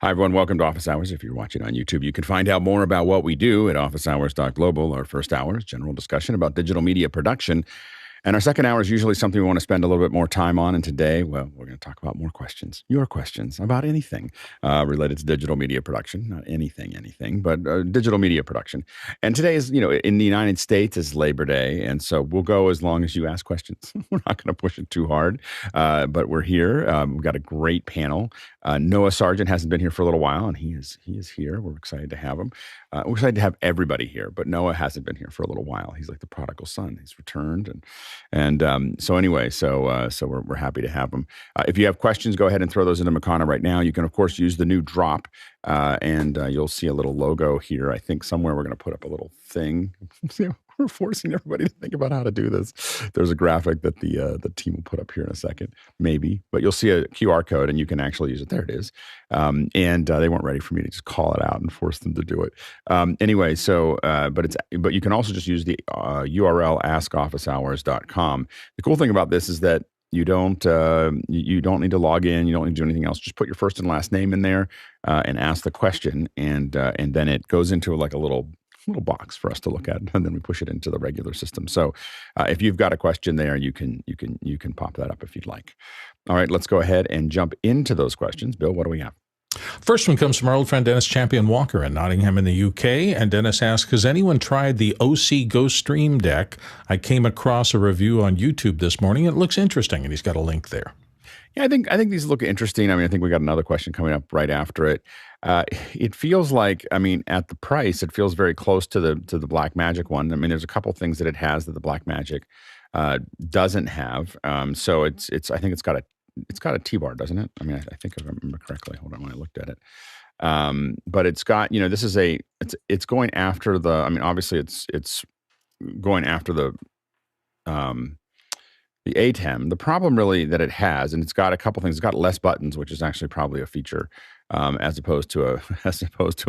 Hi, everyone. Welcome to Office Hours. If you're watching on YouTube, you can find out more about what we do at officehours.global. Our first hour is general discussion about digital media production. And our second hour is usually something we want to spend a little bit more time on. And today, well, we're going to talk about more questions, your questions about anything related to digital media production. Not anything, but digital media production. And today is, in the United States is Labor Day. And so we'll go as long as you ask questions. We're not going to push it too hard, but we're here. We've got a great panel. Noah Sargent hasn't been here for a little while, and he is here. We're excited to have him. We're excited to have everybody here, but Noah hasn't been here for a little while. He's like the prodigal son. He's returned, so we're happy to have him. If you have questions, go ahead and throw those into Makana right now. You can of course use the new drop, and you'll see a little logo here. I think somewhere we're going to put up a little thing. We're forcing everybody to think about how to do this. There's a graphic that the team will put up here in a second, maybe. But you'll see a QR code, and you can actually use it. There it is. They weren't ready for me to just call it out and force them to do it. But you can also just use the URL askofficehours.com. The cool thing about this is that you don't need to log in. You don't need to do anything else. Just put your first and last name in there and ask the question, and then it goes into like a little box for us to look at, and then we push it into the regular system. So if you've got a question there, you can pop that up if you'd like. All right, let's go ahead and jump into those questions. Bill, what do we have? First one comes from our old friend Dennis Champion Walker in Nottingham in the UK. And Dennis asks, has anyone tried the Osee GoStream Deck? I came across a review on YouTube this morning. It looks interesting, and he's got a link there. Yeah, I think these look interesting. I mean, I think we got another question coming up right after it. It feels like, at the price, it feels very close to the BlackMagic one. I mean, there's a couple things that it has that the BlackMagic doesn't have. So I think it's got a T-bar, doesn't it? I mean, I think if I remember correctly. Hold on, when I looked at it. But it's got, it's going after the. I mean, obviously, it's going after the ATEM. The problem really that it has, and it's got a couple things. It's got less buttons, which is actually probably a feature, as opposed to a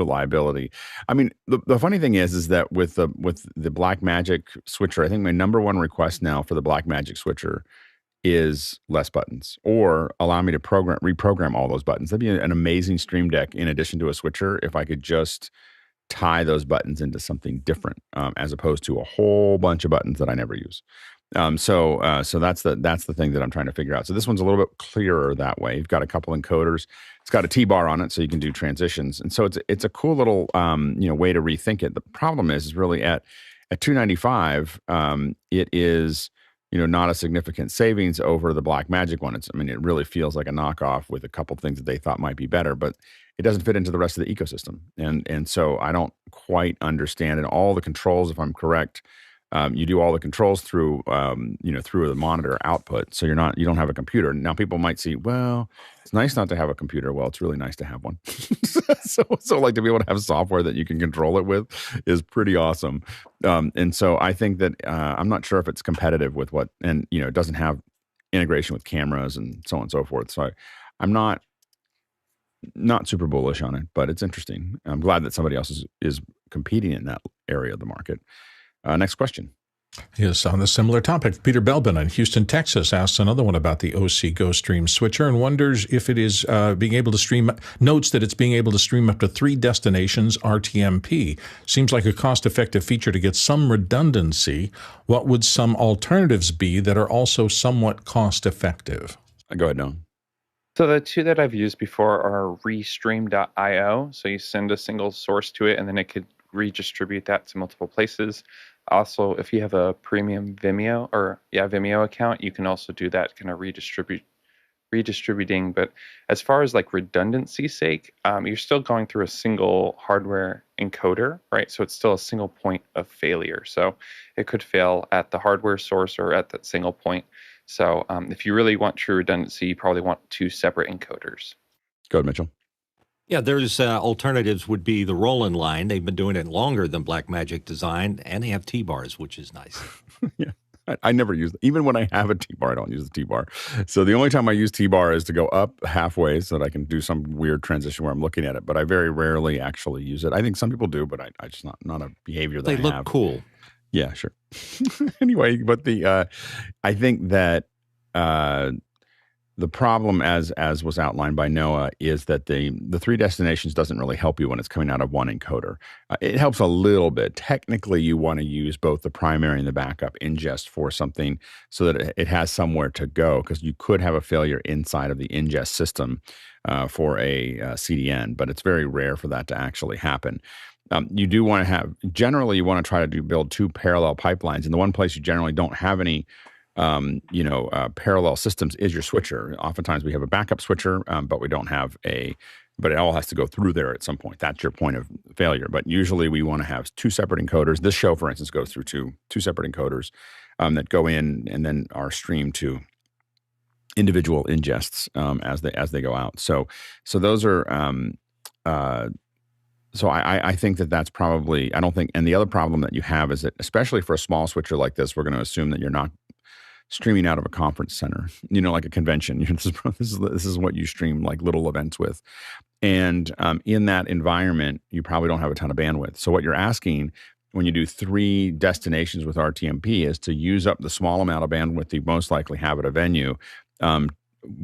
liability. I mean, the funny thing is that with the BlackMagic switcher, I think my number one request now for the BlackMagic switcher is less buttons, or allow me to reprogram all those buttons. That'd be an amazing Stream Deck in addition to a switcher if I could just tie those buttons into something different, as opposed to a whole bunch of buttons that I never use. So that's the thing that I'm trying to figure out. So this one's a little bit clearer that way. You've got a couple encoders. It's got a T-bar on it, so you can do transitions. And so it's a cool little way to rethink it. The problem is really at $295, it is not a significant savings over the BlackMagic one. It really feels like a knockoff with a couple things that they thought might be better, but it doesn't fit into the rest of the ecosystem. And so I don't quite understand. And all the controls, if I'm correct, you do all the controls through the monitor output. So you don't have a computer. Now people might see, well, it's nice not to have a computer. Well, it's really nice to have one. so like to be able to have software that you can control it with is pretty awesome. And so I think that I'm not sure if it's competitive with it doesn't have integration with cameras and so on and so forth. So I'm not super bullish on it, but it's interesting. I'm glad that somebody else is competing in that area of the market. Next question. Yes, on a similar topic, Peter Belbin in Houston, Texas asks another one about the Osee GoStream switcher and wonders if it is being able to stream, notes that it's being able to stream up to 3 destinations RTMP. Seems like a cost-effective feature to get some redundancy. What would some alternatives be that are also somewhat cost-effective? Go ahead, Noah. So the two that I've used before are restream.io. So you send a single source to it, and then it could redistribute that to multiple places. Also, if you have a premium Vimeo account, you can also do that kind of redistributing. But as far as like redundancy's sake, you're still going through a single hardware encoder, right? So it's still a single point of failure. So it could fail at the hardware source or at that single point. So if you really want true redundancy, you probably want 2 separate encoders. Go ahead, Mitchell. Yeah, there's alternatives would be the roll-in line. They've been doing it longer than BlackMagic designed, and they have T-bars, which is nice. Yeah, I never use it. Even when I have a T-bar, I don't use the T-bar. So the only time I use T-bar is to go up halfway so that I can do some weird transition where I'm looking at it. But I very rarely actually use it. I think some people do, but I just not a behavior that I have. They look cool. Yeah, sure. Anyway, but I think that the problem, as was outlined by Noah, is that the three destinations doesn't really help you when it's coming out of one encoder. It helps a little bit. Technically, you want to use both the primary and the backup ingest for something so that it has somewhere to go, because you could have a failure inside of the ingest system for a CDN, but it's very rare for that to actually happen. You do want to have, generally, you want to try to build two parallel pipelines. And the one place you generally don't have any parallel systems is your switcher. Oftentimes we have a backup switcher, but we don't have but it all has to go through there at some point. That's your point of failure. But usually we want to have two separate encoders. This show, for instance, goes through two separate encoders that go in and then are streamed to individual ingests as they go out. So those are, so I think that's probably, I don't think, and the other problem that you have is that, especially for a small switcher like this, we're going to assume that you're not streaming out of a conference center, like a convention. This is what you stream like little events with. And in that environment, you probably don't have a ton of bandwidth. So what you're asking when you do three destinations with RTMP is to use up the small amount of bandwidth you most likely have at a venue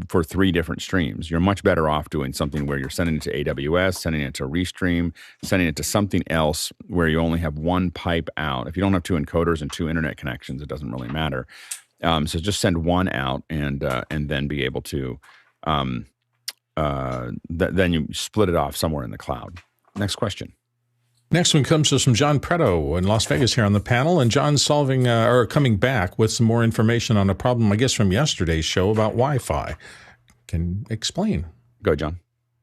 for three different streams. You're much better off doing something where you're sending it to AWS, sending it to Restream, sending it to something else where you only have one pipe out. If you don't have two encoders and two internet connections, it doesn't really matter. So just send one out and then be able to, then you split it off somewhere in the cloud. Next question. Next one comes to us from John Preto in Las Vegas here on the panel, and John's coming back with some more information on a problem, I guess, from yesterday's show about Wi-Fi. Can explain. Go, John.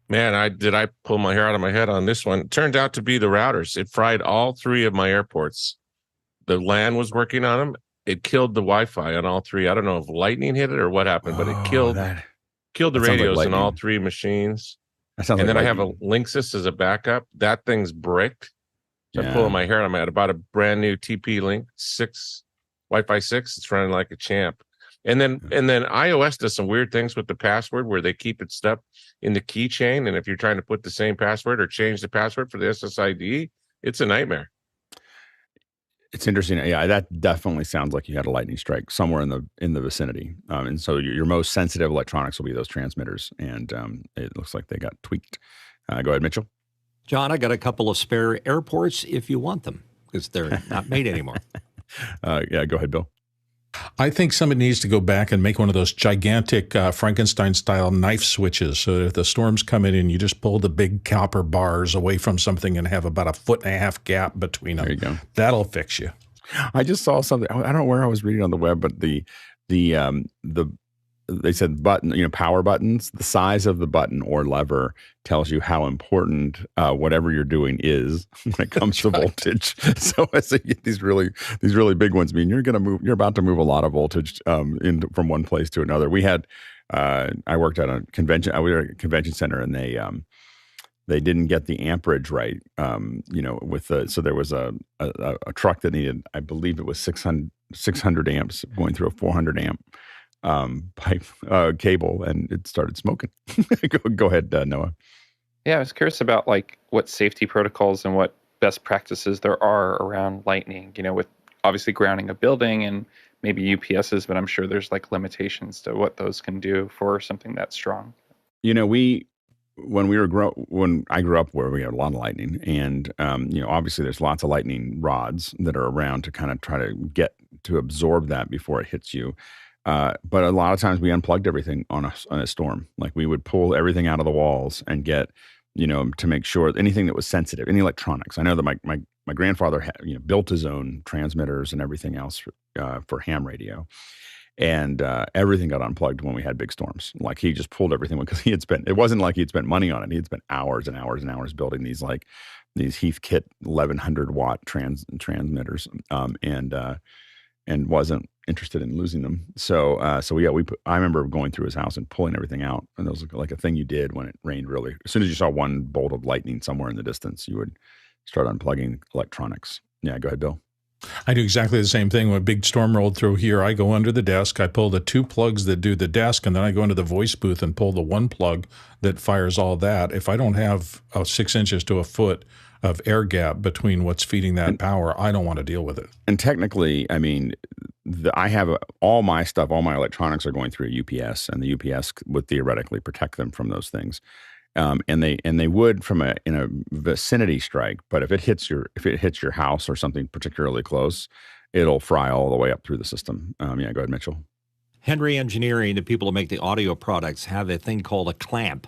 Man, I pull my hair out of my head on this one. It turned out to be the routers. It fried all three of my airports. The LAN was working on them. It killed the Wi-Fi on all three. I don't know if lightning hit it or what happened, but it killed the radios on all three machines. And then I have a Linksys as a backup. That thing's bricked. So I'm pulling my hair out. I bought a brand new TP-Link 6, Wi-Fi 6. It's running like a champ. And then iOS does some weird things with the password where they keep it stuck in the keychain. And if you're trying to put the same password or change the password for the SSID, it's a nightmare. It's interesting. Yeah, that definitely sounds like you had a lightning strike somewhere in the vicinity. And so your most sensitive electronics will be those transmitters. And it looks like they got tweaked. Go ahead, Mitchell. John, I got a couple of spare airports if you want them, because they're not made anymore. Yeah, go ahead, Bill. I think somebody needs to go back and make one of those gigantic Frankenstein-style knife switches. So if the storms come in and you just pull the big copper bars away from something and have about 1.5 foot gap between them, there you go. That'll fix you. I just saw something. I don't know where I was reading on the web, but they said button, power buttons, the size of the button or lever tells you how important whatever you're doing is when it comes to voltage. So as you get these really big ones, you're about to move a lot of voltage from one place to another. We had I worked at a convention. We were at a convention center, and they didn't get the amperage right. So there was a truck that needed, I believe it was 600 amps going through a 400 amp pipe cable, and it started smoking. Go ahead, Noah. Yeah, I was curious about what safety protocols and what best practices there are around lightning, with obviously grounding a building and maybe UPSs, but I'm sure there's limitations to what those can do for something that strong. When I grew up where we had a lot of lightning, and obviously there's lots of lightning rods that are around to kind of try to get to absorb that before it hits you. But a lot of times we unplugged everything on a storm. Like we would pull everything out of the walls and get, to make sure anything that was sensitive, any electronics. I know that my grandfather had, built his own transmitters and everything else for ham radio. And everything got unplugged when we had big storms. Like he just pulled everything because it wasn't like he'd spent money on it. He'd spent hours and hours and hours building these Heathkit 1100 watt transmitters and wasn't interested in losing them. So yeah, I remember going through his house and pulling everything out. And that was like a thing you did when it rained really. As soon as you saw one bolt of lightning somewhere in the distance, you would start unplugging electronics. Yeah, go ahead, Bill. I do exactly the same thing. When a big storm rolled through here, I go under the desk, I pull the two plugs that do the desk, and then I go into the voice booth and pull the one plug that fires all that. If I don't have 6 inches to a foot of air gap between what's feeding that power, I don't want to deal with it. And technically, I mean, I have all my stuff, all my electronics are going through a UPS, and the UPS would theoretically protect them from those things. And they would in a vicinity strike, but if it hits your house or something particularly close, it'll fry all the way up through the system. Yeah, go ahead, Mitchell. Henry Engineering, the people who make the audio products, have a thing called a clamp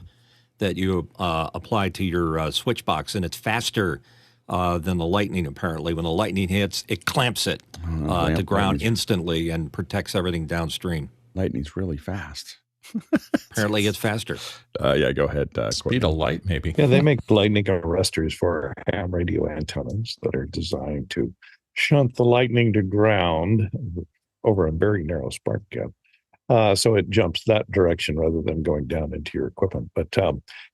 that you apply to your switch box, and it's faster than the lightning. Apparently, when the lightning hits, it clamps it to ground instantly and protects everything downstream. Lightning's really fast. Apparently, it's faster. Yeah, go ahead. Speed of light, maybe. Yeah, they make lightning arresters for ham radio antennas that are designed to shunt the lightning to ground over a very narrow spark gap. So it jumps that direction rather than going down into your equipment. But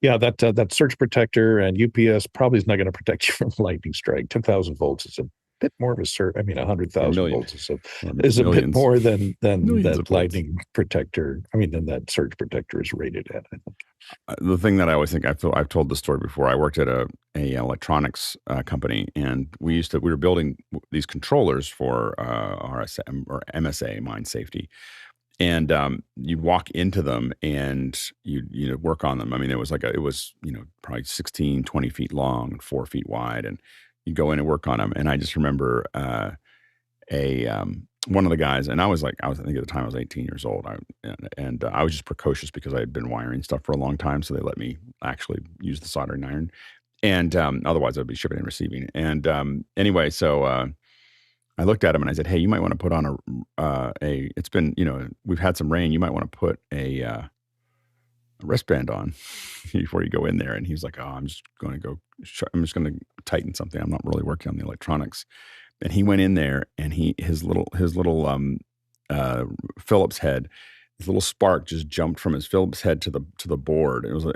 yeah, that surge protector and UPS probably is not going to protect you from lightning strike. 10,000 volts is a bit more of a surge. I mean, 100,000 volts is a bit more than that lightning protector. I mean, than that surge protector is rated at, I think. The thing that I always think, I've told the story before. I worked at a electronics company, and we were building these controllers for RSM or MSA, mine safety. And you'd walk into them and you'd work on them. I mean, it was probably 16, 20 feet long, 4 feet wide, and you'd go in and work on them. And I just remember one of the guys, and I think at the time I was 18 years old, and I was just precocious because I had been wiring stuff for a long time, so they let me actually use the soldering iron, and otherwise I'd be shipping and receiving. And anyway, so I looked at him and I said, "Hey, you might want to put on it's been, we've had some rain. You might want to put a wristband on before you go in there." And he was like, "Oh, I'm just going to tighten something. I'm not really working on the electronics." And he went in there, and his little Phillips head, his little spark just jumped from his Phillips head to the board. It was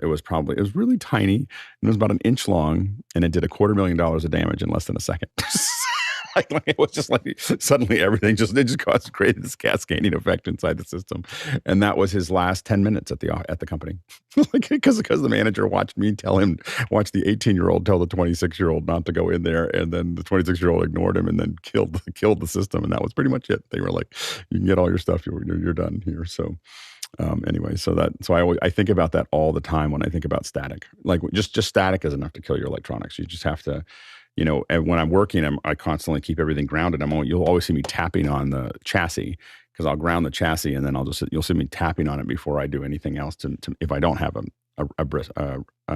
really tiny, and it was about an inch long, and it did $250,000 of damage in less than a second. Like it was just like suddenly everything created this cascading effect inside the system, and that was his last 10 minutes at the company, because the manager watched the 18-year-old tell the 26-year-old not to go in there, and then the 26-year-old ignored him and then killed the system, and that was pretty much it. They were like, "You can get all your stuff. You're done here." So. Anyway, so I think about that all the time when I think about static. Like just static is enough to kill your electronics. You just have to. And when I'm working, I constantly keep everything grounded. You'll always see me tapping on the chassis, because I'll ground the chassis, and then you'll see me tapping on it before I do anything else to if I don't have a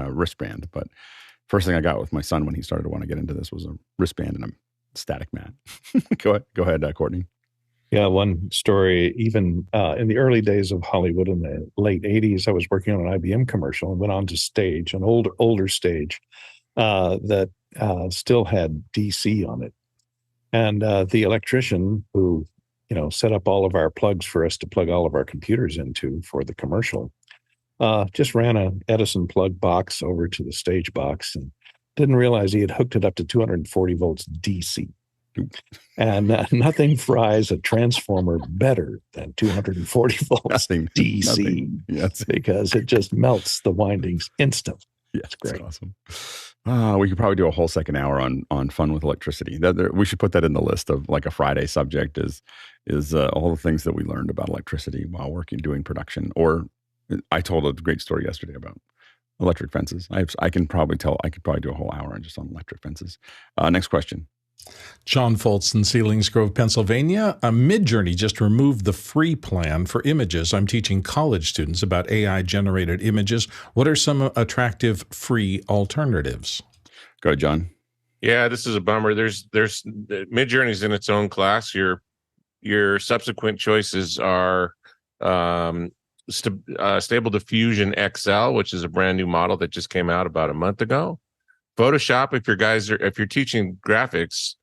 wristband. But first thing I got with my son when he started to want to get into this was a wristband and a static mat. Go ahead, Courtney. Yeah, one story, even in the early days of Hollywood in the late 80s, I was working on an IBM commercial and went on to stage, an older stage that still had DC on it. And the electrician who, set up all of our plugs for us to plug all of our computers into for the commercial, just ran an Edison plug box over to the stage box and didn't realize he had hooked it up to 240 volts DC. And nothing fries a transformer better than 240 volts DC, because it just melts the windings instantly. Yeah, that's great. That's awesome. We could probably do a whole second hour on fun with electricity. We should put that in the list of like a Friday subject is all the things that we learned about electricity while doing production. Or I told a great story yesterday about electric fences. I could probably do a whole hour just on electric fences. Next question. John Foltz in Sealings Grove, Pennsylvania. MidJourney just removed the free plan for images. I'm teaching college students about AI-generated images. What are some attractive free alternatives? Go ahead, John. Yeah, this is a bummer. There's MidJourney's in its own class. Your subsequent choices are Stable Diffusion XL, which is a brand new model that just came out about a month ago. Photoshop, if you're teaching graphics,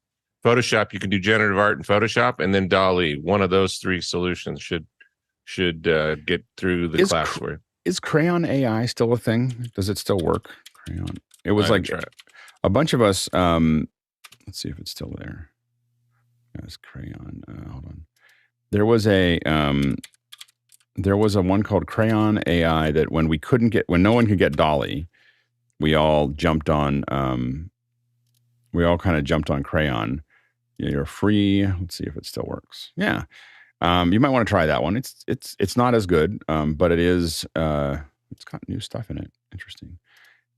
Photoshop, you can do generative art in Photoshop, and then DALL-E. One of those three solutions should get through the class for you. Is Crayon AI still a thing? Does it still work? Crayon. It was like a bunch of us. Let's see if it's still there. That's Crayon. Hold on. There was a one called Crayon AI that when no one could get DALL-E, we all jumped on kind of jumped on Crayon. You're free. Let's see if it still works. Yeah. You might want to try that one. It's not as good, but it is. It's got new stuff in it. Interesting.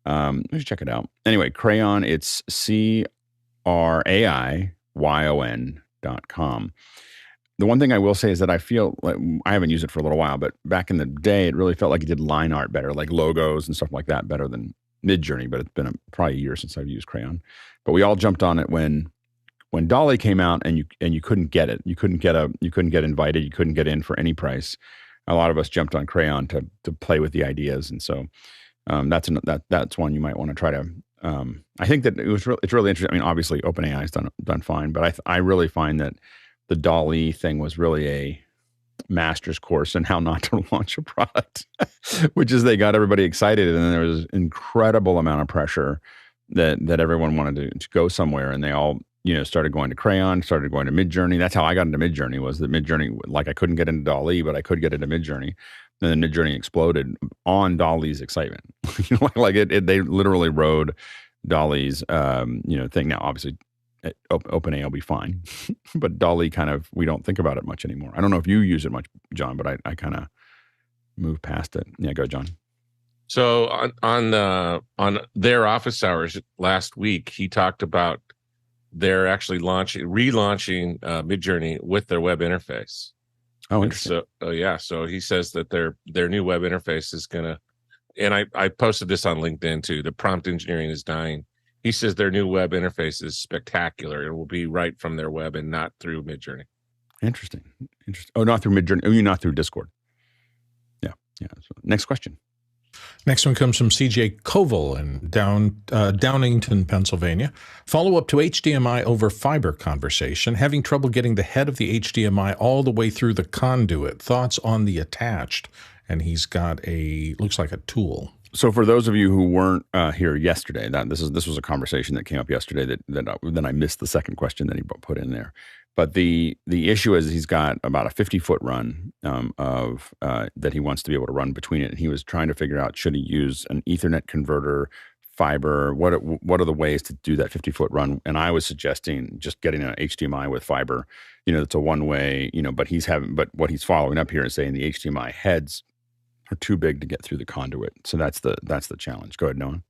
Let's check it out. Anyway, Crayon. It's CRAIYON.com. The one thing I will say is that I feel like I haven't used it for a little while, but back in the day, it really felt like it did line art better, like logos and stuff like that, better than MidJourney. But it's been probably a year since I've used Crayon. But we all jumped on it when DALL-E came out, and you couldn't get it. You couldn't get invited. You couldn't get in for any price. A lot of us jumped on Crayon to play with the ideas, and so that's one you might want to try to. I think that it's really interesting. I mean, obviously, OpenAI has done fine, but I really find that the DALL-E thing was really a master's course in how not to launch a product, which is they got everybody excited, and then there was an incredible amount of pressure that everyone wanted to go somewhere, and they all started going to Crayon, started going to MidJourney. That's how I got into MidJourney. Was that MidJourney? Like I couldn't get into DALL-E, but I could get into MidJourney, and then MidJourney exploded on DALL-E's excitement. They literally rode DALL-E's thing. Now, obviously, OpenAI will be fine, but DALL-E we don't think about it much anymore. I don't know if you use it much, John, but I kind of moved past it. Yeah, go, John. So on their office hours last week, he talked about they're actually relaunching MidJourney with their web interface. Oh, interesting. So he says that their new web interface is gonna, and I posted this on LinkedIn too. The prompt engineering is dying. He says their new web interface is spectacular. It will be right from their web and not through MidJourney. Interesting. Oh, not through MidJourney. Oh, you're not through Discord. Yeah. So, next question. Next one comes from CJ Koval in Downington, Pennsylvania. Follow-up to HDMI over fiber conversation. Having trouble getting the head of the HDMI all the way through the conduit. Thoughts on the attached? And he's got looks like a tool. So for those of you who weren't here yesterday, this was a conversation that came up yesterday that I missed the second question that he put in there. But the issue is he's got about a 50-foot run of that he wants to be able to run between it. And he was trying to figure out, should he use an Ethernet converter, fiber? What are the ways to do that 50-foot run? And I was suggesting just getting an HDMI with fiber. It's a one-way. But what he's following up here is saying the HDMI heads are too big to get through the conduit. So that's the challenge. Go ahead, Noah.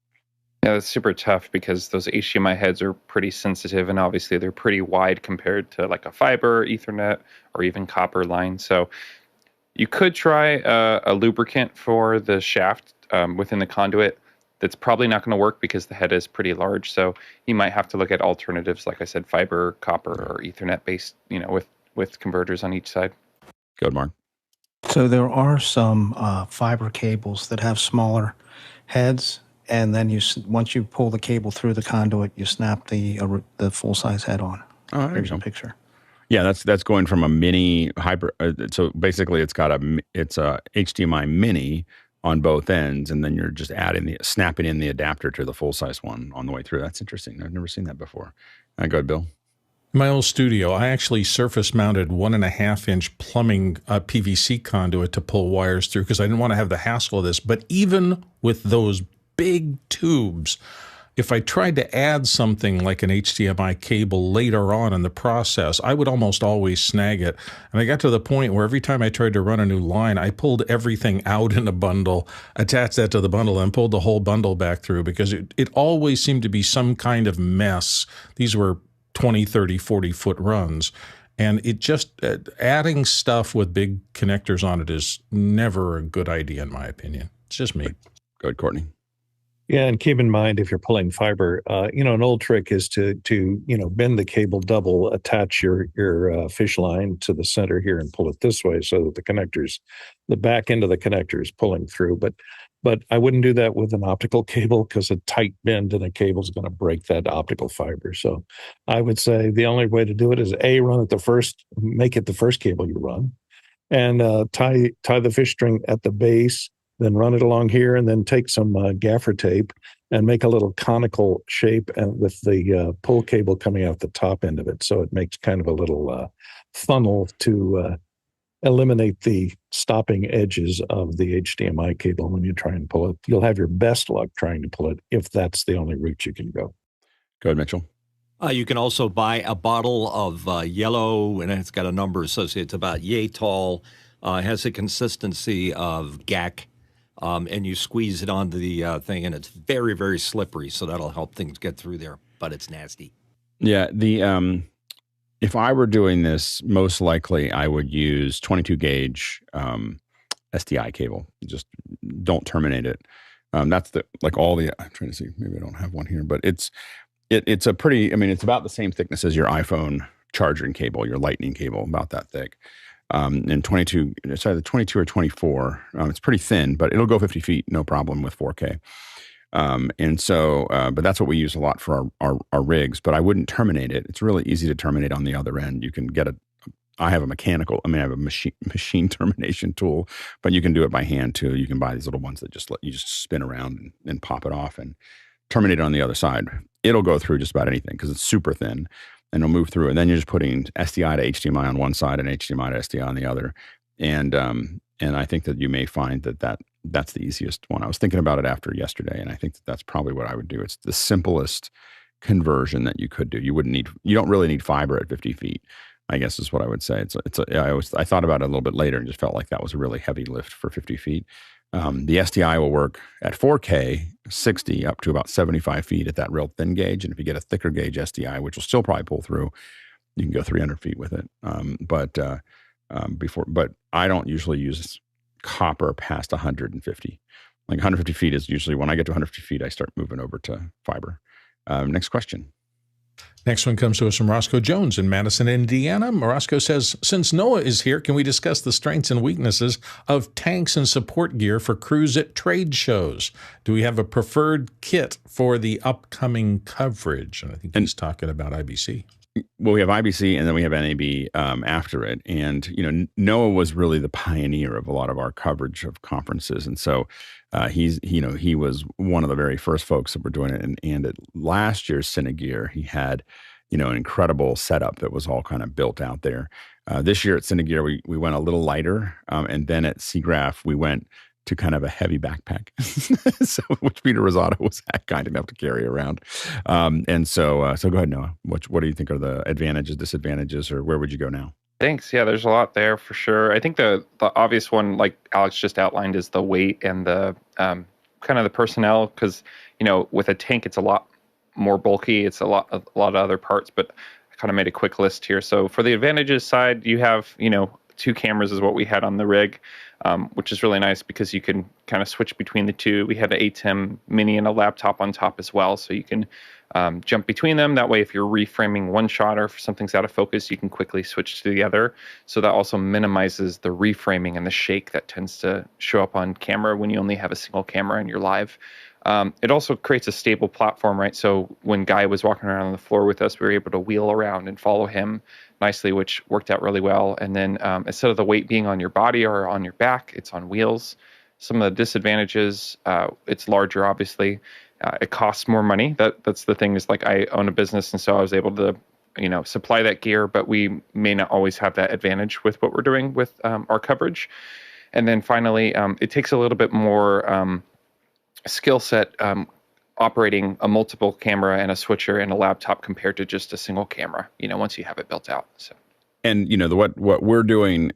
Yeah, that's super tough because those HDMI heads are pretty sensitive, and obviously they're pretty wide compared to like a fiber, Ethernet, or even copper line. So you could try a lubricant for the shaft within the conduit. That's probably not going to work because the head is pretty large. So you might have to look at alternatives, like I said, fiber, copper, or Ethernet based, with converters on each side. Go ahead, Mark. So there are some fiber cables that have smaller heads, and then once you pull the cable through the conduit, you snap the full size head on. Oh, there's a picture. Yeah, that's going from a mini hyper. So basically, it's a HDMI mini on both ends, and then you're just snapping in the adapter to the full size one on the way through. That's interesting. I've never seen that before. Go ahead, Bill. In my old studio, I actually surface-mounted 1.5-inch plumbing PVC conduit to pull wires through because I didn't want to have the hassle of this. But even with those big tubes, if I tried to add something like an HDMI cable later on in the process, I would almost always snag it. And I got to the point where every time I tried to run a new line, I pulled everything out in a bundle, attached that to the bundle, and pulled the whole bundle back through because it always seemed to be some kind of mess. These were 20, 30, 40-foot runs. And it just, adding stuff with big connectors on it is never a good idea, in my opinion. It's just me. Go ahead, Courtney. Yeah, and keep in mind if you're pulling fiber, an old trick is to bend the cable double, attach your fish line to the center here, and pull it this way so that the back end of the connector is pulling through. But I wouldn't do that with an optical cable because a tight bend in a cable is going to break that optical fiber. So I would say the only way to do it is make it the first cable you run, and tie the fish string at the base. Then run it along here, and then take some gaffer tape and make a little conical shape with the pull cable coming out the top end of it. So it makes kind of a little funnel to eliminate the stopping edges of the HDMI cable when you try and pull it. You'll have your best luck trying to pull it if that's the only route you can go. Go ahead, Mitchell. You can also buy a bottle of yellow, and it's got a number associated. It's about yay tall, has a consistency of GAC, and you squeeze it onto the thing, and it's very, very slippery, so that'll help things get through there, but it's nasty. Yeah, if I were doing this, most likely I would use 22 gauge SDI cable. Just don't terminate it. That's I'm trying to see, maybe I don't have one here, but it's a pretty, it's about the same thickness as your iPhone charging cable, your lightning cable, about that thick. And 22, it's either 22 or 24. It's pretty thin, but it'll go 50 feet, no problem with 4K. But that's what we use a lot for our rigs, but I wouldn't terminate it. It's really easy to terminate on the other end. You can get I have a machine termination tool, but you can do it by hand too. You can buy these little ones that just let you just spin around and pop it off and terminate it on the other side. It'll go through just about anything because it's super thin and it'll move through. And then you're just putting SDI to HDMI on one side and HDMI to SDI on the other. And I think that you may find that's the easiest one. I was thinking about it after yesterday, and I think that's probably what I would do. It's the simplest conversion that you could do. You don't really need fiber at 50 feet, I guess is what I would say. I thought about it a little bit later and just felt like that was a really heavy lift for 50 feet. The SDI will work at 4K 60 up to about 75 feet at that real thin gauge. And if you get a thicker gauge SDI, which will still probably pull through, you can go 300 feet with it. But I don't usually use copper past 150. Like 150 feet is usually, when I get to 150 feet, I start moving over to fiber. Next question. Next one comes to us from Roscoe Jones in Madison, Indiana. Roscoe says, since Noah is here, can we discuss the strengths and weaknesses of tanks and support gear for crews at trade shows? Do we have a preferred kit for the upcoming coverage? And I think he's talking about IBC. Well, we have IBC and then we have NAB after it. And, Noah was really the pioneer of a lot of our coverage of conferences. And so he was one of the very first folks that were doing it. And at last year's Cinegear, he had, an incredible setup that was all kind of built out there. This year at Cinegear, we went a little lighter. And then at SIGGRAPH, we went to kind of a heavy backpack, which Peter Rosado was kind enough to carry around. So go ahead, Noah. What do you think are the advantages, disadvantages, or where would you go now? Thanks. Yeah, there's a lot there for sure. I think the obvious one, like Alex just outlined, is the weight and the kind of the personnel. Because with a tank, it's a lot more bulky. It's a lot of other parts. But I kind of made a quick list here. So for the advantages side, you have 2 cameras is what we had on the rig, which is really nice because you can kind of switch between the two. We had an ATEM Mini and a laptop on top as well, so you can jump between them. That way, if you're reframing one shot or if something's out of focus, you can quickly switch to the other. So that also minimizes the reframing and the shake that tends to show up on camera when you only have a single camera and you're live. It also creates a stable platform, right? So when Guy was walking around on the floor with us, we were able to wheel around and follow him nicely, which worked out really well. And then instead of the weight being on your body or on your back, it's on wheels. Some of the disadvantages, it's larger, obviously. It costs more money. That's the thing, is like I own a business, and so I was able to supply that gear, but we may not always have that advantage with what we're doing with our coverage. And then finally, it takes a little bit more skill set operating a multiple camera and a switcher and a laptop compared to just a single camera, once you have it built out. So, and what we're doing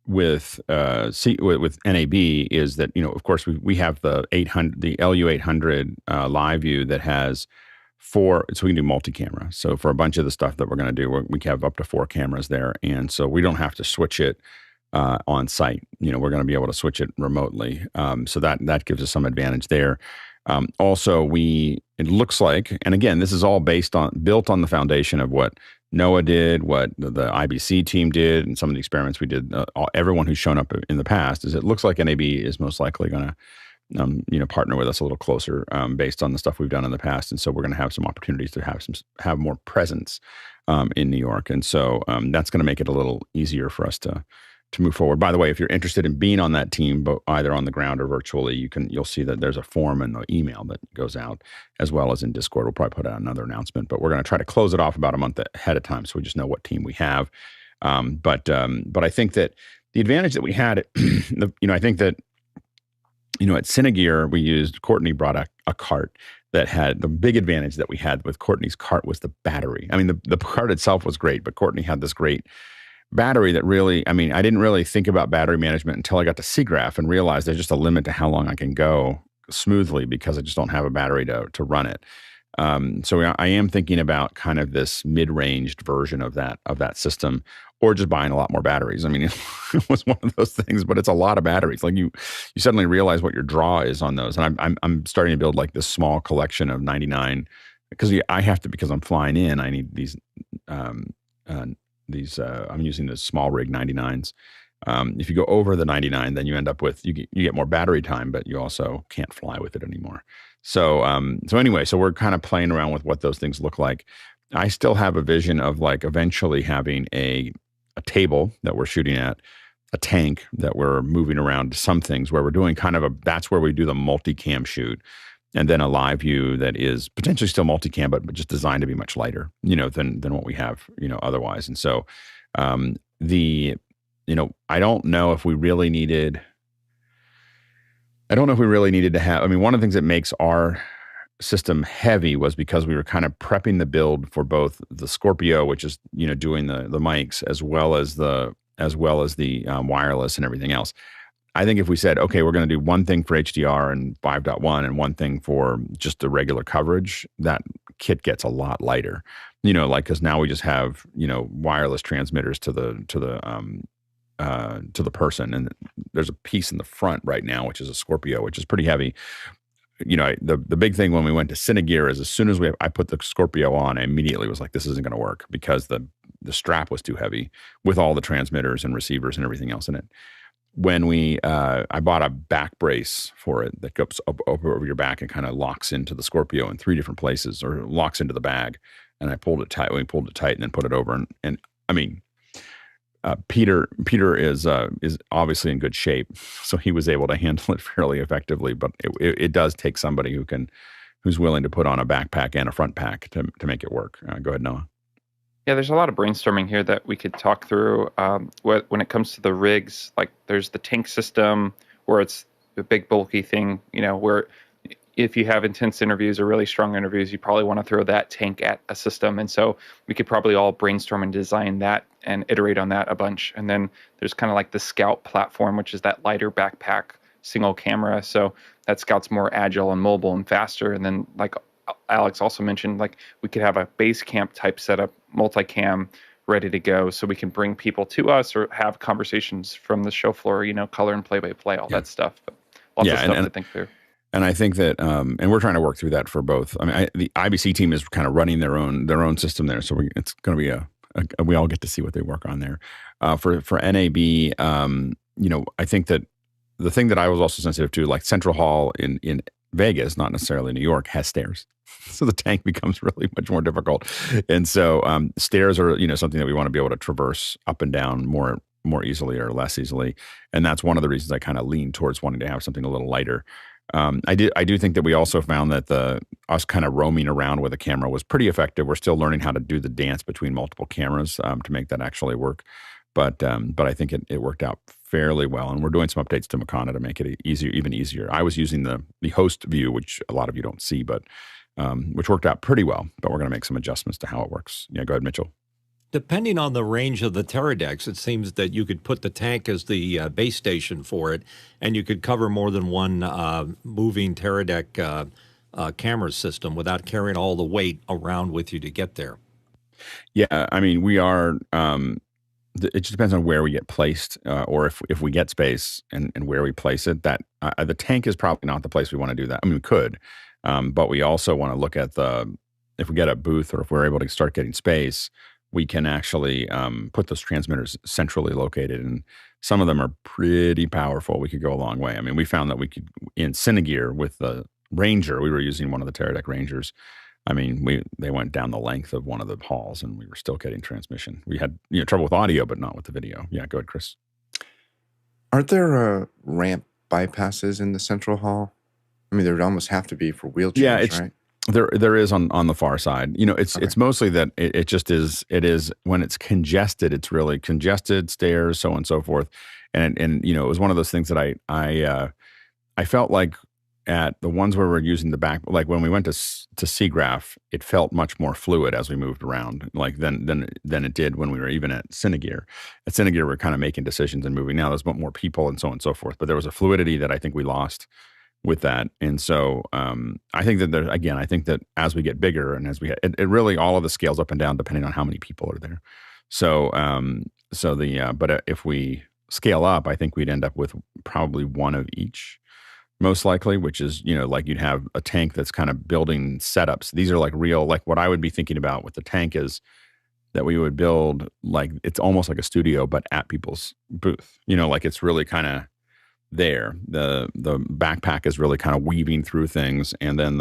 with NAB is that, of course we have the LU800 live view that has 4, so we can do multi-camera. So for a bunch of the stuff that we're going to do, we have up to 4 cameras there. And so we don't have to switch it on site. We're going to be able to switch it remotely. So that gives us some advantage there. Also, it looks like, and again, this is all built on the foundation of what Noah did, what the IBC team did, and some of the experiments we did. Everyone who's shown up in the past, is it looks like NAB is most likely going to partner with us a little closer based on the stuff we've done in the past. And so we're going to have some opportunities to have more presence in New York. And so that's going to make it a little easier for us to move forward. By the way, if you're interested in being on that team, but either on the ground or virtually, you'll see that there's a form in the email that goes out, as well as in Discord. We'll probably put out another announcement, but we're going to try to close it off about a month ahead of time, so we just know what team we have. But I think that the advantage that we had, I think that at Cinegear, Courtney brought a cart. that had the big advantage that we had with Courtney's cart was the battery. I mean, the cart itself was great, but Courtney had this great battery that really, I mean, I didn't really think about battery management until I got to SIGGRAPH and realized there's just a limit to how long I can go smoothly because I just don't have a battery to run it. So I am thinking about kind of this mid-ranged version of that system, or just buying a lot more batteries. I mean, it was one of those things, but it's a lot of batteries. Like you suddenly realize what your draw is on those. And I'm starting to build like this small collection of 99 because I have to, because I'm flying in. I need these. I'm using the small rig 99s. If you go over the 99, then you end up with you get more battery time, but you also can't fly with it anymore. So anyway, so we're kind of playing around with what those things look like. I still have a vision of like eventually having a table that we're shooting at, a tank that we're moving around to some things where we're doing kind of that's where we do the multicam shoot, and then a live view that is potentially still multicam, but just designed to be much lighter, than what we have, otherwise. And so I don't know if we really needed to have, I mean, one of the things that makes our system heavy was because we were kind of prepping the build for both the Scorpio, which is, doing the mics, as well as the wireless and everything else. I think if we said, okay, we're going to do one thing for HDR and 5.1 and one thing for just the regular coverage, that kit gets a lot lighter, because now we just have, wireless transmitters to the person. And there's a piece in the front right now, which is a Scorpio, which is pretty heavy. The big thing when we went to Cinegear is as soon as I put the Scorpio on, I immediately was like, this isn't going to work because the strap was too heavy with all the transmitters and receivers and everything else in it. When I bought a back brace for it that goes up over your back and kind of locks into the Scorpio in 3 different places, or locks into the bag. And I pulled it tight. We pulled it tight and then put it over. And I mean, Peter is obviously in good shape, so he was able to handle it fairly effectively. But it does take somebody who's willing to put on a backpack and a front pack to make it work. Go ahead, Noah. Yeah, there's a lot of brainstorming here that we could talk through. When it comes to the rigs, like there's the tank system where it's a big bulky thing, where if you have intense interviews or really strong interviews, you probably want to throw that tank at a system. And so we could probably all brainstorm and design that and iterate on that a bunch. And then there's kind of like the Scout platform, which is that lighter backpack single camera. So that Scout's more agile and mobile and faster. And then like Alex also mentioned, like we could have a base camp type setup, multicam ready to go, so we can bring people to us or have conversations from the show floor, color and play-by-play, all that stuff. But lots of stuff to think through. And I think that, and we're trying to work through that for both. I mean, the IBC team is kind of running their own system there, so it's going to be we all get to see what they work on there. For NAB, I think that the thing that I was also sensitive to, like Central Hall in Vegas, not necessarily New York, has stairs, so the tank becomes really much more difficult. And so stairs are something that we want to be able to traverse up and down more easily or less easily, and that's one of the reasons I kind of lean towards wanting to have something a little lighter. I do think that we also found that us kind of roaming around with a camera was pretty effective. We're still learning how to do the dance between multiple cameras to make that actually work. But I think it worked out fairly well, and we're doing some updates to Makana to make it even easier. I was using the host view, which a lot of you don't see, but which worked out pretty well. But we're going to make some adjustments to how it works. Yeah, go ahead, Mitchell. Depending on the range of the Teradecks, it seems that you could put the tank as the base station for it, and you could cover more than one moving Teradeck camera system without carrying all the weight around with you to get there. Yeah, I mean, we are. It just depends on where we get placed, or if we get space and where we place it. That the tank is probably not the place we want to do that. I mean, we could, but we also want to look at if we get a booth or if we're able to start getting space, we can actually put those transmitters centrally located, and some of them are pretty powerful. We could go a long way. I mean, we found that we could, in Cinegear with the Ranger, we were using one of the Teradeck Rangers. I mean, they went down the length of one of the halls, and we were still getting transmission. We had trouble with audio, but not with the video. Yeah, go ahead, Chris. Aren't there ramp bypasses in the central hall? I mean, there would almost have to be for wheelchairs, right? There is on the far side. It's mostly that it just is. It is when it's congested. It's really congested, stairs, so on and so forth. And it was one of those things that I felt like at the ones where we're using the back, like when we went to SeaGraph, it felt much more fluid as we moved around, like than it did when we were even at Cinegear. At Cinegear, we're kind of making decisions and moving. Now there's more people and so on and so forth, but there was a fluidity that I think we lost with that. And so I think that I think that as we get bigger and as it really, all of the scales up and down depending on how many people are there. So but if we scale up, I think we'd end up with probably one of each, most likely, which is, like you'd have a tank that's kind of building setups. These are like real, like what I would be thinking about with the tank is that we would build, like, it's almost like a studio, but at people's booth, like it's really kind of there. The backpack is really kind of weaving through things. And then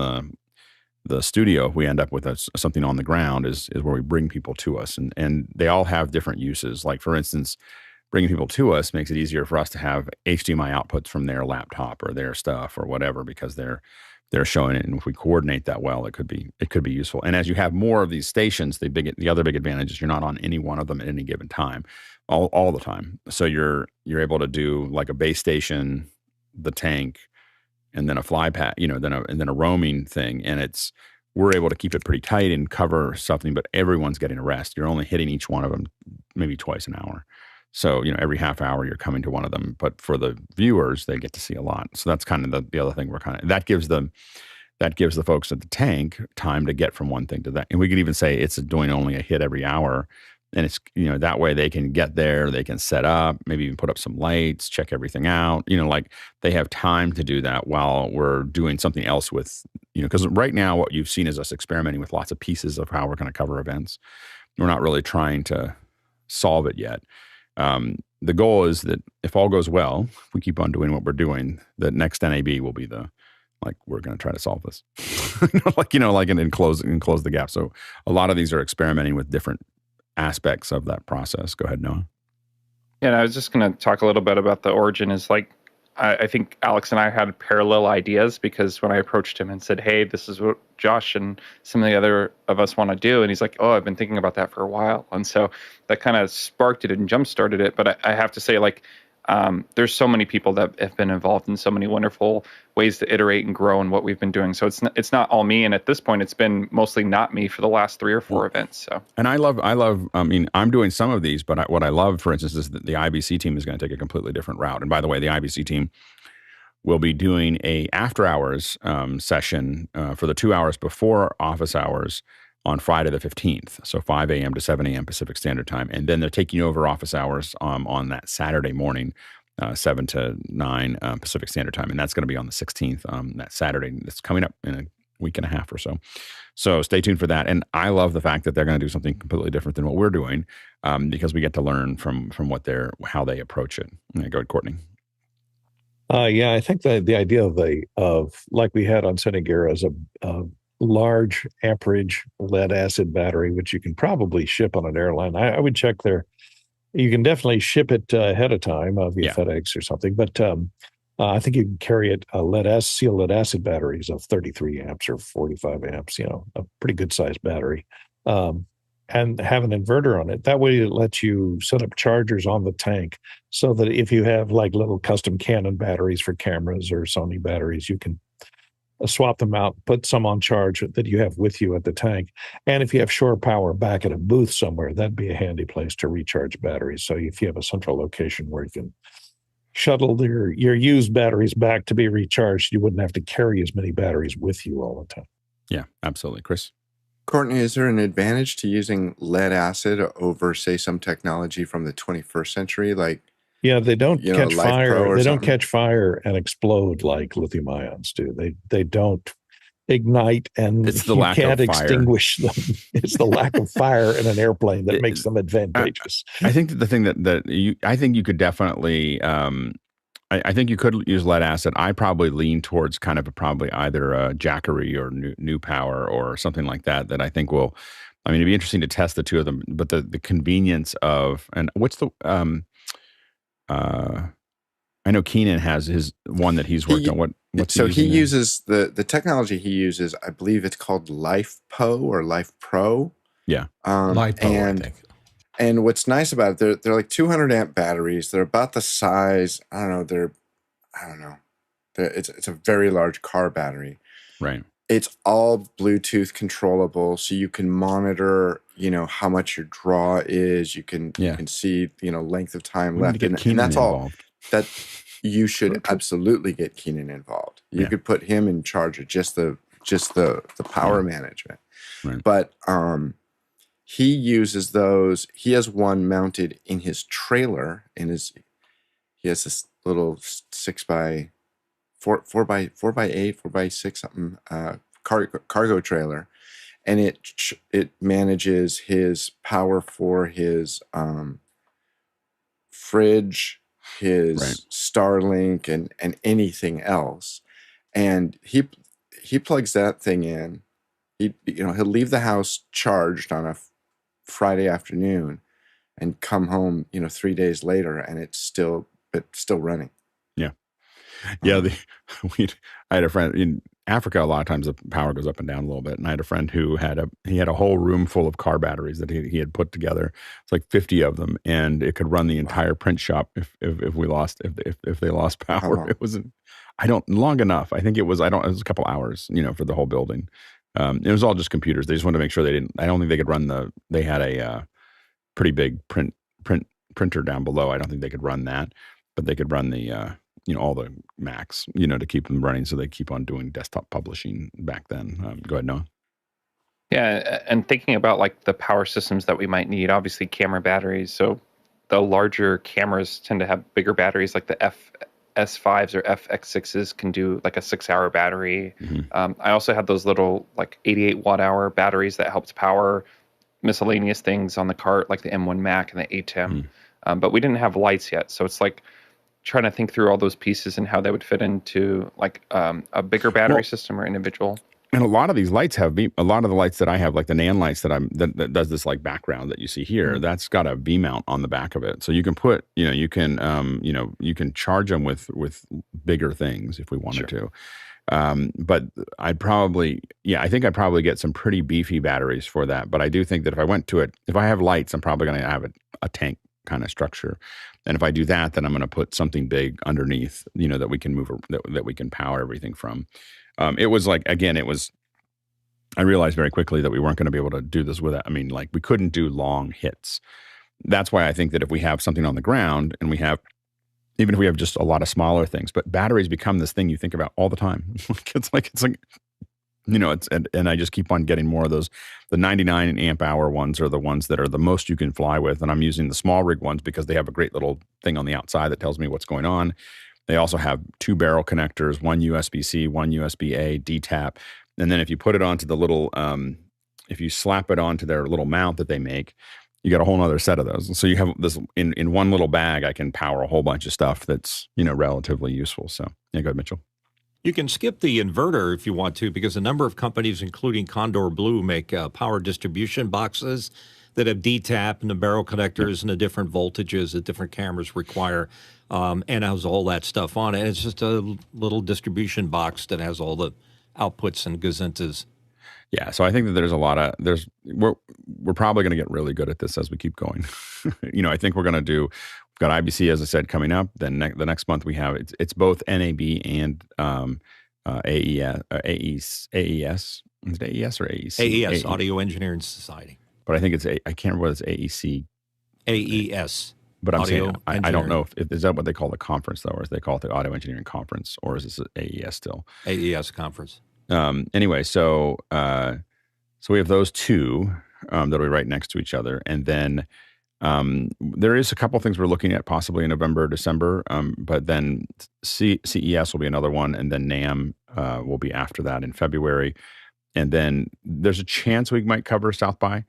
the studio, if we end up with something on the ground, is where we bring people to us. And they all have different uses. Like, for instance, bringing people to us makes it easier for us to have HDMI outputs from their laptop or their stuff or whatever, because they're showing it. And if we coordinate that well, it could be useful. And as you have more of these stations, the other big advantage is you're not on any one of them at any given time, all the time. So you're able to do like a base station, the tank, and then a fly pad, and then a roaming thing. And we're able to keep it pretty tight and cover something, but everyone's getting a rest. You're only hitting each one of them maybe twice an hour. So, every half hour you're coming to one of them, but for the viewers, they get to see a lot. So that's kind of the other thing that gives the folks at the tank time to get from one thing to that. And we could even say it's doing only a hit every hour. And it's, that way they can get there, they can set up, maybe even put up some lights, check everything out, like they have time to do that while we're doing something else with, because right now what you've seen is us experimenting with lots of pieces of how we're going to cover events. We're not really trying to solve it yet. The goal is that if all goes well, if we keep on doing what we're doing, the next NAB will be we're going to try to solve this, and close the gap. So a lot of these are experimenting with different aspects of that process. Go ahead, Noah. Yeah, and I was just going to talk a little bit about the origin. Is like, I think Alex and I had parallel ideas, because when I approached him and said, hey, this is what Josh and some of the other of us want to do, and he's like, oh, I've been thinking about that for a while. And so that kind of sparked it and jump-started it. But I have to say, there's so many people that have been involved in so many wonderful ways to iterate and grow in what we've been doing. So it's not all me. And at this point, it's been mostly not me for the last 3 or 4 events. So, and I love, I'm doing some of these, but what I love, for instance, is that the IBC team is going to take a completely different route. And by the way, the IBC team will be doing a after hours session for the 2 hours before office hours on Friday the 15th, so 5 a.m. to 7 a.m. Pacific Standard Time. And then they're taking over office hours on that Saturday morning, 7 to 9 Pacific Standard Time. And that's going to be on the 16th, that Saturday. It's coming up in a week and a half or so. So stay tuned for that. And I love the fact that they're going to do something completely different than what we're doing, because we get to learn from how they approach it. Go ahead, Courtney. Yeah, I think the idea of like we had on Cinegear as a large amperage lead acid battery, which you can probably ship on an airline. I would check there. You can definitely ship it ahead of time via FedEx or something, but I think you can carry it seal lead acid batteries of 33 amps or 45 amps, a pretty good sized battery, and have an inverter on it. That way it lets you set up chargers on the tank, so that if you have like little custom Canon batteries for cameras or Sony batteries, you can swap them out, put some on charge that you have with you at the tank. And if you have shore power back at a booth somewhere, that'd be a handy place to recharge batteries. So if you have a central location where you can shuttle your used batteries back to be recharged, you wouldn't have to carry as many batteries with you all the time. Yeah, absolutely. Chris? Courtney, is there an advantage to using lead acid over, say, some technology from the 21st century, like they don't catch fire. They don't something? catch fire and explode like lithium ions do. They don't ignite, and it's the you lack can't of fire. Extinguish them. It's the lack of fire in an airplane that makes them advantageous. I think that the thing I think you could definitely, I think you could use lead acid. I probably lean towards kind of probably either a Jackery or New Power or something like that. That I think it'd be interesting to test the two of them. But the convenience of, and what's the I know Keenan has his one that he's worked on. He uses the technology he uses. I believe it's called LifePo or LifePro. Yeah, LifePo, I think. And what's nice about it, they're like 200 amp batteries. They're about the size. They're It's a very large car battery. Right. It's all Bluetooth controllable, so you can monitor, how much your draw is. You can see, length of time left, and that's involved. All. That you should absolutely get Keenan involved. You could put him in charge of just the power management. Right. But he uses those. He has one mounted in his trailer. He has this little 6x4 4x8, 4x6 something cargo trailer, and it manages his power for his fridge, his Starlink, and anything else. And he plugs that thing in. He'll leave the house charged on a Friday afternoon, and come home 3 days later, and it's still running. Yeah, I had a friend in Africa. A lot of times the power goes up and down a little bit, and I had a friend who had a whole room full of car batteries that he had put together. It's like 50 of them, and it could run the entire print shop if they lost power. It wasn't long enough. I think it was it was a couple hours, for the whole building. It was all just computers. They just wanted to make sure I don't think they could run they had a pretty big printer down below. I don't think they could run that, but they could run the all the Macs, to keep them running, so they keep on doing desktop publishing back then. Go ahead, Noah. Yeah, and thinking about like the power systems that we might need, obviously camera batteries. So the larger cameras tend to have bigger batteries, like the FS5s or FX6s can do like a 6-hour battery. Mm-hmm. I also had those little like 88 watt-hour batteries that helped power miscellaneous things on the cart, like the M1 Mac and the ATEM. But we didn't have lights yet, so it's like trying to think through all those pieces and how they would fit into like a bigger battery system or individual. And a lot of these lights a lot of the lights that I have, like the NAND lights that does this like background that you see here, that's got a V mount on the back of it. So you can put, you can charge them with bigger things if we wanted to. But I think I'd probably get some pretty beefy batteries for that. But I do think that if I have lights, I'm probably going to have a tank kind of structure. And if I do that, then I'm going to put something big underneath, that we can move, that we can power everything from. It was like, again, I realized very quickly that we weren't going to be able to do this with it. I mean, like we couldn't do long hits. That's why I think that if we have something on the ground and even if we have just a lot of smaller things, but batteries become this thing you think about all the time. it's like, and I just keep on getting more of those. The 99 amp hour ones are the ones that are the most you can fly with. And I'm using the small rig ones because they have a great little thing on the outside that tells me what's going on. They also have 2 barrel connectors, one USB-C, one USB-A, DTAP. And then if you put it onto the little, if you slap it onto their little mount that they make, you got a whole other set of those. And so you have this in one little bag, I can power a whole bunch of stuff that's, relatively useful. So yeah, go ahead, Mitchell. You can skip the inverter if you want to, because a number of companies, including Condor Blue, make power distribution boxes that have DTAP and the barrel connectors and the different voltages that different cameras require, and has all that stuff on it. And it's just a little distribution box that has all the outputs and gazintas. Yeah, so I think that we're probably going to get really good at this as we keep going. I think we've got IBC, as I said, coming up. Then the next month we have it's both NAB and AES. Is it AES or AEC? AES, Audio Engineering Society. But I think I can't remember whether it's AEC. AES. But I'm saying I don't know if is that what they call the conference though, or is they call it the Audio Engineering Conference, or is this AES still? AES conference. Anyway, so we have those two that we right next to each other, and then there is a couple things we're looking at possibly in November, December, but then CES will be another one, and then NAMM will be after that in February, and then there's a chance we might cover South by.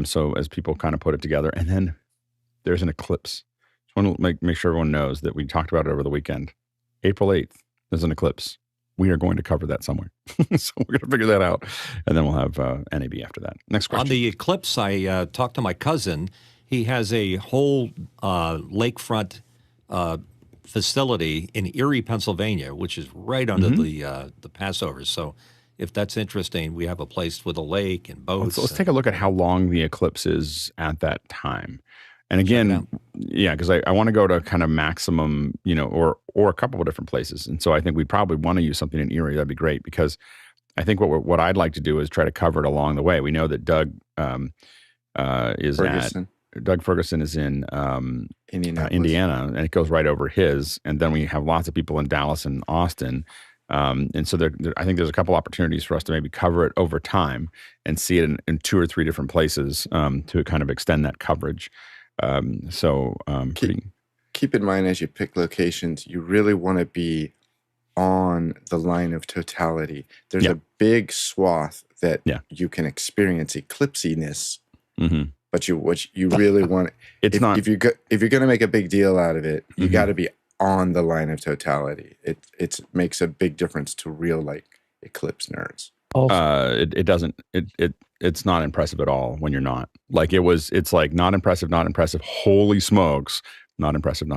So as people kind of put it together, and then there's an eclipse. Just want to make sure everyone knows that we talked about it over the weekend. April 8th, there's an eclipse. We are going to cover that somewhere. So we're going to figure that out. And then we'll have NAB after that. Next question. On the eclipse, I talked to my cousin. He has a whole lakefront facility in Erie, Pennsylvania, which is right under the Passover. So if that's interesting, we have a place with a lake and boats. Let's take a look at how long the eclipse is at that time. And again, out. yeah, because I want to go to kind of maximum, or a couple of different places. And so I think we'd probably want to use something in Erie. That'd be great, because I think what I'd like to do is try to cover it along the way. We know that Doug Doug Ferguson is in Indiana, and it goes right over his. And then we have lots of people in Dallas and Austin. And so I think there's a couple opportunities for us to maybe cover it over time and see it in 2 or 3 different places to kind of extend that coverage. Keep in mind, as you pick locations, you really want to be on the line of totality. There's a big swath that you can experience eclipsiness, but you really want if you're going to make a big deal out of it, you got to be on the line of totality. It makes a big difference to real eclipse nerds. It doesn't. It's not impressive at all when you're not. Like it's like not impressive. Holy smokes, not impressive.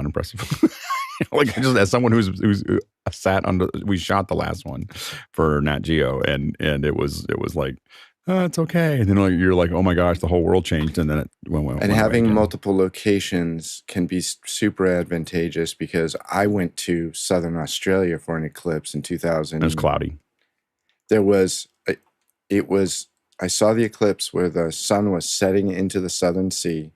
Like just as someone who's sat under, we shot the last one for Nat Geo, and it was like, it's okay. And then you're like, oh my gosh, the whole world changed, and then it went. And having multiple locations can be super advantageous, because I went to Southern Australia for an eclipse in 2000. It was cloudy. I saw the eclipse where the sun was setting into the Southern Sea.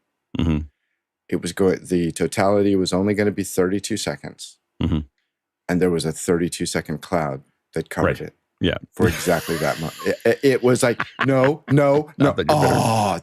The totality was only going to be 32 seconds. And there was a 32-second cloud that covered it. Yeah. For exactly that much. It was like, no.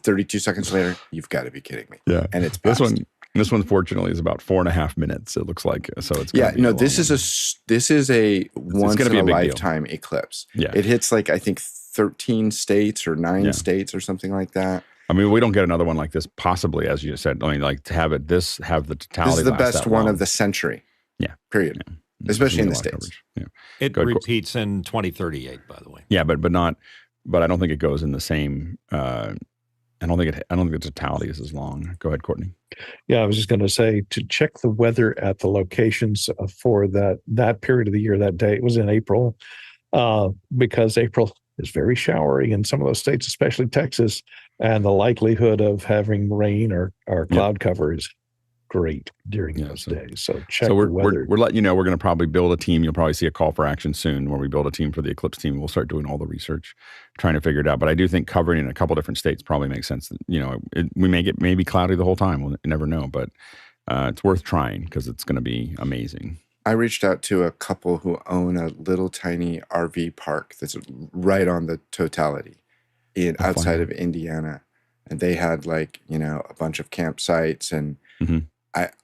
32 seconds later, you've got to be kidding me. Yeah. And it's past. This one fortunately is about 4.5 minutes, it looks like. So it's this is a once in a lifetime eclipse. Yeah. It hits like, I think 13 states or 9 states or something like that. I mean, we don't get another one like this, possibly, as you said. I mean, like to have the totality. This is the best one of the century. Yeah. Period. Yeah. Especially in the States. Yeah. It repeats in 2038, by the way. Yeah, but I don't think it goes in the same. I don't think the totality is as long. Go ahead, Courtney. Yeah, I was just going to say to check the weather at the locations for that period of the year. That day, it was in April, because April is very showery in some of those states, especially Texas, and the likelihood of having rain or cloud cover is great during those days. So check the weather. We're letting you know we're going to probably build a team. You'll probably see a call for action soon where we build a team for the Eclipse team. We'll start doing all the research, trying to figure it out. But I do think covering in a couple different states probably makes sense. We may get maybe cloudy the whole time. We'll never know, but it's worth trying because it's going to be amazing. I reached out to a couple who own a little tiny RV park that's right on the totality outside of Indiana. And they had a bunch of campsites. And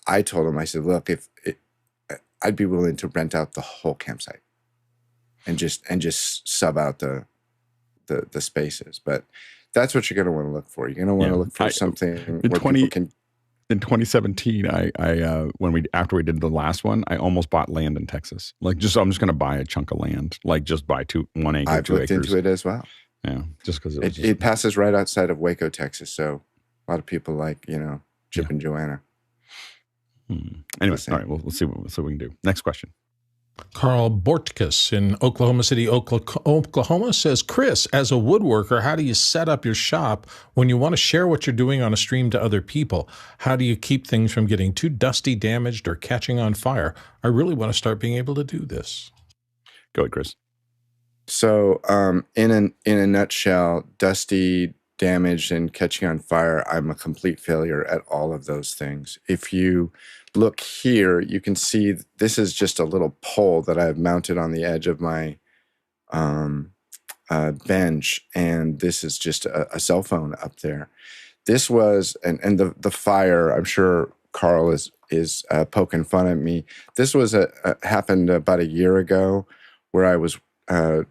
I told them, I said, look, I'd be willing to rent out the whole campsite and just sub out the spaces. But that's what you're going to want to look for. You're going to want to look for something where people can. In 2017, after we did the last one, I almost bought land in Texas. I'm just going to buy a chunk of land, just buy 1 acre, I've 2 looked acres. into it as well. Yeah, just because it passes right outside of Waco, Texas. So a lot of people like Chip and Joanna. Anyway, all right, we'll see what we can do. Next question. Carl Bortkus in Oklahoma City, Oklahoma says, Chris, as a woodworker, how do you set up your shop when you want to share what you're doing on a stream to other people? How do you keep things from getting too dusty, damaged, or catching on fire? I really want to start being able to do this. Go ahead, Chris. So in a nutshell, dusty, damaged, and catching on fire, I'm a complete failure at all of those things. If you look here, you can see this is just a little pole that I've mounted on the edge of my bench, and this is just a cell phone up there. This was, and the fire, I'm sure Carl is poking fun at me. This was happened about a year ago where I was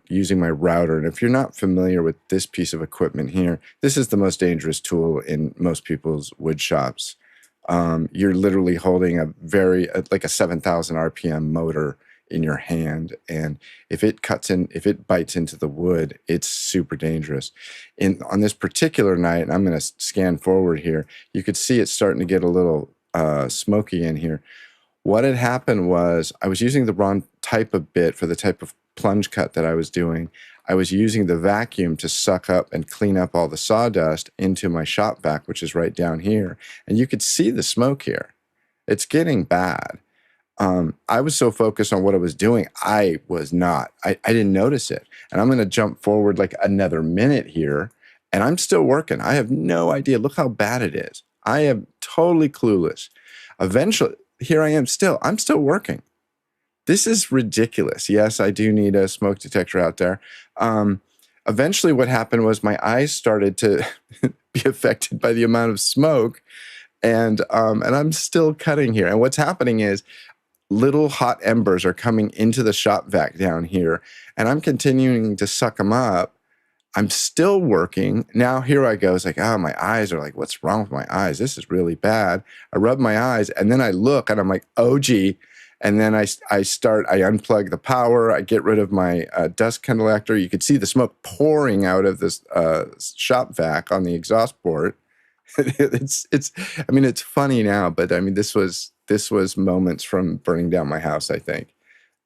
using my router. And if you're not familiar with this piece of equipment here, this is the most dangerous tool in most people's wood shops. You're literally holding like a 7,000 RPM motor in your hand. And if it bites into the wood, it's super dangerous. On this particular night, and I'm going to scan forward here, you could see it's starting to get a little smoky in here. What had happened was I was using the wrong type of bit for the type of plunge cut that I was doing. I was using the vacuum to suck up and clean up all the sawdust into my shop vac, which is right down here. And you could see the smoke here. It's getting bad. I was so focused on what I was doing, I was not. I didn't notice it. And I'm going to jump forward like another minute here, and I'm still working. I have no idea. Look how bad it is. I am totally clueless. Eventually, here I am still. I'm still working. This is ridiculous. Yes, I do need a smoke detector out there. Eventually, what happened was my eyes started to be affected by the amount of smoke, and I'm still cutting here. And what's happening is little hot embers are coming into the shop vac down here, and I'm continuing to suck them up. I'm still working. Now here I go. It's like, oh, my eyes are like, what's wrong with my eyes? This is really bad. I rub my eyes, and then I look, and I'm like, oh, gee. And then I unplug the power. I get rid of my dust collector. You could see the smoke pouring out of this shop vac on the exhaust port. It's funny now, but I mean, this was moments from burning down my house, I think.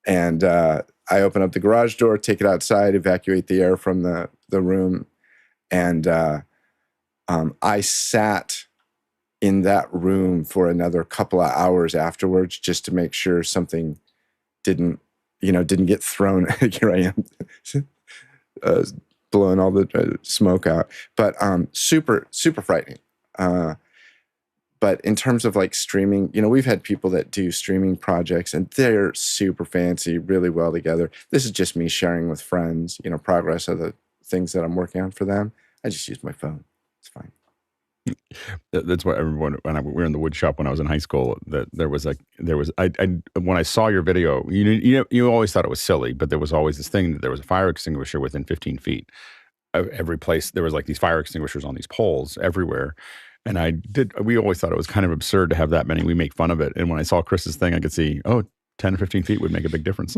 And I open up the garage door, take it outside, evacuate the air from the room. And I sat in that room for another couple of hours afterwards, just to make sure something didn't get thrown. Here I am blowing all the smoke out, but super, super frightening. But in terms of like streaming, we've had people that do streaming projects, and they're super fancy, really well together. This is just me sharing with friends, progress of the things that I'm working on for them. I just use my phone. It's fine. That's what everyone, when we were in the wood shop when I was in high school, that when I saw your video, you always thought it was silly, but there was always this thing that there was a fire extinguisher within 15 feet of every place. There was like these fire extinguishers on these poles everywhere. And we always thought it was kind of absurd to have that many. We make fun of it. And when I saw Chris's thing, I could see, 10 or 15 feet would make a big difference.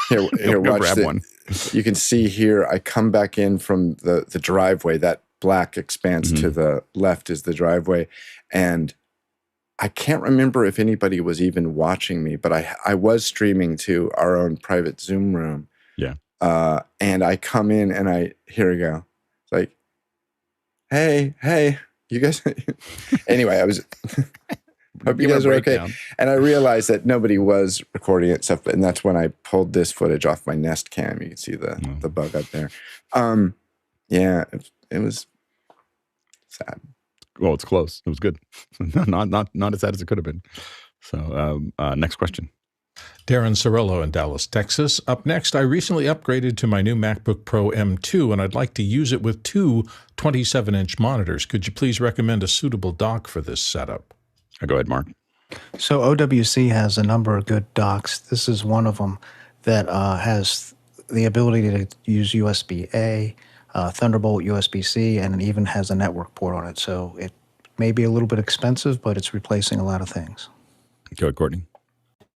Here, watch grab one. You can see here, I come back in from the driveway. That black expanse to the left is the driveway. And I can't remember if anybody was even watching me, but I was streaming to our own private Zoom room. Yeah. And I come in and here we go. It's like, hey, you guys. Anyway, I was. Hope you guys are okay. And I realized that nobody was recording it stuff, and that's when I pulled this footage off my Nest Cam. You can see the bug up there. Yeah, it was sad. Well, it's close. It was good. not as sad as it could have been. So, next question. Darren Cirillo in Dallas, Texas. Up next, I recently upgraded to my new MacBook Pro M2, and I'd like to use it with two 27-inch monitors. Could you please recommend a suitable dock for this setup? Go ahead, Mark. So OWC has a number of good docks. This is one of them that has the ability to use USB-A, Thunderbolt USB-C, and it even has a network port on it. So it may be a little bit expensive, but it's replacing a lot of things. Go ahead, Courtney.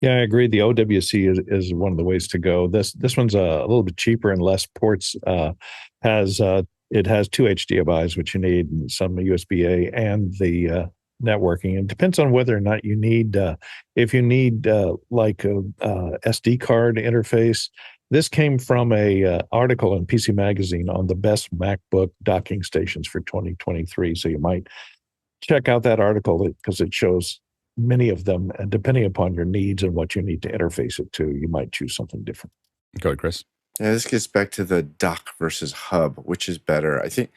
Yeah, I agree. The OWC is one of the ways to go. This one's a little bit cheaper and less ports. It has two HDMIs, which you need, and some USB-A, and the networking. It depends on whether or not you need. If you need like a SD card interface, this came from a article in PC Magazine on the best MacBook docking stations for 2023. So you might check out that article because it shows many of them, and depending upon your needs and what you need to interface it to, you might choose something different. Go ahead, Chris. Yeah, this gets back to the dock versus hub, which is better. I think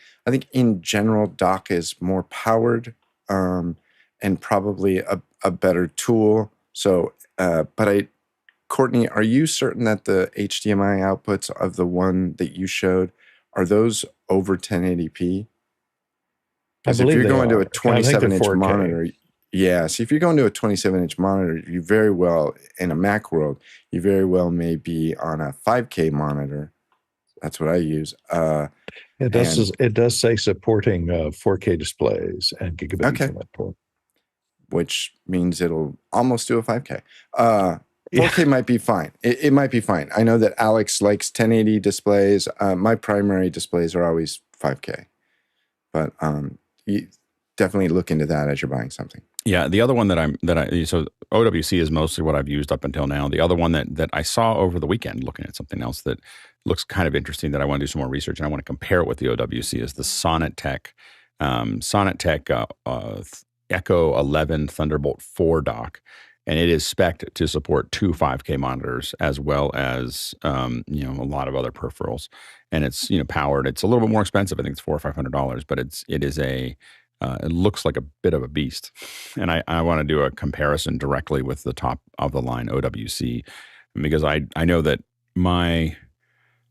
in general, dock is more powered and probably a better tool. So, Courtney, are you certain that the HDMI outputs of the one that you showed, are those over 1080p? Because if you're going to a 27-inch monitor, yeah. So if you're going to a 27-inch monitor, you very well, in a Mac world, you very well may be on a 5K monitor. That's what I use. It does say supporting 4K displays and gigabit Ethernet port, which means it'll almost do a 5K. 4K might be fine. It might be fine. I know that Alex likes 1080 displays. My primary displays are always 5K, but you definitely look into that as you're buying something. Yeah, the other one so OWC is mostly what I've used up until now. The other one that I saw over the weekend, looking at something else that looks kind of interesting that I want to do some more research and I want to compare it with the OWC is the Sonnet Echo 11 Thunderbolt 4 dock. And it is spec'd to support two 5K monitors as well as, a lot of other peripherals. And it's, powered. It's a little bit more expensive. I think it's $400 or $500, but it looks like a bit of a beast. And I want to do a comparison directly with the top of the line OWC because I know that my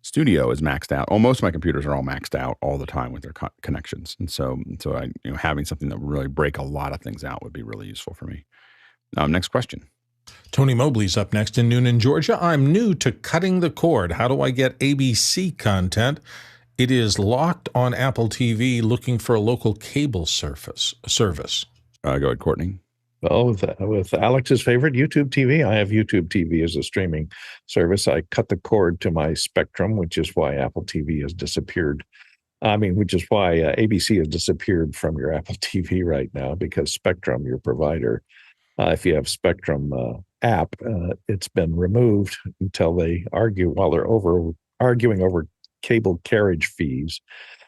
studio is maxed out. Most of my computers are all maxed out all the time with their connections. And so having something that would really break a lot of things out would be really useful for me. Next question. Tony Mobley's up next in Noonan, Georgia. I'm new to cutting the cord. How do I get ABC content? It is locked on Apple TV, looking for a local cable service. Go ahead, Courtney. Well, with Alex's favorite, YouTube TV, I have YouTube TV as a streaming service. I cut the cord to my Spectrum, which is why Apple TV has disappeared. Which is why ABC has disappeared from your Apple TV right now, because Spectrum, your provider, if you have Spectrum app, it's been removed until they argue while they're arguing over cable carriage fees,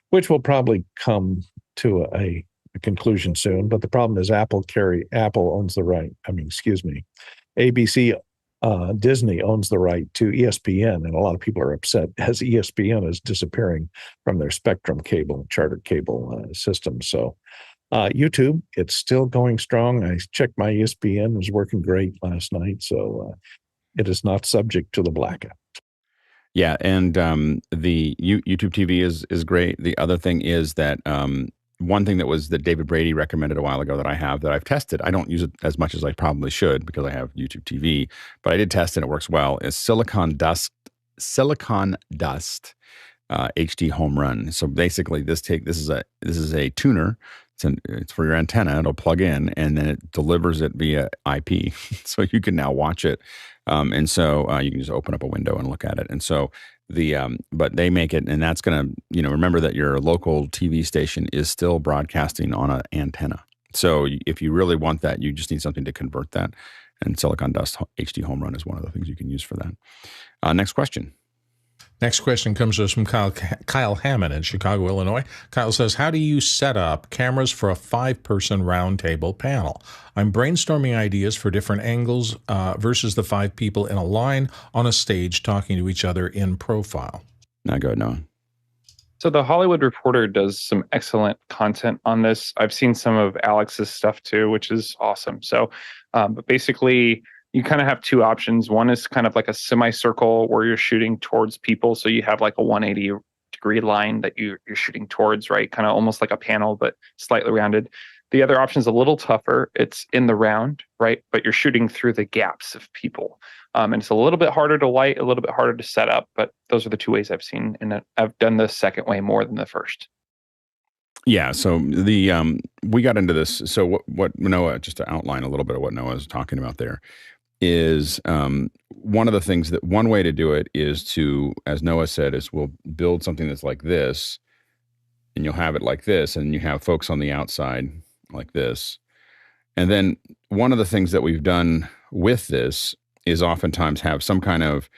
which will probably come to a conclusion soon. But the problem is Apple owns the right. ABC, Disney owns the right to ESPN, and a lot of people are upset as ESPN is disappearing from their Spectrum cable, charter cable system. So YouTube, it's still going strong. I checked my ESPN, it was working great last night. So it is not subject to the blackout. Yeah, and the YouTube TV is great. The other thing is that one thing that David Brady recommended a while ago that I've tested. I don't use it as much as I probably should because I have YouTube TV, but I did test it. It works well. Is Silicon Dust HD Home Run. So basically, this is a tuner. It's for your antenna. It'll plug in and then it delivers it via IP. So you can now watch it. And so you can just open up a window and look at it. And so but they make it, and that's going to, remember that your local TV station is still broadcasting on an antenna. So if you really want that, you just need something to convert that. And Silicon Dust HD Home Run is one of the things you can use for that. Next question. Next question comes to us from Kyle Hammond in Chicago, Illinois. Kyle says, how do you set up cameras for a 5-person roundtable panel? I'm brainstorming ideas for different angles versus the 5 people in a line on a stage talking to each other in profile. Now go ahead, Noah. So the Hollywood Reporter does some excellent content on this. I've seen some of Alex's stuff too, which is awesome. So, but basically, you kind of have two options. One is kind of like a semicircle where you're shooting towards people. So you have like a 180-degree line that you're shooting towards, right? Kind of almost like a panel, but slightly rounded. The other option is a little tougher. It's in the round, right? But you're shooting through the gaps of people. And it's a little bit harder to light, a little bit harder to set up, but those are the two ways I've seen. And I've done the second way more than the first. Yeah, so we got into this. So what Noah, just to outline a little bit of what Noah is talking about there, is one of the things that one way to do it is to, as Noah said, is we'll build something that's like this, and you'll have it like this, and you have folks on the outside like this. And then one of the things that we've done with this is oftentimes have some kind of,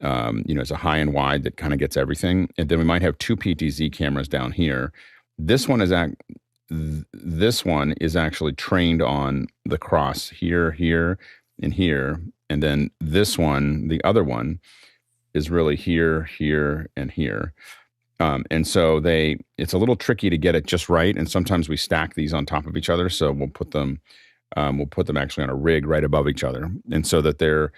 it's a high and wide that kind of gets everything. And then we might have 2 PTZ cameras down here. This one is actually trained on the cross here, and here, and then this one, the other one, is really here, and here. And so it's a little tricky to get it just right. And sometimes we stack these on top of each other. So we'll put them actually on a rig right above each other, and so that they're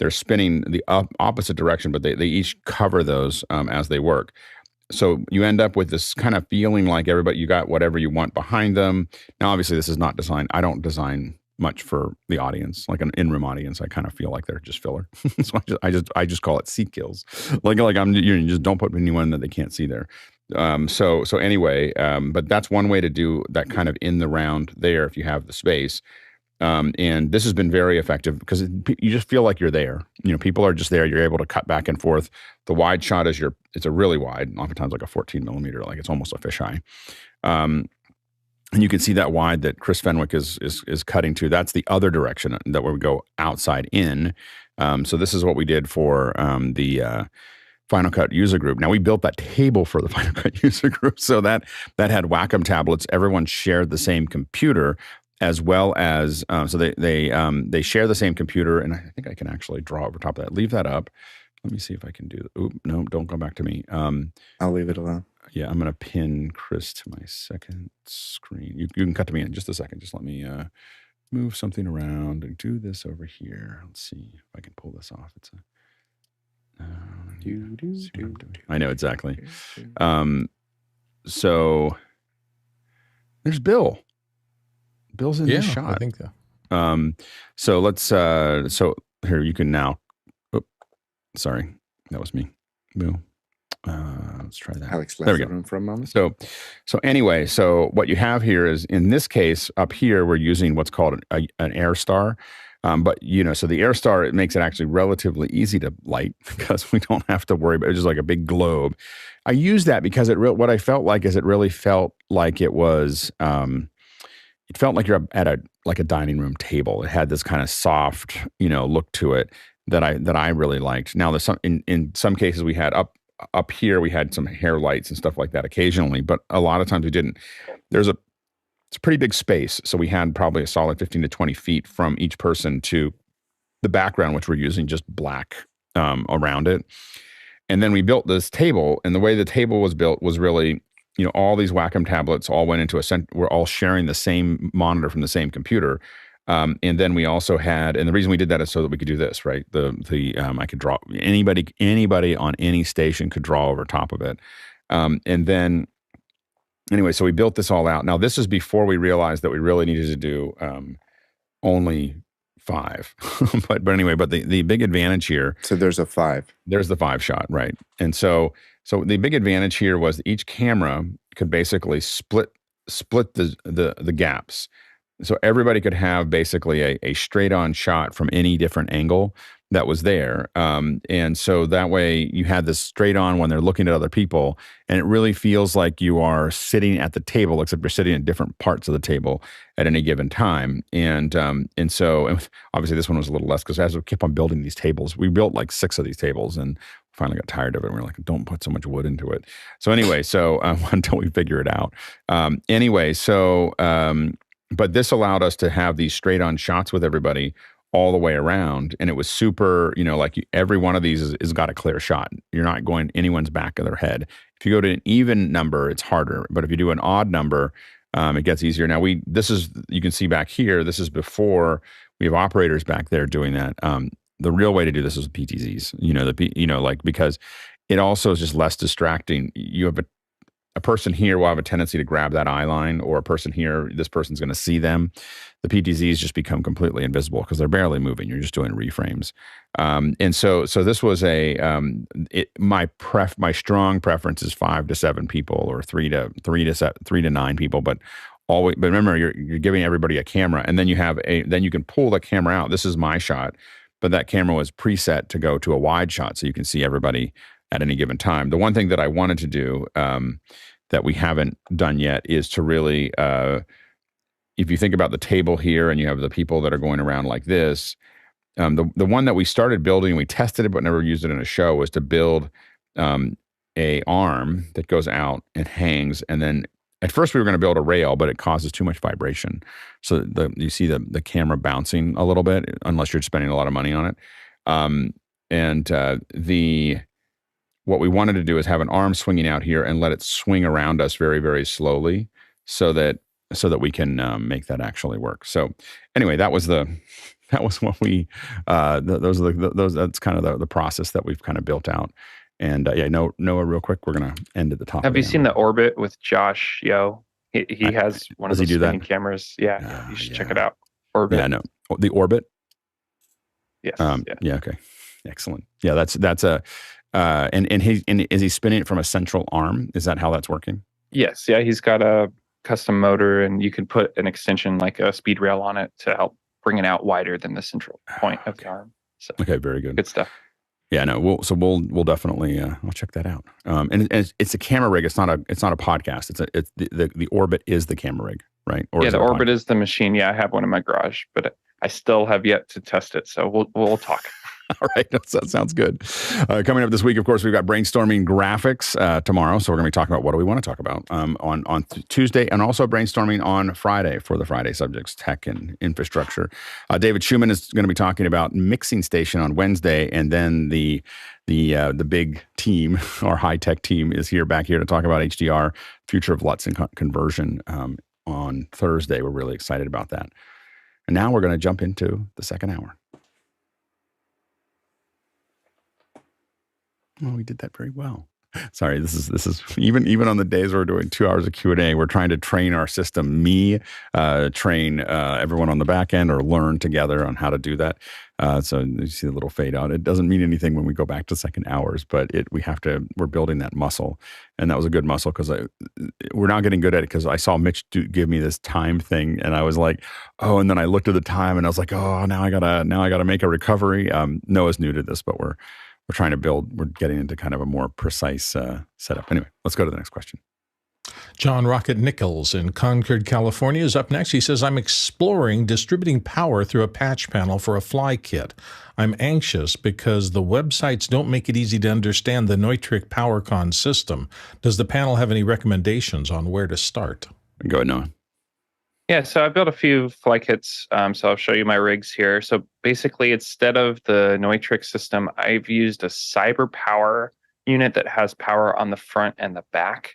spinning the opposite direction, but they each cover those as they work. So you end up with this kind of feeling like you got whatever you want behind them. Now, obviously, this is not designed. I don't design much for the audience, like an in-room audience. I kind of feel like they're just filler. So I just call it seat kills. You just don't put anyone that they can't see there. So anyway, but that's one way to do that kind of in the round there if you have the space. And this has been very effective because you just feel like you're there. People are just there. You're able to cut back and forth. The wide shot is it's a really wide, oftentimes like a 14 millimeter, like it's almost a fisheye. And you can see that wide that Chris Fenwick is cutting to. That's the other direction that where we go outside in. So this is what we did for Final Cut user group. Now we built that table for the Final Cut user group, so that had Wacom tablets. Everyone shared the same computer, as well as so they share the same computer. And I think I can actually draw over top of that. Leave that up. Let me see if I can do. Oop, no, don't go back to me. I'll leave it alone. Yeah, I'm going to pin Chris to my second screen. You can cut to me in just a second. Just let me move something around and do this over here. Let's see if I can pull this off. It's a. I know exactly. So there's Bill. Bill's in this shot. I think so. So let's. So here you can now. Oh, sorry, that was me. Bill. Let's try that. Alex left there we the go. room for a moment. So anyway, so what you have here is, in this case up here, we're using what's called an Air Star. But so the Air Star, it makes it actually relatively easy to light because we don't have to worry about it. It's just like a big globe. I use that because what I felt like is it really felt like it was, it felt like you're at a dining room table. It had this kind of soft, look to it that I really liked. Now there's in some cases we had up here, we had some hair lights and stuff like that occasionally, but a lot of times we didn't. It's a pretty big space. So we had probably a solid 15 to 20 feet from each person to the background, which we're using just black around it. And then we built this table, and the way the table was built was really, all these Wacom tablets all went into we're all sharing the same monitor from the same computer. And then we also had, and the reason we did that is so that we could do this, right? I could draw, anybody on any station could draw over top of it. And then, anyway, so we built this all out. Now, this is before we realized that we really needed to do only 5. but anyway, the big advantage here. So there's a 5. There's the 5 shot, right? And so the big advantage here was that each camera could basically split the gaps. So everybody could have basically a straight on shot from any different angle that was there. And so that way you had this straight on when they're looking at other people, and it really feels like you are sitting at the table, except you're sitting in different parts of the table at any given time. And so obviously this one was a little less because as we kept on building these tables, we built like 6 of these tables and finally got tired of it. And we were like, don't put so much wood into it. So anyway, until we figure it out. But this allowed us to have these straight on shots with everybody all the way around. And it was super, every one of these is got a clear shot. You're not going anyone's back of their head. If you go to an even number, it's harder. But if you do an odd number, it gets easier. Now you can see back here, this is before we have operators back there doing that. The real way to do this is with PTZs, because it also is just less distracting. You have a person here will have a tendency to grab that eye line, or a person here, this person's going to see them. The PTZs just become completely invisible because they're barely moving. You're just doing reframes. And so this was my strong preference is 5 to 7 people, or 3 to 9 people. But remember, you're giving everybody a camera, and then then you can pull the camera out. This is my shot, but that camera was preset to go to a wide shot, so you can see everybody at any given time. The one thing that I wanted to do that we haven't done yet is to really, if you think about the table here and you have the people that are going around like this, the one that we started building, we tested it but never used it in a show, was to build a arm that goes out and hangs. And then at first we were going to build a rail, but it causes too much vibration. So you see the camera bouncing a little bit unless you're spending a lot of money on it. What we wanted to do is have an arm swinging out here and let it swing around us very, very slowly, so that we can make that actually work. So anyway, that was what we that's kind of the process that we've kind of built out. And Noah, real quick, we're gonna end at the top. Have you seen the Orbit with Josh Yo? He has one of those spinning cameras. Yeah, you should check it out. Orbit. Yeah, no, the Orbit. Yes. Yeah. Okay. Excellent. Yeah, that's a. And is he spinning it from a central arm? Is that how that's working? Yes. Yeah, he's got a custom motor, and you can put an extension like a speed rail on it to help bring it out wider than the central point of the arm. So, okay, very good. Good stuff. Yeah, no, we'll definitely I'll check that out. And it's a camera rig. It's not a podcast. It's the Orbit is the camera rig, right? Or the Orbit is the machine. Yeah, I have one in my garage, but I still have yet to test it. So we'll talk. All right, that sounds good. Coming up this week, of course, we've got brainstorming graphics tomorrow. So we're going to be talking about what do we want to talk about on Tuesday, and also brainstorming on Friday for the Friday subjects, tech and infrastructure. David Schumann is going to be talking about mixing station on Wednesday, and then the big team, our high tech team, is back here to talk about HDR, future of LUTs and conversion on Thursday. We're really excited about that. And now we're going to jump into the second hour. Oh, we did that very well. Sorry, this is even on the days where we're doing 2 hours of Q&A, we're trying to train our system. Train everyone on the back end, or learn together on how to do that. So you see the little fade out. It doesn't mean anything when we go back to second hours, but we're building that muscle, and that was a good muscle because we're not getting good at it because I saw Mitch give me this time thing, and I was like, oh, and then I looked at the time and I was like, oh, now I gotta make a recovery. Noah's new to this, but we're trying to we're getting into kind of a more precise setup. Anyway, let's go to the next question. John Rocket Nichols in Concord, California is up next. He says, I'm exploring distributing power through a patch panel for a fly kit. I'm anxious because the websites don't make it easy to understand the Neutrik powerCON system. Does the panel have any recommendations on where to start? Go ahead, Noah. Yeah, so I built a few fly kits, so I'll show you my rigs here. So basically, instead of the Neutrik system, I've used a CyberPower unit that has power on the front and the back.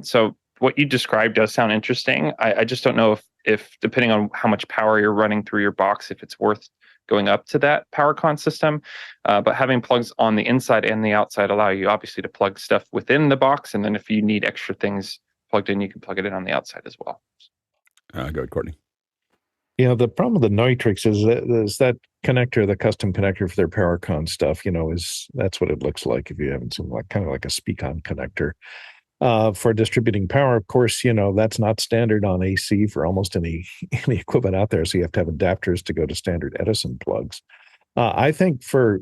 So what you described does sound interesting. I just don't know if depending on how much power you're running through your box, if it's worth going up to that powerCON system. But having plugs on the inside and the outside allow you obviously to plug stuff within the box, and then if you need extra things plugged in, you can plug it in on the outside as well. Go ahead, Courtney. Yeah, the problem with the Neutriks is that connector, the custom connector for their powerCON stuff, that's what it looks like if you haven't seen, kind of like a Speakon connector. For distributing power, of course, that's not standard on AC for almost any equipment out there. So you have to have adapters to go to standard Edison plugs. I think for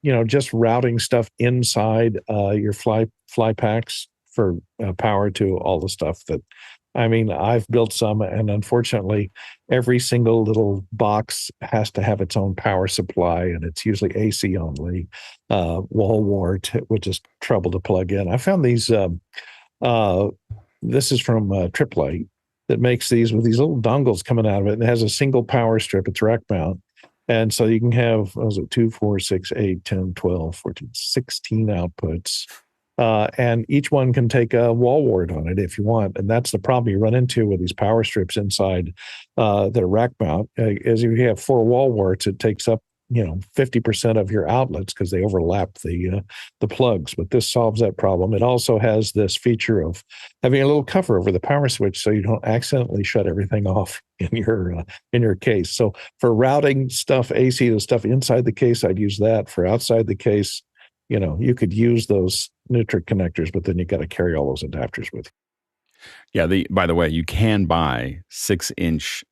just routing stuff inside your fly packs for power to all the stuff that, I've built some, and unfortunately, every single little box has to have its own power supply, and it's usually AC only, wall wart, which is trouble to plug in. I found these, this is from Triplite, that makes these with these little dongles coming out of it, and it has a single power strip. It's rack mount. And so you can have, 2, 4, 6, 8, 10, 12, 14, 16 outputs. And each one can take a wall wart on it if you want. And that's the problem you run into with these power strips inside that are rack mount. Is if you have 4 wall warts, it takes up 50% of your outlets because they overlap the plugs. But this solves that problem. It also has this feature of having a little cover over the power switch so you don't accidentally shut everything off in your case. So for routing stuff, AC to stuff inside the case, I'd use that. For outside the case, you could use those Neutrik connectors, but then you got to carry all those adapters with you. Yeah. By the way, you can buy 6-inch,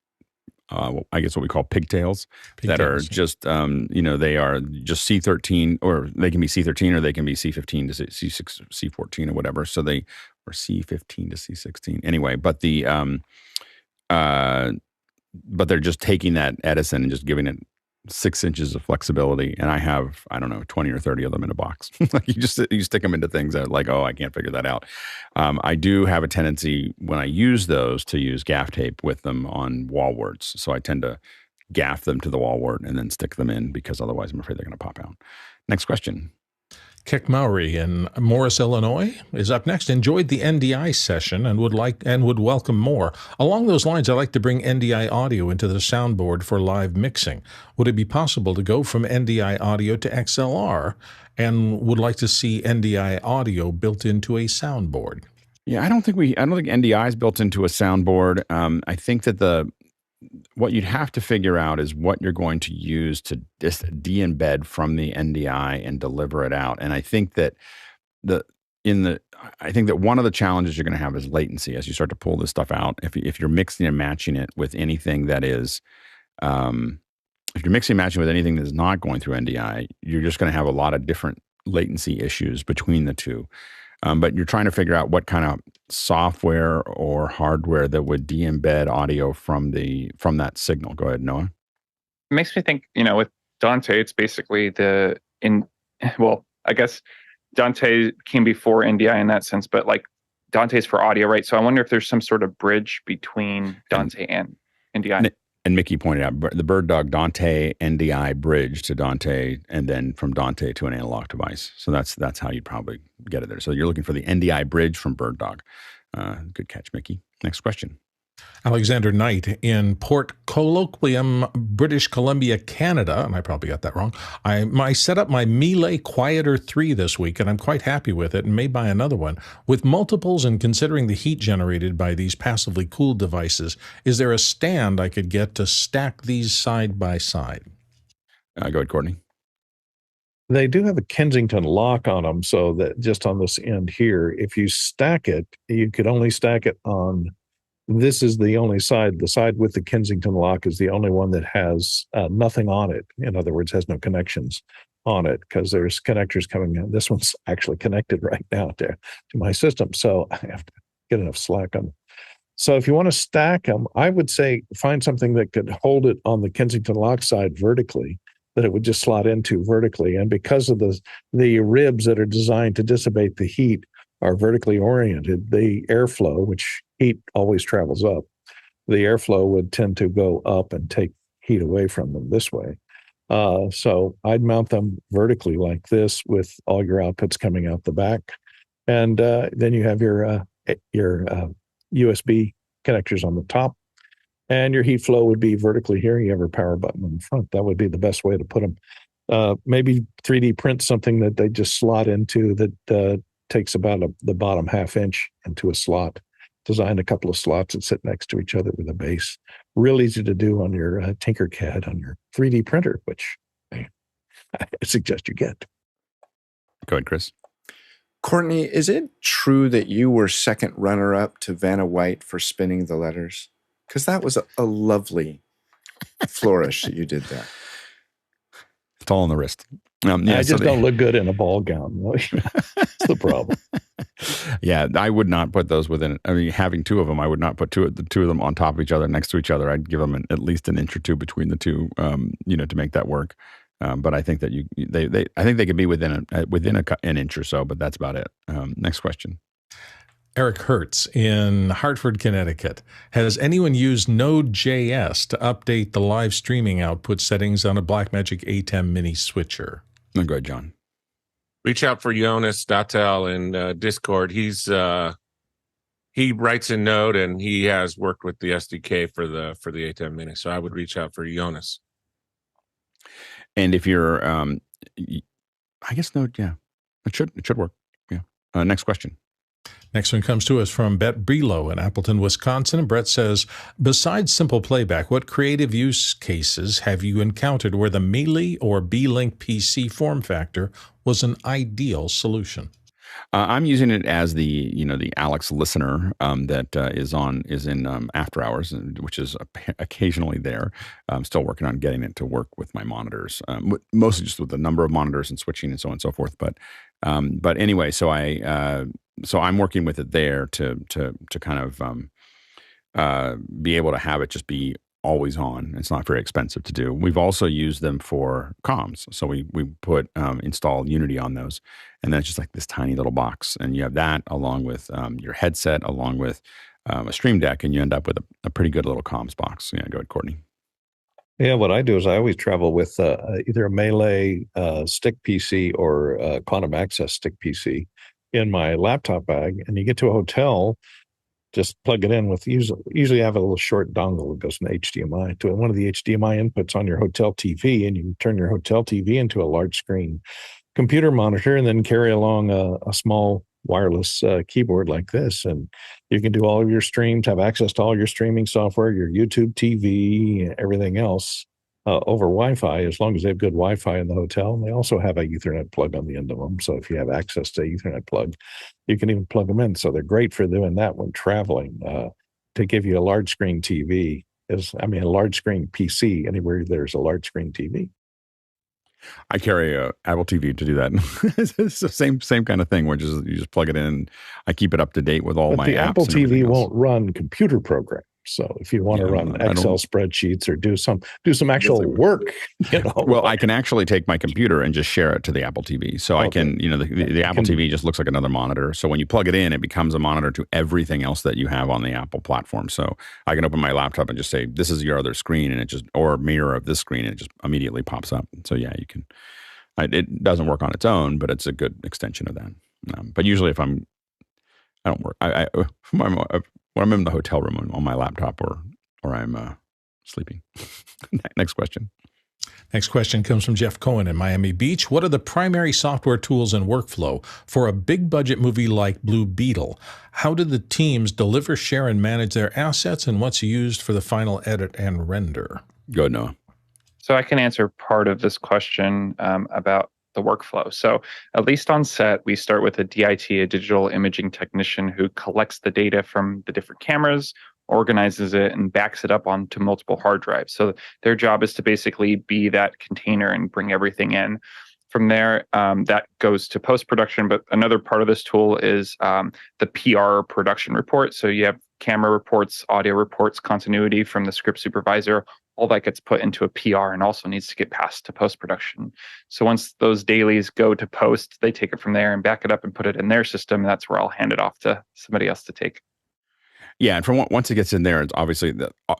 I guess what we call pigtails that are just, they are just C13, or they can be C13, or they can be C15 to C6, C14, or whatever. So or C15 to C16. Anyway, but but they're just taking that Edison and just giving it 6 inches of flexibility, and I have 20 or 30 of them in a box. you stick them into things that I can't figure that out. I do have a tendency when I use those to use gaff tape with them on wall warts, so I tend to gaff them to the wall wart and then stick them in because otherwise I'm afraid they're going to pop out. Next question. Keck Mowry in Morris, Illinois is up next. Enjoyed the NDI session and would welcome more. Along those lines, I'd like to bring NDI audio into the soundboard for live mixing. Would it be possible to go from NDI audio to XLR, and would like to see NDI audio built into a soundboard? Yeah, I don't think NDI is built into a soundboard. I think that what you'd have to figure out is what you're going to use to just de-embed from the NDI and deliver it out. And I think that one of the challenges you're going to have is latency as you start to pull this stuff out. If you're mixing and matching it with anything that is, if you're mixing and matching with anything that is not going through NDI, you're just going to have a lot of different latency issues between the two. But you're trying to figure out what kind of software or hardware that would de-embed audio from that signal. Go ahead, Noah. It makes me think, with Dante, it's basically I guess Dante came before NDI in that sense, but like Dante's for audio, right? So I wonder if there's some sort of bridge between Dante and NDI. And Mickey pointed out the Bird Dog Dante NDI bridge to Dante, and then from Dante to an analog device. So that's how you'd probably get it there. So you're looking for the NDI bridge from Bird Dog. Good catch, Mickey. Next question. Alexander Knight in Port Colloquium, British Columbia, Canada, and I probably got that wrong. I set up my MeLE Quieter 3 this week, and I'm quite happy with it and may buy another one. With multiples and considering the heat generated by these passively cooled devices, is there a stand I could get to stack these side by side? Go ahead, Courtney. They do have a Kensington lock on them, so that just on this end here, if you stack it, you could only stack it on. This is the only side. The side with the Kensington lock is the only one that has nothing on it. In other words, has no connections on it because there's connectors coming in. This one's actually connected right now to my system. So I have to get enough slack on them. So if you want to stack them, I would say find something that could hold it on the Kensington lock side vertically, that it would just slot into vertically. And because of the ribs that are designed to dissipate the heat are vertically oriented, the airflow, which heat always travels up, the airflow would tend to go up and take heat away from them this way. So I'd mount them vertically like this with all your outputs coming out the back. And then you have your USB connectors on the top. And your heat flow would be vertically here. You have your power button in the front. That would be the best way to put them. Maybe 3D print something that they just slot into that takes about the bottom half inch into a slot. Design a couple of slots that sit next to each other with a base. Real easy to do on your Tinkercad on your 3D printer, which I suggest you get. Go ahead, Chris. Courtney, is it true that you were second runner-up to Vanna White for spinning the letters? Because that was a lovely flourish that you did there. It's all on the wrist. I just don't look good in a ball gown. That's the problem. Yeah, I would not put those within. I mean, having two of them, I would not put the two of them on top of each other, next to each other. I'd give them at least an inch or two between the two, to make that work. But I think that I think they could be within an inch or so, but that's about it. Next question. Eric Hertz in Hartford, Connecticut. Has anyone used NodeJS to update the live streaming output settings on a BlackMagic ATEM Mini switcher? Go ahead, John. Reach out for Jonas Datel in Discord. He writes in Node and he has worked with the SDK for the ATEM Mini. So I would reach out for Jonas. And if you're, I guess Node, yeah, it should work. Yeah. Next question. Next one comes to us from Brett Brelo in Appleton, Wisconsin. Brett says, besides simple playback, what creative use cases have you encountered where the MeLE or BeeLink PC form factor was an ideal solution? I'm using it as the Alex listener that is in After Hours, which is occasionally there. I'm still working on getting it to work with my monitors, mostly just with the number of monitors and switching and so on and so forth. But anyway, so I'm working with it there to kind of be able to have it just be always on. It's not very expensive to do. We've also used them for comms. So we put install Unity on those, and then it's just like this tiny little box. And you have that along with your headset, along with a Stream Deck, and you end up with a pretty good little comms box. Yeah, go ahead, Courtney. Yeah, what I do is I always travel with either a MeLE stick PC or a Quantum Access stick PC in my laptop bag. And you get to a hotel, just plug it in with, usually I have a little short dongle that goes from HDMI to one of the HDMI inputs on your hotel TV, and you can turn your hotel TV into a large screen computer monitor and then carry along a small wireless keyboard like this. And you can do all of your streams, have access to all your streaming software, your YouTube TV, everything else over Wi-Fi, as long as they have good Wi-Fi in the hotel. And they also have a Ethernet plug on the end of them. So if you have access to Ethernet plug, you can even plug them in. So they're great for doing that when traveling. To give you a large screen TV a large screen PC anywhere there's a large screen TV. I carry a Apple TV to do that. It's the same kind of thing, where you just plug it in. I keep it up to date with all my apps. The Apple TV won't run computer programs. So if you want to Yeah, run I don't- Excel spreadsheets or do some actual work, Well, I can actually take my computer and just share it to the Apple TV. So I can, the Apple TV just looks like another monitor. So when you plug it in, it becomes a monitor to everything else that you have on the Apple platform. So I can open my laptop and just say, this is your other screen, and it just, or mirror of this screen, and it just immediately pops up. So yeah, you can, it doesn't work on its own, but it's a good extension of that. But usually if I don't work, when I'm in the hotel room on my laptop or I'm sleeping. Next question. Next question comes from Jeff Cohen in Miami Beach. What are the primary software tools and workflow for a big budget movie like Blue Beetle? How do the teams deliver, share, and manage their assets, and what's used for the final edit and render? Go ahead, Noah. So I can answer part of this question about the workflow. So at least on set, we start with a DIT, a digital imaging technician, who collects the data from the different cameras, organizes it, and backs it up onto multiple hard drives. So their job is to basically be that container and bring everything in. From there, that goes to post-production. But another part of this tool is the PR production report. So you have camera reports, audio reports, continuity from the script supervisor. All that gets put into a PR and also needs to get passed to post-production. So once those dailies go to post, they take it from there and back it up and put it in their system. That's where I'll hand it off to somebody else to take. Yeah, and once it gets in there, it's obviously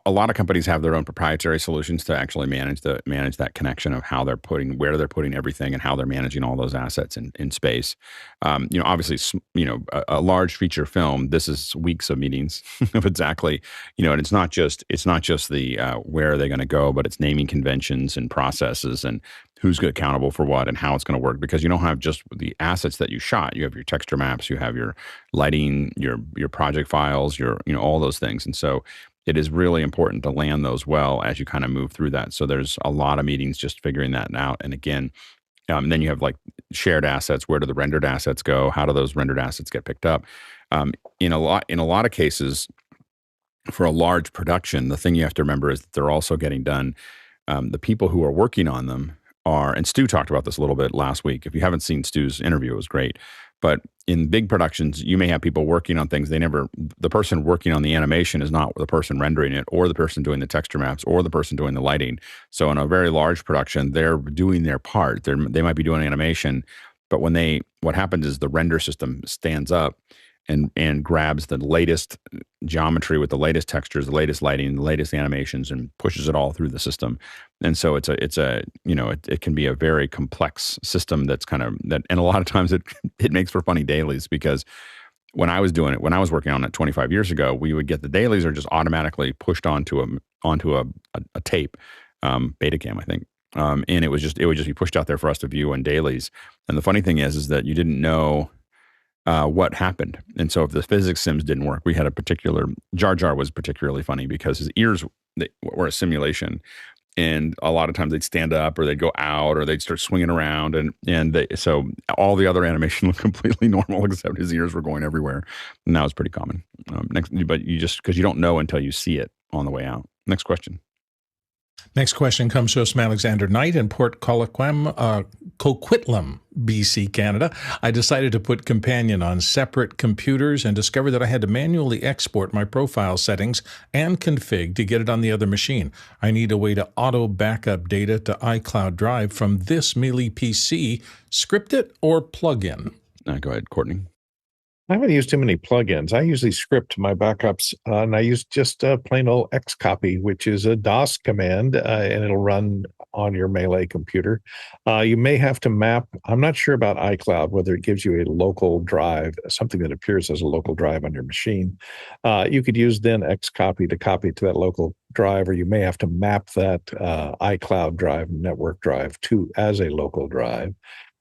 a lot of companies have their own proprietary solutions to actually manage that connection of how where they're putting everything and how they're managing all those assets in space. Obviously, a large feature film. This is weeks of meetings of exactly, and it's not just the where are they going to go, but it's naming conventions and processes and who's accountable for what and how it's going to work, because you don't have just the assets that you shot. You have your texture maps, you have your lighting, your project files, all those things. And so it is really important to land those well as you kind of move through that. So there's a lot of meetings just figuring that out. And again, then you have like shared assets. Where do the rendered assets go? How do those rendered assets get picked up? In a lot of cases, for a large production, the thing you have to remember is that they're also getting done. The people who are working on them and Stu talked about this a little bit last week. If you haven't seen Stu's interview, it was great. But in big productions, you may have people working on things. The person working on the animation is not the person rendering it, or the person doing the texture maps, or the person doing the lighting. So in a very large production, they're doing their part. They might be doing animation, but what happens is the render system stands up and grabs the latest geometry with the latest textures, the latest lighting, the latest animations, and pushes it all through the system. And so it can be a very complex system that's and a lot of times it makes for funny dailies, because when I was working on it 25 years ago, we would get the dailies are just automatically pushed onto a tape, Betacam, I think. And it would just be pushed out there for us to view on dailies. And the funny thing is that you didn't know what happened. And so if the physics sims didn't work, we had a particular, Jar Jar was particularly funny because his ears were a simulation. And a lot of times they'd stand up or they'd go out or they'd start swinging around. So all the other animation looked completely normal except his ears were going everywhere. And that was pretty common. But because you don't know until you see it on the way out. Next question. Next question comes to us from Alexander Knight in Port Coquitlam, BC, Canada. I decided to put Companion on separate computers and discovered that I had to manually export my profile settings and config to get it on the other machine. I need a way to auto backup data to iCloud Drive from this MeLE PC. Script it or plug in? Go ahead, Courtney. I haven't used too many plugins. I usually script my backups, and I use just a plain old Xcopy, which is a DOS command, and it'll run on your MeLE computer. You may have to map. I'm not sure about iCloud, whether it gives you a local drive, something that appears as a local drive on your machine. You could use then Xcopy to copy to that local drive, or you may have to map that iCloud drive, network drive, as a local drive.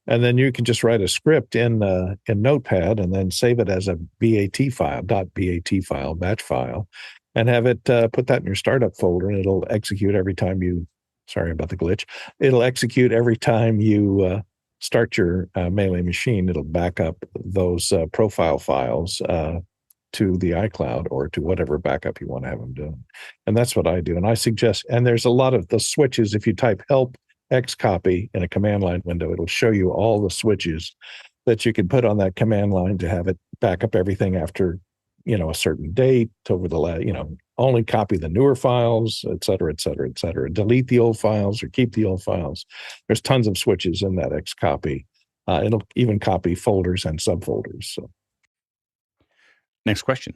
And then you can just write a script in Notepad and then save it as a .bat file, batch file, and have it put that in your startup folder, and it'll execute every time you, sorry about the glitch, it'll execute every time you start your MeLE machine. It'll back up those profile files to the iCloud or to whatever backup you want to have them do. And that's what I do. And I suggest, and there's a lot of the switches, if you type help Xcopy in a command line window, it'll show you all the switches that you can put on that command line to have it back up everything after, a certain date over the only copy the newer files, et cetera, et cetera, et cetera. Delete the old files or keep the old files. There's tons of switches in that Xcopy. It'll even copy folders and subfolders. So. Next question.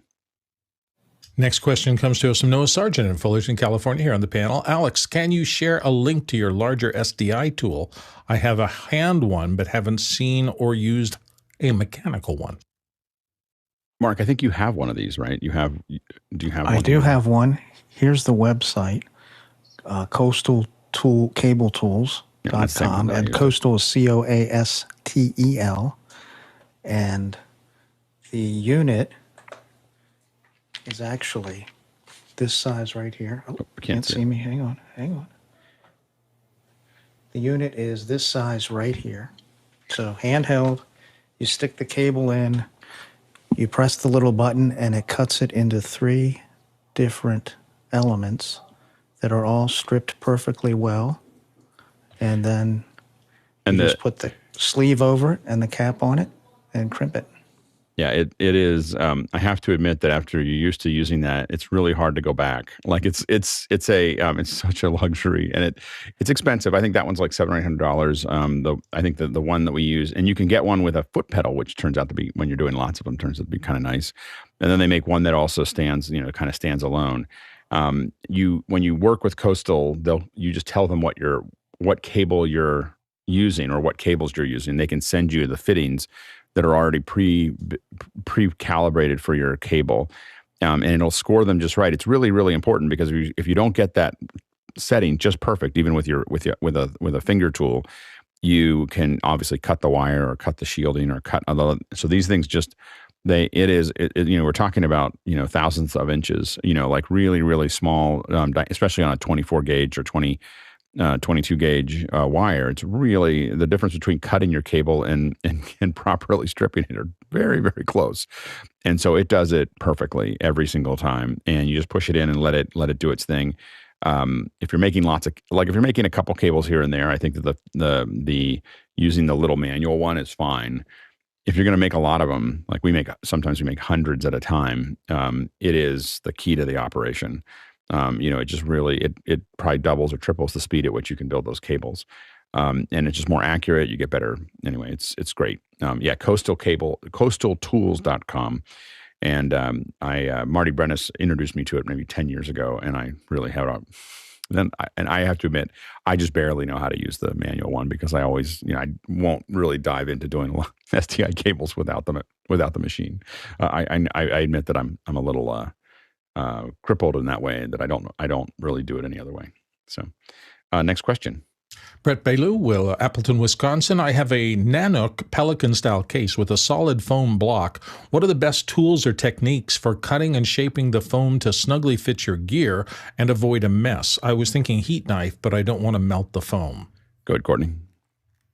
Next question comes to us from Noah Sargent in Fullerton, California, here on the panel. Alex, can you share a link to your larger SDI tool? I have a hand one, but haven't seen or used a mechanical one. Mark, I think you have one of these, right? Do you have one? I do have one. Here's the website, coastalcabletools.com, and Coastal is COASTEL. And the unit is actually this size right here. Oh, can't see me. Hang on. The unit is this size right here. So handheld, you stick the cable in, you press the little button, and it cuts it into 3 different elements that are all stripped perfectly well. And then just put the sleeve over it and the cap on it and crimp it. Yeah, it is. I have to admit that after you're used to using that, it's really hard to go back. Like it's such a luxury, and it's expensive. I think that one's like $700 or $800. I think the one that we use, and you can get one with a foot pedal, which turns out to be, when you're doing lots of them, turns out to be kind of nice. And then they make one that also stands, kind of stands alone. When you work with Coastal, you just tell them what cable you're using or what cables you're using. They can send you the fittings that are already pre-calibrated for your cable, and it'll score them just right. It's really, really important, because if you don't get that setting just perfect, even with a finger tool, you can obviously cut the wire or cut the shielding or cut other. So these things we're talking about thousandths of inches, like really, really small, especially on a 24 gauge or 22 gauge wire. It's really the difference between cutting your cable and properly stripping it are very, very close. And so it does it perfectly every single time. And you just push it in and let it do its thing. If you're making if you're making a couple cables here and there, I think that the using the little manual one is fine. If you're going to make a lot of them, like sometimes we make hundreds at a time, it is the key to the operation. It just really, it probably doubles or triples the speed at which you can build those cables. And it's just more accurate. You get better. Anyway, it's great. coastaltools.com. And Marty Brennis introduced me to it maybe 10 years ago, and I really have it. And I have to admit, I just barely know how to use the manual one, because I always, I won't really dive into doing a lot of SDI cables without the machine. I admit that I'm a little crippled in that way, that I don't really do it any other way. So next question. Brett Bailu, Appleton, Wisconsin. I have a Nanook Pelican-style case with a solid foam block. What are the best tools or techniques for cutting and shaping the foam to snugly fit your gear and avoid a mess? I was thinking heat knife, but I don't want to melt the foam. Go ahead, Courtney.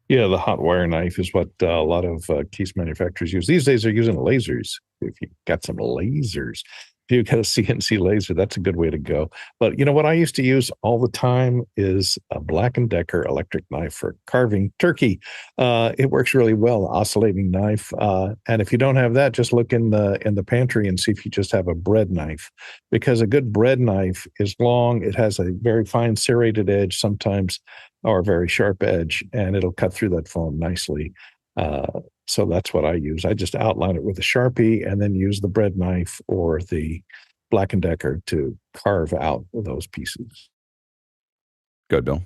Yeah, the hot wire knife is what a lot of case manufacturers use. These days they're using lasers. If you got some lasers, if you've got a CNC laser, that's a good way to go. But what I used to use all the time is a Black & Decker electric knife for carving turkey. It works really well, oscillating knife. And if you don't have that, just look in the pantry and see if you just have a bread knife, because a good bread knife is long. It has a very fine serrated edge sometimes, or a very sharp edge, and it'll cut through that foam nicely. So that's what I use. I just outline it with a Sharpie and then use the bread knife or the Black & Decker to carve out those pieces. Good, Bill.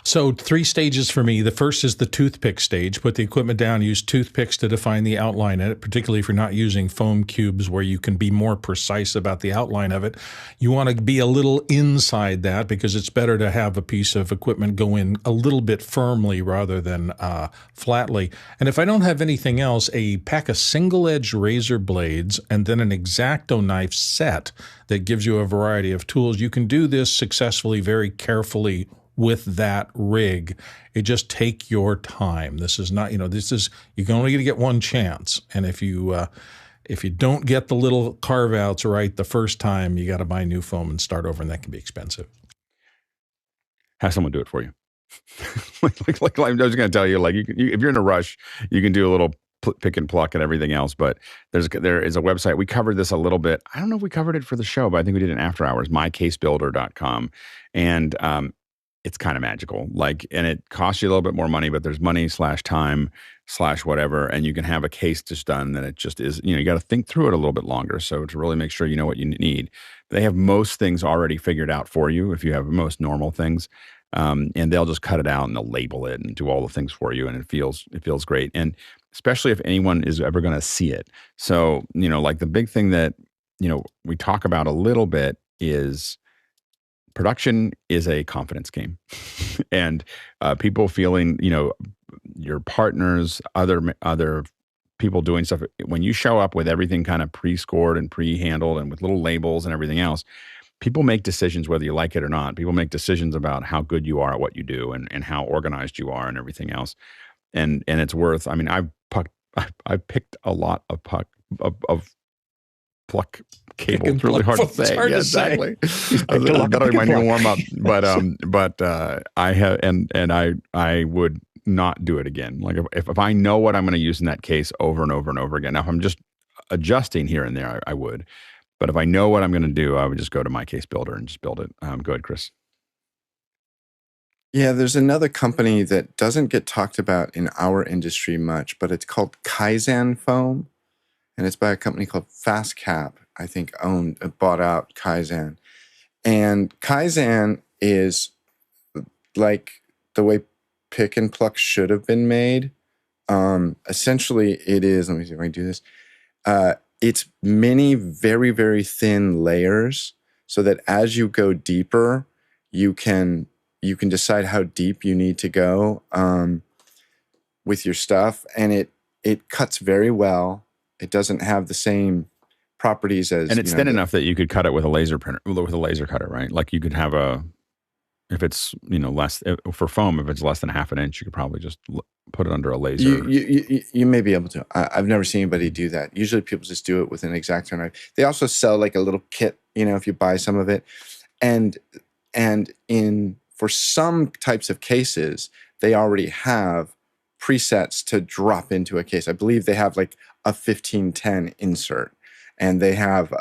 So 3 stages for me. The first is the toothpick stage. Put the equipment down, use toothpicks to define the outline in it, particularly if you're not using foam cubes where you can be more precise about the outline of it. You want to be a little inside that, because it's better to have a piece of equipment go in a little bit firmly rather than flatly. And if I don't have anything else, a pack of single-edged razor blades and then an X-Acto knife set that gives you a variety of tools. You can do this successfully, very carefully, with that rig. It just take your time. This is not, you can only get one chance. And if you don't get the little carve outs right the first time, you got to buy new foam and start over, and that can be expensive. Have someone do it for you. like I was going to tell you, if you're in a rush, you can do a little pick and pluck and everything else. But there is a website. We covered this a little bit. I don't know if we covered it for the show, but I think we did it after hours, mycasebuilder.com. And it's kind of magical. And it costs you a little bit more money, but there's money/time/whatever. And you can have a case just done that it just is, you got to think through it a little bit longer. So to really make sure you know what you need. They have most things already figured out for you if you have most normal things. And they'll just cut it out and they'll label it and do all the things for you. And it feels great. And especially if anyone is ever going to see it. So, the big thing that, we talk about a little bit is production is a confidence game. And people feeling, your partners, other people doing stuff, when you show up with everything kind of pre-scored and pre-handled and with little labels and everything else, people make decisions whether you like it or not. People make decisions about how good you are at what you do and how organized you are and everything else. And it's worth, I've picked a lot of pluck cable. It's really hard to say. Hard Yeah, to say. exactly. That'll be my new warm up. But I have, and I would not do it again. Like if I know what I'm going to use in that case over and over and over again. Now, if I'm just adjusting here and there, I would. But if I know what I'm going to do, I would just go to my case builder and just build it. Go ahead, Chris. Yeah, there's another company that doesn't get talked about in our industry much, but it's called Kaizen Foam, and it's by a company called FastCap. I think bought out Kaizen, and Kaizen is like the way pick and pluck should have been made. Essentially, it is. Let me see if I can do this. It's many very, very thin layers, so that as you go deeper, you can decide how deep you need to go with your stuff, and it cuts very well. It doesn't have the same properties as, and it's thin enough that you could cut it with a laser printer, with a laser cutter, right? Like you could have if it's less for foam, if it's less than half an inch, you could probably just put it under a laser. You may be able to. I've never seen anybody do that. Usually people just do it with an X-Acto knife. They also sell like a little kit, if you buy some of it, and for some types of cases, they already have presets to drop into a case. I believe they have like a 1510 insert, and they have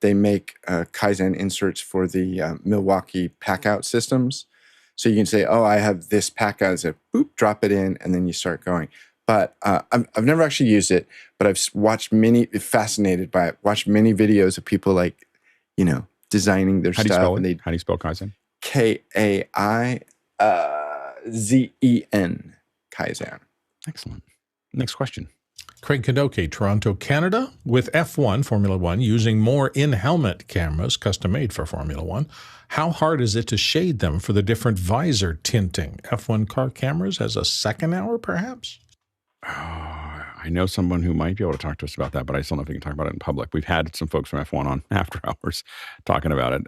they make Kaizen inserts for the Milwaukee pack-out systems. So you can say, oh, I have this pack-out, so boop, drop it in, and then you start going. But I've never actually used it, but I've watched fascinated by it, watched many videos of people designing their stuff. How do you spell Kaizen? Kaizen. Kaizen. Excellent. Next question. Craig Kadoke, Toronto, Canada, with F1, Formula One, using more in-helmet cameras, custom-made for Formula One. How hard is it to shade them for the different visor tinting? F1 car cameras as a second hour, perhaps? I know someone who might be able to talk to us about that, but I still don't know if we can talk about it in public. We've had some folks from F1 on after hours talking about it.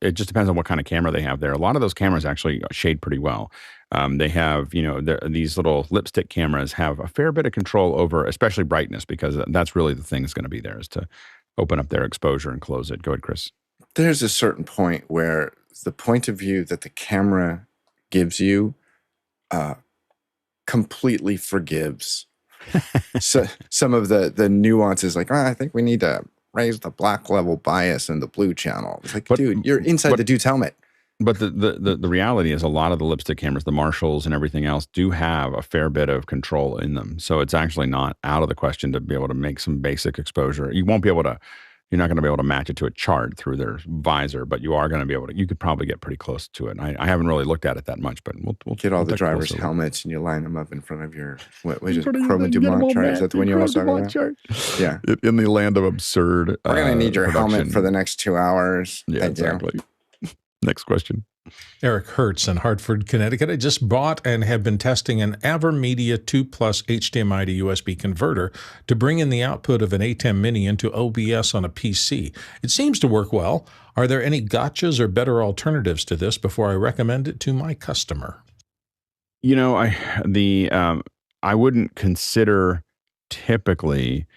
It just depends on what kind of camera they have there. A lot of those cameras actually shade pretty well. They have, these little lipstick cameras have a fair bit of control over, especially brightness, because that's really the thing that's going to be there, is to open up their exposure and close it. Go ahead, Chris. There's a certain point where the point of view that the camera gives you completely forgives so some of the nuances, like, I think we need to raise the black level bias in the blue channel. It's like, dude, you're inside the dude's helmet. But the reality is a lot of the lipstick cameras, the Marshalls and everything else, do have a fair bit of control in them. So it's actually not out of the question to be able to make some basic exposure. You're not going to be able to match it to a chart through their visor, but you are going to be able to. You could probably get pretty close to it. I haven't really looked at it that much, but we'll get all the drivers' helmets and you line them up in front of your what is it, Chroma Dumont chart? Is that the one you want to talk about? Chart. Yeah, in the land of absurd. We're going to need your helmet for the next 2 hours. Yeah, exactly. Next question. Eric Hertz in Hartford, Connecticut. I just bought and have been testing an AverMedia 2 Plus HDMI to USB converter to bring in the output of an ATEM Mini into OBS on a PC. It seems to work well. Are there any gotchas or better alternatives to this before I recommend it to my customer? I wouldn't consider typically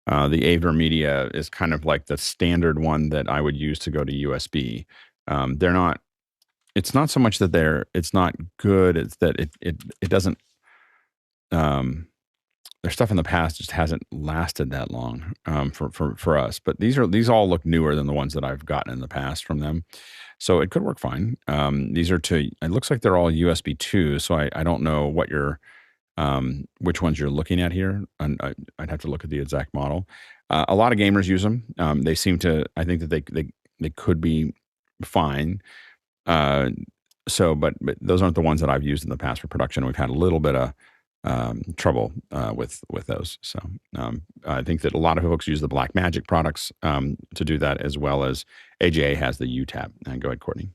the AverMedia is kind of like the standard one that I would use to go to USB. They're not. It's not so much that it's not good. It's that it doesn't. their stuff in the past just hasn't lasted that long for us. But these all look newer than the ones that I've gotten in the past from them, so it could work fine. These are to. It looks like they're all USB 2, so I don't know what your which ones you're looking at here. And I'd have to look at the exact model. A lot of gamers use them. They seem to. I think that they could be fine. But those aren't the ones that I've used in the past for production. We've had a little bit of trouble with those. So I think that a lot of folks use the BlackMagic products to do that, as well as AJA has the UTAP. Go ahead, Courtney.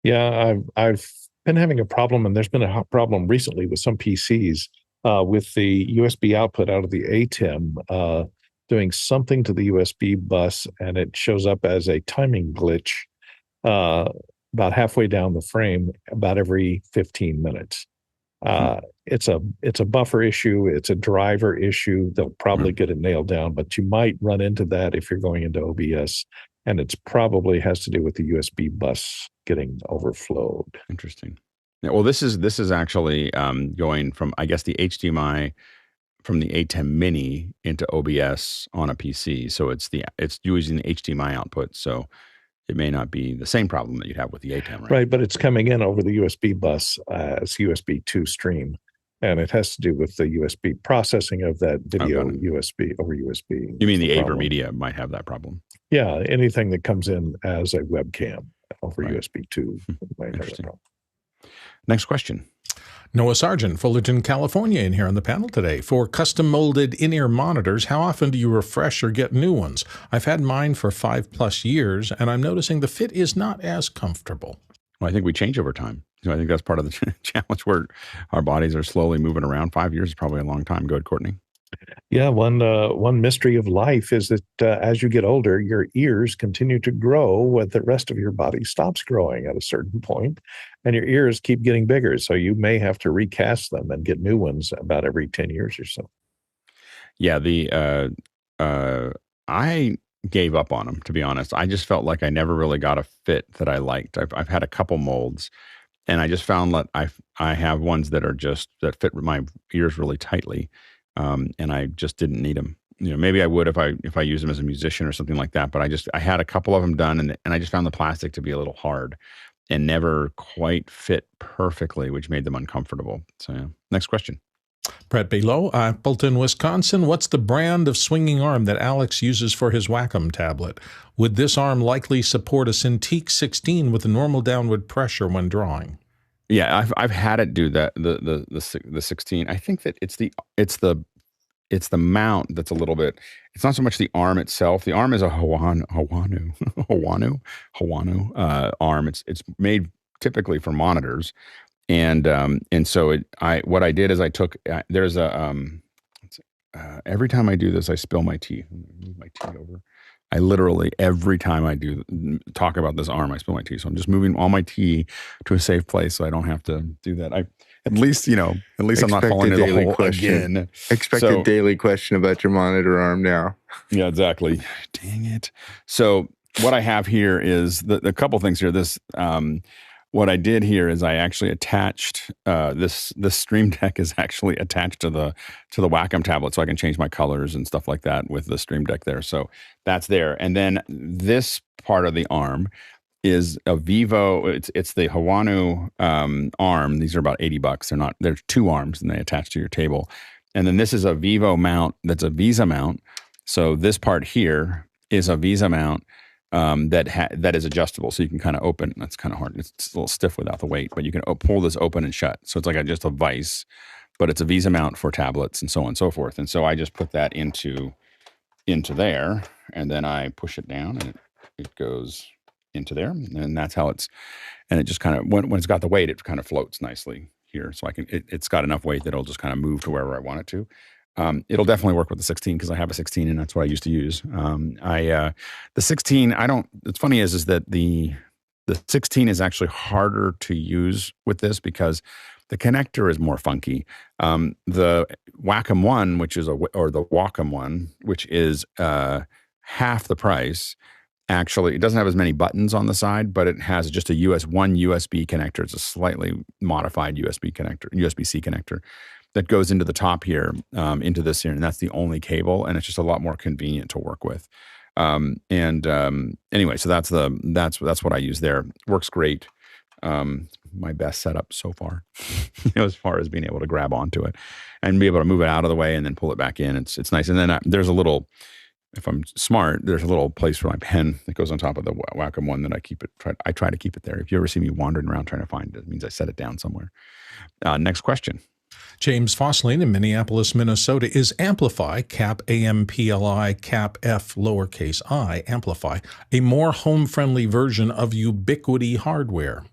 Yeah, I've been having a problem, and there's been a problem recently with some PCs with the USB output out of the ATEM doing something to the USB bus, and it shows up as a timing glitch about halfway down the frame, about every 15 minutes. It's a buffer issue. It's a driver issue. They'll probably get it nailed down, but you might run into that if you're going into OBS, and it's probably has to do with the USB bus getting overflowed. Interesting. Yeah, well, this is actually going from, I guess, the HDMI from the ATEM Mini into OBS on a PC. So it's using the HDMI output. So it may not be the same problem that you'd have with the ATEM, right? Right, but it's coming in over the USB bus as USB 2 stream, and it has to do with the USB processing of that video USB over USB. You mean the AverMedia might have that problem? Yeah, anything that comes in as a webcam over USB 2 might have that problem. Next question. Noah Sargent, Fullerton, California, in here on the panel today. For custom molded in-ear monitors, how often do you refresh or get new ones? I've had mine for 5+ years, and I'm noticing the fit is not as comfortable. Well, I think we change over time. I think that's part of the challenge where our bodies are slowly moving around. 5 years is probably a long time. Go ahead, Courtney. Yeah, one mystery of life is that as you get older, your ears continue to grow when the rest of your body stops growing at a certain point, and your ears keep getting bigger. So you may have to recast them and get new ones about every 10 years or so. Yeah, I gave up on them, to be honest. I just felt like I never really got a fit that I liked. I've had a couple molds, and I just found that I have ones that fit my ears really tightly. And I just didn't need them. Maybe I would if I use them as a musician or something like that. But I had a couple of them done, and I just found the plastic to be a little hard and never quite fit perfectly, which made them uncomfortable. So yeah. Next question. Brett Below, Appleton, Wisconsin. What's the brand of swinging arm that Alex uses for his Wacom tablet? Would this arm likely support a Cintiq 16 with a normal downward pressure when drawing? Yeah, I've had it do that. The 16. I think that it's the mount that's a little bit. It's not so much the arm itself. The arm is a Hawanu arm. It's made typically for monitors, and so what I did is I took there's a every time I do this I spill my tea. Move my tea over. I literally, every time I talk about this arm, I spill my tea. So I'm just moving all my tea to a safe place so I don't have to do that. At least I'm not falling into the hole again. Expect a daily question about your monitor arm now. Yeah, exactly. Dang it. So what I have here is the couple things here. What I did here is I actually attached this Stream Deck is actually attached to the Wacom tablet, so I can change my colors and stuff like that with the Stream Deck there. So that's there. And then this part of the arm is a Vivo. It's the Hawanu arm. These are about $80. They're two arms and they attach to your table. And then this is a Vivo mount. That's a Visa mount. So this part here is a Visa mount. That is adjustable, so you can kind of open. That's kind of hard. It's a little stiff without the weight, but you can pull this open and shut. So it's like just a vise, but it's a Visa mount for tablets and so on and so forth. And so I just put that into there, and then I push it down, and it goes into there, and that's how it just kind of when it's got the weight, it kind of floats nicely here. So it's got enough weight that it'll just kind of move to wherever I want it to. It'll definitely work with the 16 because I have a 16 and that's what I used to use. The 16, it's funny is that the 16 is actually harder to use with this because the connector is more funky. The Wacom one, or the Wacom one, which is half the price, actually, it doesn't have as many buttons on the side, but it has just one USB connector. It's a slightly modified USB-C connector. that goes into the top here, into this here, and that's the only cable, and it's just a lot more convenient to work with. Anyway, so that's what I use there. Works great. My best setup so far, as far as being able to grab onto it and be able to move it out of the way and then pull it back in. It's nice. And then there's a little, if I'm smart, there's a little place for my pen that goes on top of the Wacom one that I try to keep it there. If you ever see me wandering around trying to find it, it means I set it down somewhere. Next question. James Fosling in Minneapolis, Minnesota. Is Amplify, cap AMPLI, cap F lowercase I, Amplify, a more home-friendly version of Ubiquity hardware?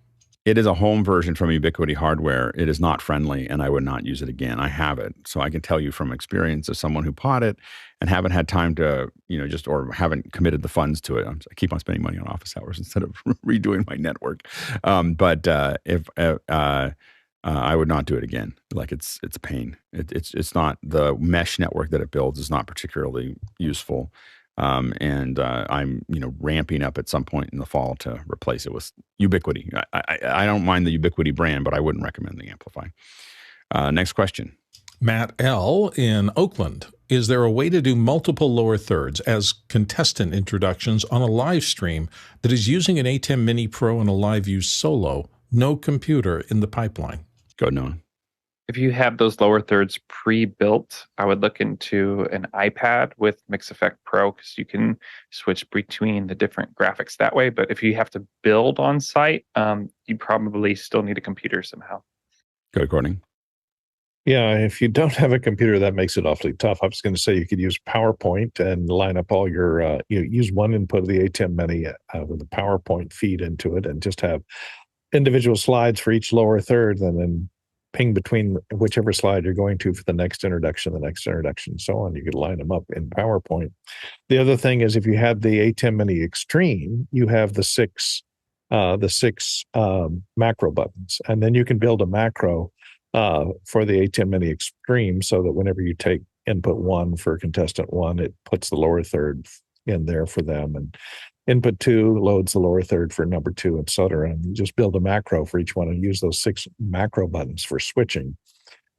It is a home version from Ubiquity hardware. It is not friendly, and I would not use it again. I have it, so I can tell you from experience as someone who bought it and haven't had time to, or haven't committed the funds to it. I keep on spending money on office hours instead of redoing my network. I would not do it again. Like it's a pain. It's not, the mesh network that it builds is not particularly useful. I'm ramping up at some point in the fall to replace it with Ubiquity. I don't mind the Ubiquity brand, but I wouldn't recommend the Amplify. Next question. Matt L. in Oakland. Is there a way to do multiple lower thirds as contestant introductions on a live stream that is using an ATEM Mini Pro and a live view solo, no computer in the pipeline? Go ahead, Noah. If you have those lower thirds pre-built, I would look into an iPad with Mix Effect Pro because you can switch between the different graphics that way. But if you have to build on site, you probably still need a computer somehow. Go ahead, Courtney. Yeah, if you don't have a computer, that makes it awfully tough. I was going to say you could use PowerPoint and line up all your, use one input of the ATEM Mini with a PowerPoint feed into it and just have individual slides for each lower third and then ping between whichever slide you're going to for the next introduction, and so on. You could line them up in PowerPoint. The other thing is if you had the ATEM Mini Extreme, you have the six macro buttons, and then you can build a macro for the ATEM Mini Extreme so that whenever you take input 1 for contestant 1, it puts the lower third in there for them, and input 2 loads the lower third for number 2, et cetera. And you just build a macro for each one and use those 6 macro buttons for switching.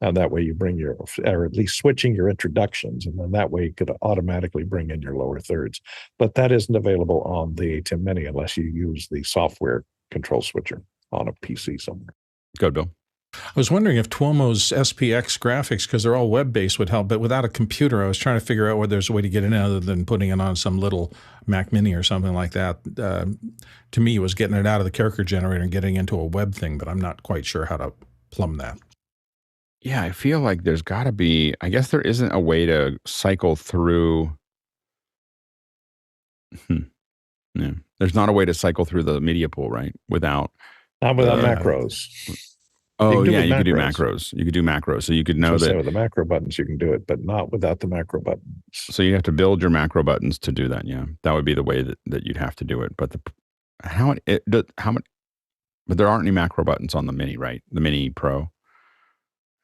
And that way you bring or at least switching your introductions. And then that way you could automatically bring in your lower thirds. But that isn't available on the ATEM Mini unless you use the software control switcher on a PC somewhere. Go ahead, Bill. I was wondering if Tuomo's SPX graphics, because they're all web-based, would help. But without a computer, I was trying to figure out whether there's a way to get in other than putting it on some little Mac Mini or something like that. To me, it was getting it out of the character generator and getting into a web thing, but I'm not quite sure how to plumb that. Yeah, I feel like there's got to be, I guess there isn't a way to cycle through. Yeah. There's not a way to cycle through the media pool, right? Not without macros. Oh, yeah, you could do macros. You could do macros. So you could know that with the macro buttons, you can do it, but not without the macro buttons. So you have to build your macro buttons to do that. Yeah, that would be the way that you'd have to do it. But but there aren't any macro buttons on the Mini, right? The Mini Pro.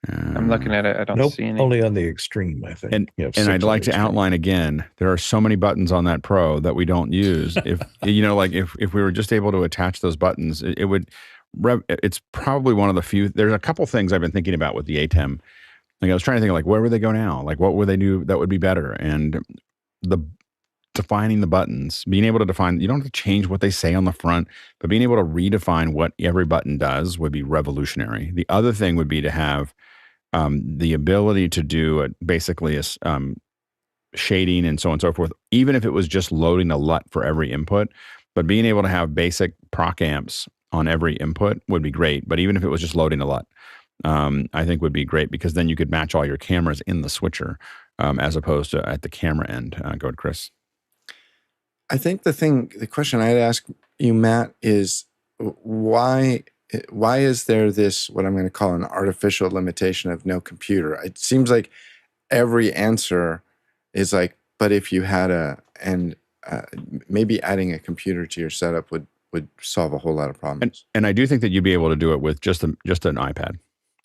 I'm looking at it. I don't see any. Only on the Extreme, I think. And I'd like to outline again, there are so many buttons on that Pro that we don't use. If if we were just able to attach those buttons, it would. It's probably one of the few. There's a couple things I've been thinking about with the ATEM. Like I was trying to think, like, where would they go now? Like, what would they do that would be better? And defining the buttons, being able to define, you don't have to change what they say on the front, but being able to redefine what every button does would be revolutionary. The other thing would be to have the ability to do basically a shading and so on and so forth, even if it was just loading a LUT for every input, but being able to have basic proc amps on every input would be great. But even if it was just loading a LUT, I think would be great because then you could match all your cameras in the switcher as opposed to at the camera end. Go ahead, Chris. I think the question I'd ask you, Matt, is why is there this, what I'm going to call an artificial limitation of no computer? It seems like every answer is like, but if you had maybe adding a computer to your setup would solve a whole lot of problems. And I do think that you'd be able to do it with just an iPad.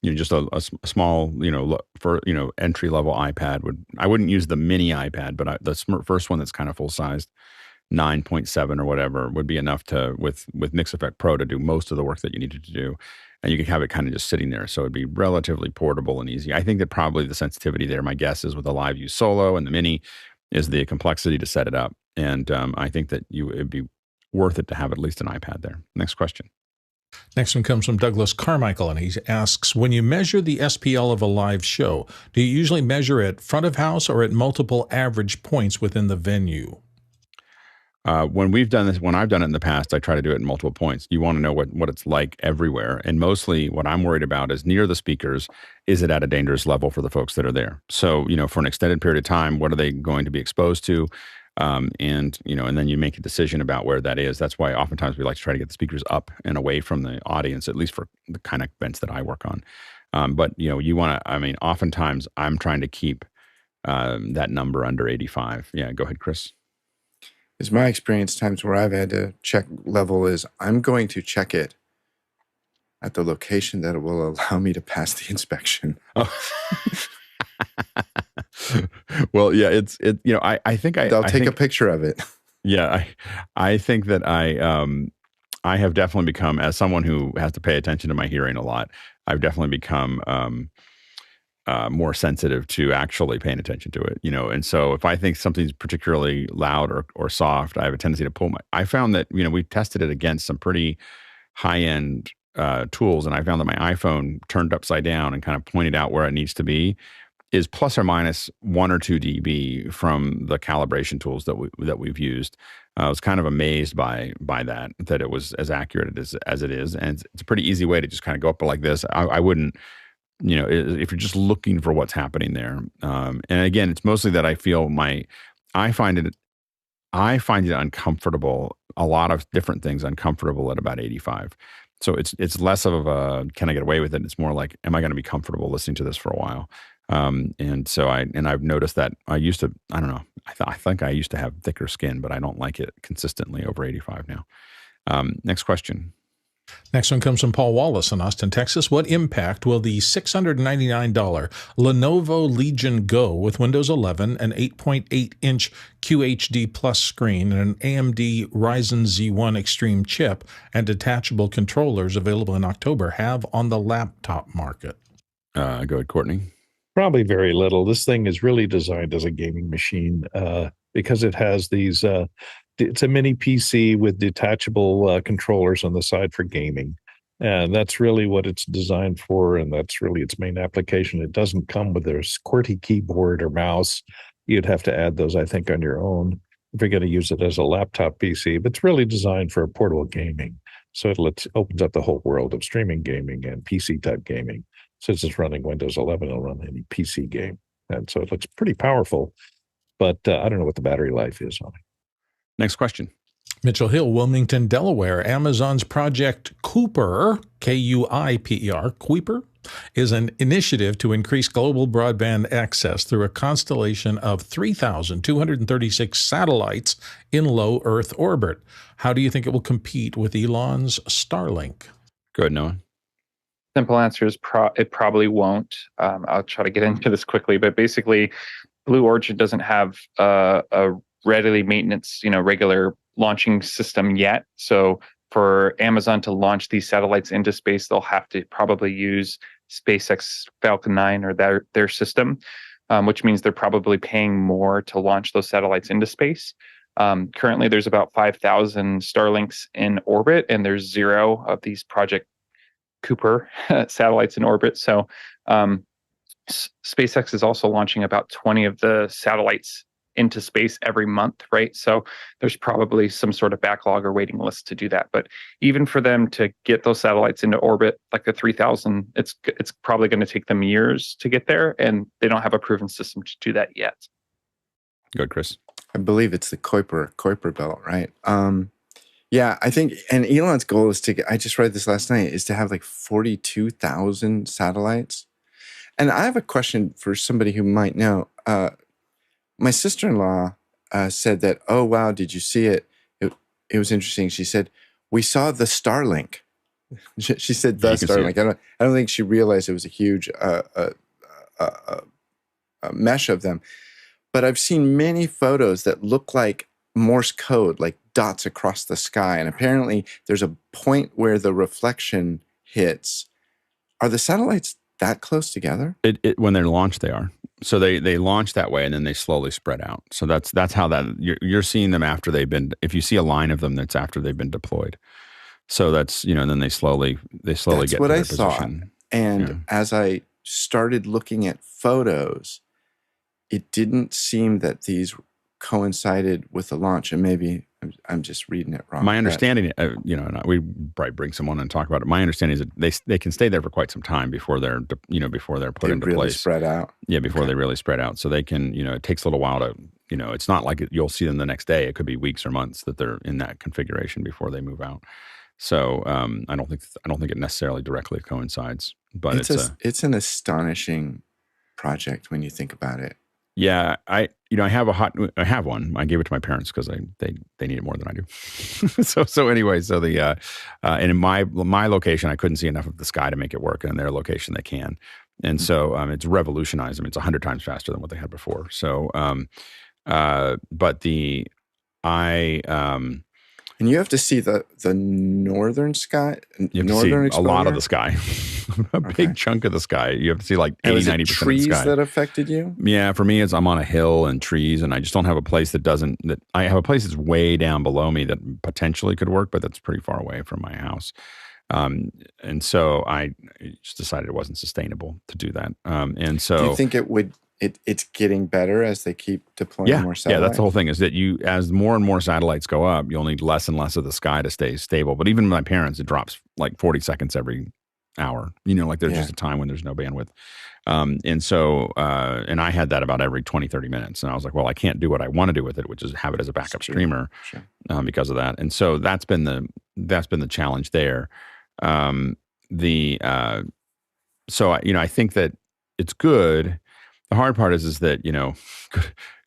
Just a small, entry level iPad I wouldn't use the mini iPad, but the first one that's kind of full sized, 9.7 or whatever, would be enough with Mix Effect Pro to do most of the work that you needed to do. and you can have it kind of just sitting there. So it'd be relatively portable and easy. I think that probably the sensitivity there, my guess is with the Live View Solo and the Mini, is the complexity to set it up. And I think that it'd be worth it to have at least an iPad there. Next question. Next one comes from Douglas Carmichael, and he asks, when you measure the SPL of a live show, do you usually measure at front of house or at multiple average points within the venue? When we've done this, when I've done it in the past, I try to do it in multiple points. You want to know what it's like everywhere. And mostly what I'm worried about is near the speakers, is it at a dangerous level for the folks that are there? So, for an extended period of time, what are they going to be exposed to? And then you make a decision about where that is. That's why oftentimes we like to try to get the speakers up and away from the audience, at least for the kind of events that I work on. But you want to, oftentimes I'm trying to keep that number under 85. Yeah, go ahead, Chris. It's my experience, times where I've had to check level is I'm going to check it at the location that will allow me to pass the inspection. Oh. Well, yeah, I think I'll take a picture of it. Yeah, I think that I have definitely become, as someone who has to pay attention to my hearing a lot, I've definitely become more sensitive to actually paying attention to it, and so if I think something's particularly loud or soft, I have a tendency to pull I found that, we tested it against some pretty high-end tools, and I found that my iPhone turned upside down and kind of pointed out where it needs to be is plus or minus 1 or 2 dB from the calibration tools that we've used. I was kind of amazed by that it was as accurate as it is, and it's a pretty easy way to just kind of go up like this. I wouldn't, if you're just looking for what's happening there. And again, it's mostly that I feel I find it uncomfortable. A lot of different things uncomfortable at about 85. So it's less of a can I get away with it? It's more like, am I going to be comfortable listening to this for a while? And so I've noticed that I used to, I don't know, I think I used to have thicker skin, but I don't like it consistently over 85 now. Next question. Next one comes from Paul Wallace in Austin, Texas. What impact will the $699 Lenovo Legion Go with Windows 11, an 8.8-inch QHD Plus screen, and an AMD Ryzen Z1 Extreme chip and detachable controllers available in October have on the laptop market? Go ahead, Courtney. Probably very little. This thing is really designed as a gaming machine because it has these, it's a mini PC with detachable controllers on the side for gaming. And that's really what it's designed for. And that's really its main application. It doesn't come with a QWERTY keyboard or mouse. You'd have to add those, I think, on your own if you're going to use it as a laptop PC. But it's really designed for portable gaming. So it opens up the whole world of streaming gaming and PC type gaming. Since it's running Windows 11, it'll run any PC game. And so it looks pretty powerful, but I don't know what the battery life is on it. Next question. Mitchell Hill, Wilmington, Delaware. Amazon's Project Kuiper, Kuiper, Kuiper, is an initiative to increase global broadband access through a constellation of 3,236 satellites in low Earth orbit. How do you think it will compete with Elon's Starlink? Go ahead, Noah. Simple answer is it probably won't. I'll try to get into this quickly, but basically, Blue Origin doesn't have a readily maintenance, regular launching system yet. So for Amazon to launch these satellites into space, they'll have to probably use SpaceX Falcon 9 or their system, which means they're probably paying more to launch those satellites into space. Currently, there's about 5,000 Starlinks in orbit, and there's 0 of these Project Kuiper satellites in orbit. So SpaceX is also launching about 20 of the satellites into space every month, right? So there's probably some sort of backlog or waiting list to do that. But even for them to get those satellites into orbit, like the 3,000, it's probably going to take them years to get there, and they don't have a proven system to do that yet. Good, Chris. I believe it's the Kuiper belt, right? Yeah, I think, and Elon's goal is I just read this last night, is to have like 42,000 satellites. And I have a question for somebody who might know. My sister-in-law said that, oh, wow, did you see it? It was interesting. She said, we saw the Starlink. She said the Starlink. I don't think she realized it was a huge mesh of them. But I've seen many photos that look like Morse code, like dots across the sky. And apparently there's a point where the reflection hits Are the satellites that close together? When they're launched, they are. So they launch that way, and then they slowly spread out. So that's how that you're seeing them after they've been. If you see a line of them, that's after they've been deployed. So that's and then they slowly That's get what to I their thought. position. And as I started looking at photos, it didn't seem that these coincided with the launch. And maybe I'm just reading it wrong. My understanding, and we probably bring someone and talk about it. My understanding is that they can stay there for quite some time before they're put into really place. Spread out. Yeah, before they really spread out. So they can, it takes a little while to, it's not like you'll see them the next day. It could be weeks or months that they're in that configuration before they move out. So I don't think it necessarily directly coincides, but it's an astonishing project when you think about it. Yeah, I have one. I gave it to my parents because they need it more than I do. so anyway, and in my location, I couldn't see enough of the sky to make it work, and in their location, they can. And so it's revolutionized. I mean, it's 100 times faster than what they had before. So, and you have to see the northern sky, you have to see a lot of the sky, a big chunk of the sky. You have to see like 80-90% of the sky. Trees that affected you? Yeah, for me, I'm on a hill and trees, and I just don't have a place I have a place that's way down below me that potentially could work, but that's pretty far away from my house. And so I just decided it wasn't sustainable to do that. And so, do you think it's getting better as they keep deploying more satellites? Yeah, that's the whole thing, is that as more and more satellites go up, you'll need less and less of the sky to stay stable. But even my parents, it drops like 40 seconds every hour. There's just a time when there's no bandwidth. And so, and I had that about every 20, 30 minutes. And I was like, well, I can't do what I want to do with it, which is have it as a backup streamer because of that. And so that's been the challenge there. So I think that it's good. The hard part is that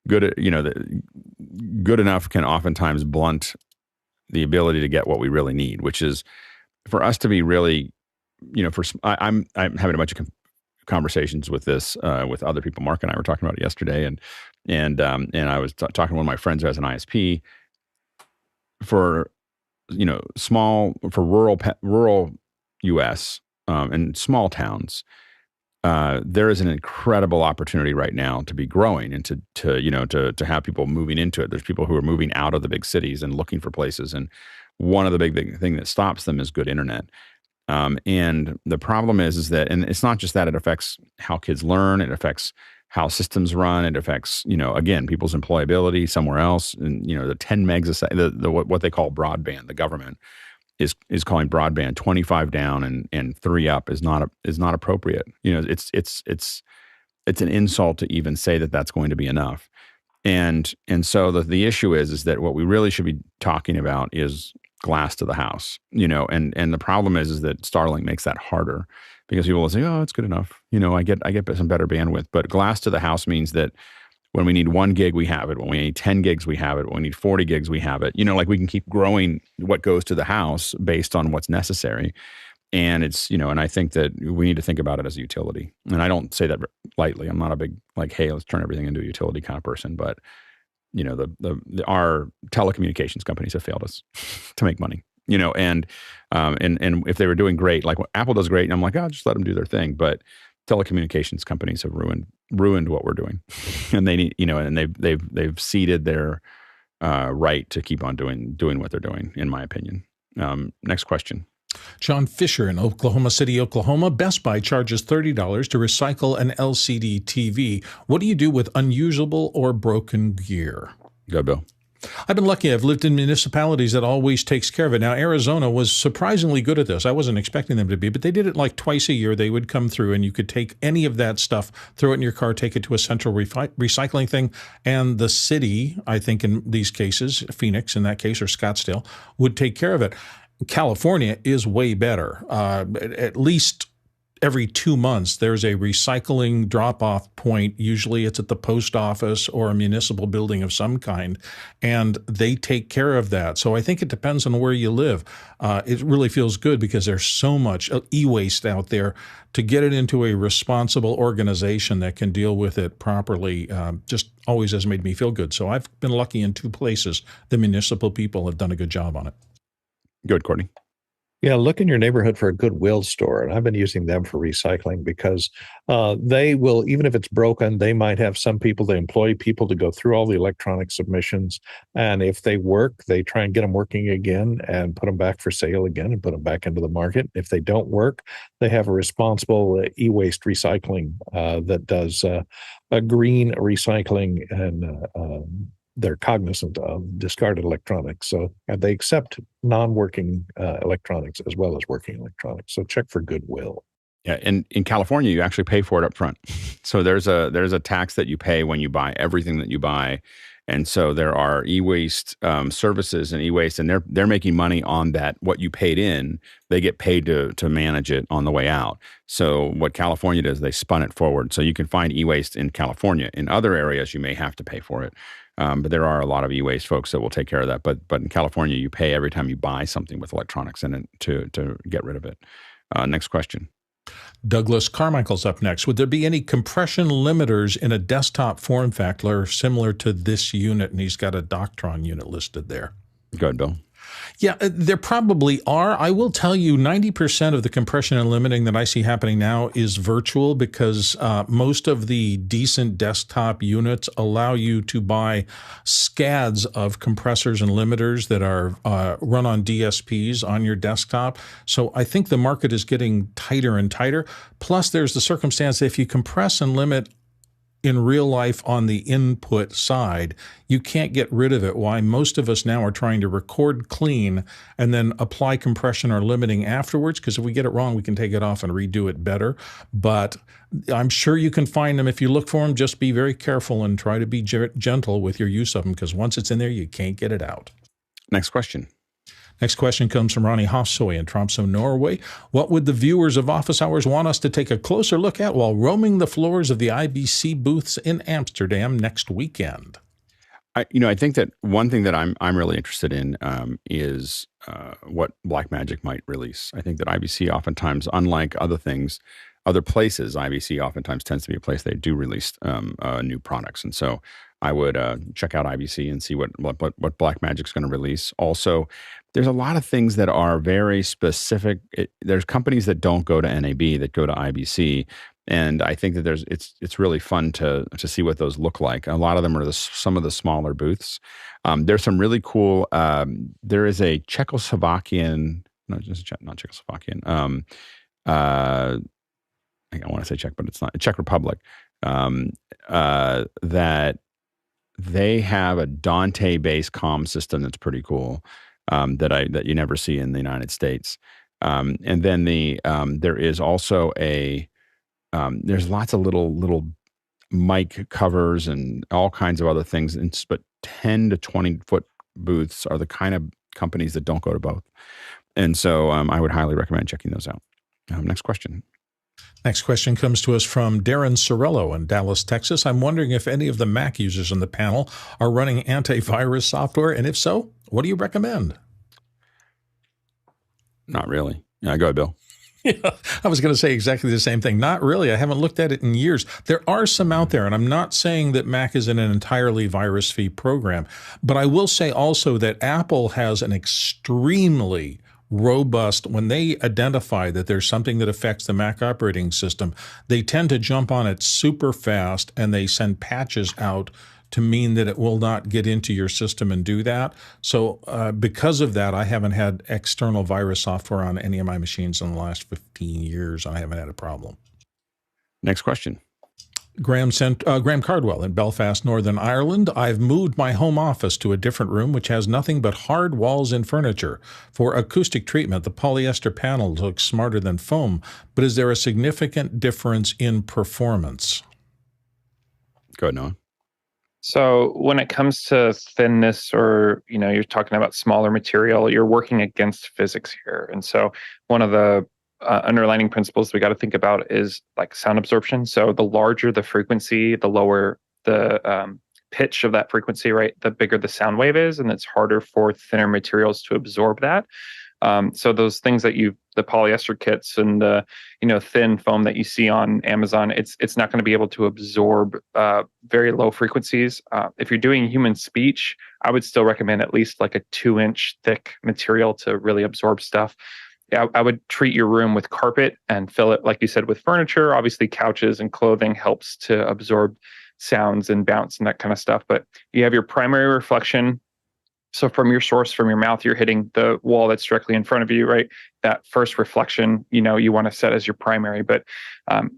good enough can oftentimes blunt the ability to get what we really need, which is for us to be really, I'm having a bunch of conversations with this with other people. Mark and I were talking about it yesterday, and I was talking to one of my friends who has an ISP for rural U.S. And small towns. There is an incredible opportunity right now to be growing and to have people moving into it. There's people who are moving out of the big cities and looking for places. And one of the big thing that stops them is good internet. And the problem is that, and it's not just that, it affects how kids learn. It affects how systems run. It affects, again, people's employability somewhere else. And, the 10 megs a second, what they call broadband, the government is calling broadband 25 down and 3 up is not appropriate. It's an insult to even say that that's going to be enough. And so the issue is that what we really should be talking about is glass to the house, and the problem is that Starlink makes that harder because people will say, oh, it's good enough. I get some better bandwidth, but glass to the house means that when we need 1 gig, we have it. When we need 10 gigs, we have it. When we need 40 gigs, we have it. We can keep growing what goes to the house based on what's necessary. And it's, and I think that we need to think about it as a utility. And I don't say that lightly. I'm not a big, hey, let's turn everything into a utility kind of person. But, our telecommunications companies have failed us to make money, and if they were doing great, like Apple does great, and I'm like, just let them do their thing. But telecommunications companies have ruined what we're doing, and they need, and they've ceded their right to keep on doing what they're doing, in my opinion. Next question. John Fisher in Oklahoma City, Oklahoma. Best Buy charges $30 to recycle an LCD TV. What do you do with unusable or broken gear? Go, Bill. I've been lucky. I've lived in municipalities that always takes care of it. Now, Arizona was surprisingly good at this. I wasn't expecting them to be, but they did it like twice a year. They would come through and you could take any of that stuff, throw it in your car, take it to a central recycling thing. And the city, I think in these cases, Phoenix in that case, or Scottsdale, would take care of it. California is way better. At least every 2 months, there's a recycling drop-off point. Usually it's at the post office or a municipal building of some kind, and they take care of that. So I think it depends on where you live. It really feels good because there's so much e-waste out there. To get it into a responsible organization that can deal with it properly just always has made me feel good. So I've been lucky in 2 places. The municipal people have done a good job on it. Good, Courtney. Yeah, look in your neighborhood for a Goodwill store. And I've been using them for recycling because they will, even if it's broken, they might have some people, they employ people to go through all the electronic submissions. And if they work, they try and get them working again and put them back for sale again and put them back into the market. If they don't work, they have a responsible e-waste recycling that does a green recycling, and they're cognizant of discarded electronics. So they accept non-working electronics as well as working electronics. So check for Goodwill. Yeah, and in California, you actually pay for it up front. So there's a tax that you pay when you buy everything that you buy, and so there are e-waste services and e-waste, and they're making money on that. What you paid in, they get paid to manage it on the way out. So what California does, they spun it forward. So you can find e-waste in California. In other areas, you may have to pay for it. But there are a lot of e-waste folks that will take care of that. But in California, you pay every time you buy something with electronics in it to get rid of it. Next question. Douglas Carmichael's up next. Would there be any compression limiters in a desktop form factor similar to this unit? And he's got a Doctron unit listed there. Go ahead, Bill. Yeah, there probably are. I will tell you 90% of the compression and limiting that I see happening now is virtual because most of the decent desktop units allow you to buy scads of compressors and limiters that are run on DSPs on your desktop. So I think the market is getting tighter and tighter. Plus, there's the circumstance that if you compress and limit in real life on the input side, you can't get rid of it. Why most of us now are trying to record clean and then apply compression or limiting afterwards, because if we get it wrong, we can take it off and redo it better. But I'm sure you can find them if you look for them. Just be very careful and try to be gentle with your use of them, because once it's in there, you can't get it out. Next question. Next question comes from Ronnie Hofsoy in Tromsø, Norway. What would the viewers of Office Hours want us to take a closer look at while roaming the floors of the IBC booths in Amsterdam next weekend? I think that one thing that I'm really interested in is what Blackmagic might release. I think that IBC oftentimes, unlike other things, other places, IBC oftentimes tends to be a place they do release new products, and so I would check out IBC and see what Blackmagic's going to release. Also, there's a lot of things that are very specific. There's companies that don't go to NAB that go to IBC, and I think that it's really fun to see what those look like. A lot of them are some of the smaller booths. There's some really cool. There is a Czechoslovakian, not Czechoslovakian. I want to say Czech, but it's not. Czech Republic. That they have a Dante-based comm system that's pretty cool. That you never see in the United States, and then there is also there's lots of little mic covers and all kinds of other things, but 10 to 20 foot booths are the kind of companies that don't go to both, and so I would highly recommend checking those out. Next question. Next question comes to us from Darren Sorello in Dallas, Texas. I'm wondering if any of the Mac users on the panel are running antivirus software, and if so, what do you recommend? Not really. Yeah, go ahead, Bill. Yeah, I was going to say exactly the same thing. Not really. I haven't looked at it in years. There are some out there, and I'm not saying that Mac is in an entirely virus-free program, but I will say also that Apple has an extremely robust, when they identify that there's something that affects the Mac operating system, they tend to jump on it super fast, and they send patches out to mean that it will not get into your system and do that. So because of that, I haven't had external virus software on any of my machines in the last 15 years. I haven't had a problem. Next question. Graham Cardwell in Belfast, Northern Ireland. I've moved my home office to a different room, which has nothing but hard walls and furniture. For acoustic treatment, the polyester panel looks smarter than foam, but is there a significant difference in performance? Go ahead, Noah. So when it comes to thinness, or you're talking about smaller material, you're working against physics here. And so one of the underlining principles we got to think about is like sound absorption. So the larger the frequency, the lower the pitch of that frequency, right? The bigger the sound wave is, and it's harder for thinner materials to absorb that. So those things that the polyester kits and the thin foam that you see on Amazon, it's not going to be able to absorb very low frequencies. If you're doing human speech, I would still recommend at least like a 2-inch thick material to really absorb stuff. I would treat your room with carpet and fill it, like you said, with furniture. Obviously, couches and clothing helps to absorb sounds and bounce and that kind of stuff. But you have your primary reflection. So from your source, from your mouth, you're hitting the wall that's directly in front of you, right? That first reflection, you want to set as your primary. But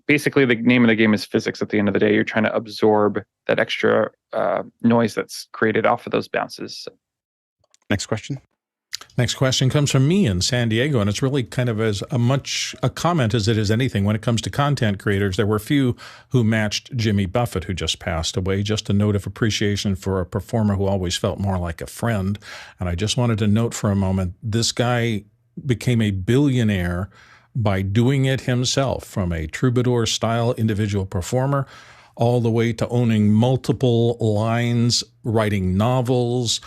basically, the name of the game is physics. At the end of the day, you're trying to absorb that extra noise that's created off of those bounces. Next question. Next question comes from me in San Diego, and it's really kind of as much a comment as it is anything. When it comes to content creators, there were few who matched Jimmy Buffett, who just passed away. Just a note of appreciation for a performer who always felt more like a friend. And I just wanted to note for a moment, this guy became a billionaire by doing it himself, from a troubadour-style individual performer all the way to owning multiple lines, writing novels.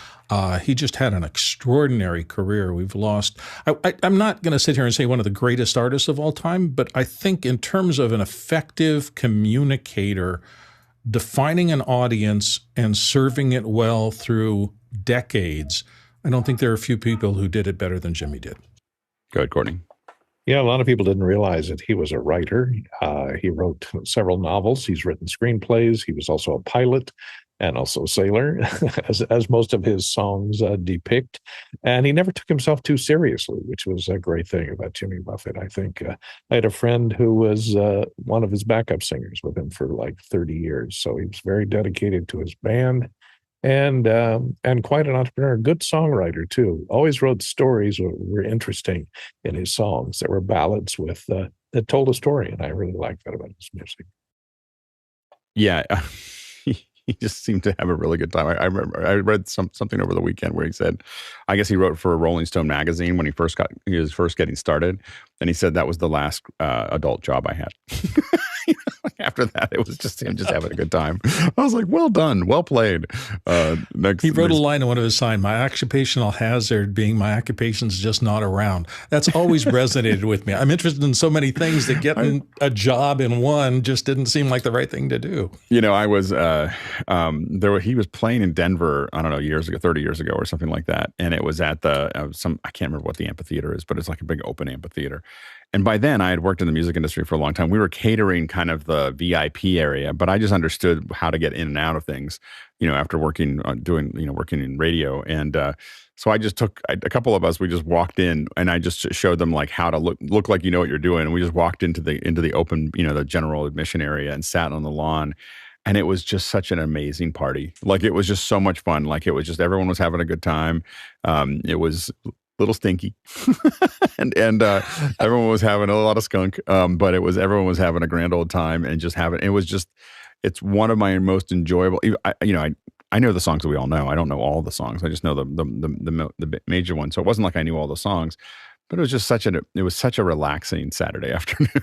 He just had an extraordinary career. We've lost. I'm not going to sit here and say one of the greatest artists of all time, but I think in terms of an effective communicator, defining an audience and serving it well through decades, I don't think there are a few people who did it better than Jimmy did. Go ahead, Courtney. Yeah, a lot of people didn't realize that he was a writer. He wrote several novels. He's written screenplays. He was also a pilot and also a sailor, as most of his songs depict. And he never took himself too seriously, which was a great thing about Jimmy Buffett. I think I had a friend who was one of his backup singers with him for like 30 years. So he was very dedicated to his band. And quite an entrepreneur, good songwriter too. Always wrote stories that were interesting in his songs. There were ballads with that told a story, and I really liked that about his music. Yeah, he just seemed to have a really good time. I remember I read something over the weekend where he said, I guess he wrote for a Rolling Stone magazine when he was first getting started, and he said that was the last adult job I had. After that, it was just him just having a good time. I was like, well done, well played. He wrote a line in one of his signs, my occupational hazard being my occupation's just not around. That's always resonated with me. I'm interested in so many things that getting a job in one just didn't seem like the right thing to do. I was, he was playing in Denver, I don't know, 30 years ago or something like that. And it was at I can't remember what the amphitheater is, but it's like a big open amphitheater. And by then I had worked in the music industry for a long time. We were catering kind of the VIP area, but I just understood how to get in and out of things, after working in radio. And so I just took a couple of us, we just walked in and I just showed them like how to look like you know what you're doing. And we just walked into the open, the general admission area and sat on the lawn. And it was just such an amazing party. Like it was just so much fun. Like it was just, everyone was having a good time. It was little stinky and everyone was having a lot of skunk, but everyone was having a grand old time and just it's one of my most enjoyable. I know the songs that we all know. I don't know all the songs. I just know the major ones. So it wasn't like I knew all the songs, but it was just such a relaxing Saturday afternoon.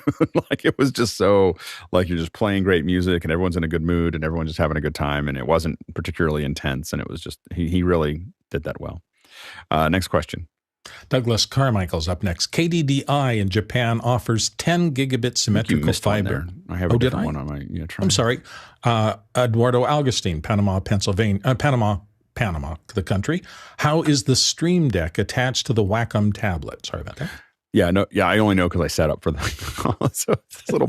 Like it was just so like you're just playing great music and everyone's in a good mood and everyone's just having a good time, and it wasn't particularly intense, and it was just he really did that well. Next question. Douglas Carmichael's up next. KDDI in Japan offers 10 gigabit symmetrical fiber. I have a different one on my. Yeah, I'm sorry. Eduardo Augustine, Panama, Pennsylvania, Panama, the country. How is the Stream Deck attached to the Wacom tablet? Sorry about that. Yeah, no, yeah, I only know because I set up for so this little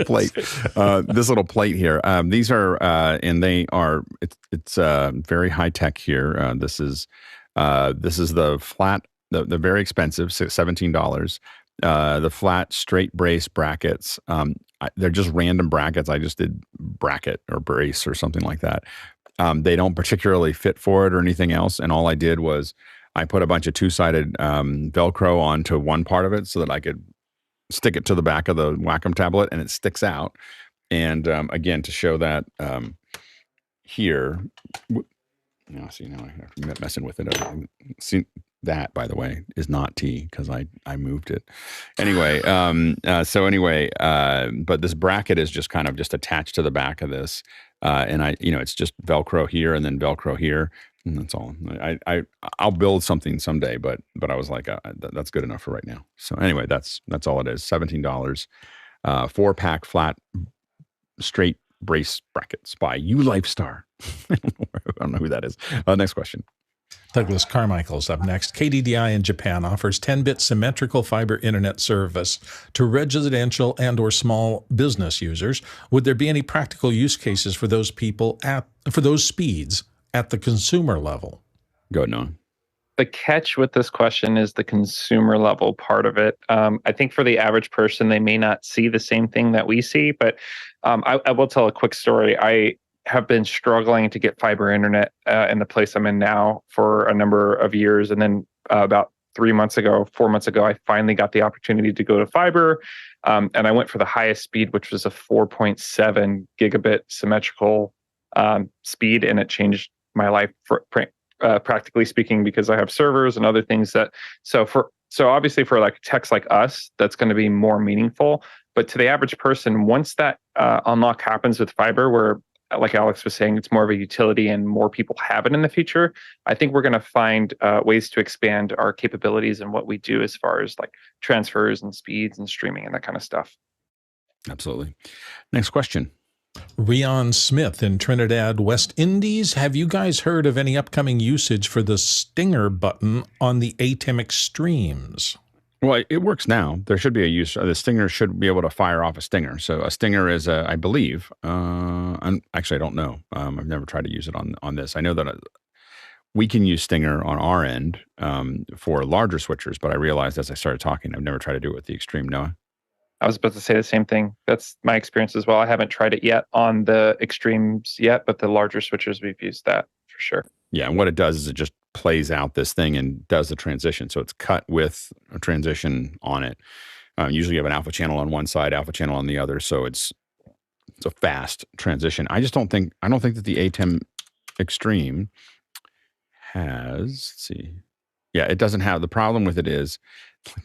plate, here. These are, and they are. It's very high tech here. This is the flat. The very expensive, $17. The flat straight brace brackets. They're just random brackets. I just did bracket or brace or something like that. They don't particularly fit for it or anything else. And all I did was I put a bunch of two-sided Velcro onto one part of it so that I could stick it to the back of the Wacom tablet and it sticks out. And again, to show that here. Now I have to messing with it. See, that, by the way, is not tea because I moved it. Anyway, but this bracket is just kind of just attached to the back of this, and it's just Velcro here and then Velcro here, and that's all. I'll build something someday, but I was like, that's good enough for right now. So anyway, that's all it is. $17, 4-pack flat straight brace brackets by U Lifestar. I don't know who that is. Next question. Douglas Carmichael's up next. KDDI in Japan offers 10-bit symmetrical fiber internet service to residential and or small business users. Would there be any practical use cases for those people for those speeds at the consumer level? Go ahead, Noah. The catch with this question is the consumer level part of it. I think for the average person, they may not see the same thing that we see, but I will tell a quick story. I have been struggling to get fiber internet in the place I'm in now for a number of years. And then about 4 months ago, I finally got the opportunity to go to fiber. And I went for the highest speed, which was a 4.7 gigabit symmetrical speed. And it changed my life practically speaking, because I have servers and other things so obviously for like techs like us, that's going to be more meaningful. But to the average person, once that unlock happens with fiber, where, like Alex was saying, it's more of a utility and more people have it in the future, I think we're going to find ways to expand our capabilities and what we do as far as like transfers and speeds and streaming and that kind of stuff. Absolutely. Next question. Rion Smith in Trinidad, West Indies. Have you guys heard of any upcoming usage for the stinger button on the ATEM Extremes? Well, it works now. There should be a use. The stinger should be able to fire off a stinger. So a stinger is, I believe, actually, I don't know. I've never tried to use it on this. I know that we can use stinger on our end for larger switchers, but I realized as I started talking, I've never tried to do it with the Extreme. Noah? I was about to say the same thing. That's my experience as well. I haven't tried it yet on the Extremes yet, but the larger switchers, we've used that for sure. Yeah, and what it does is it just plays out this thing and does the transition. So it's cut with a transition on it. Usually you have an alpha channel on one side, alpha channel on the other. So it's a fast transition. I don't think that the ATEM Extreme has, let's see. Yeah, it doesn't have, the problem with it is,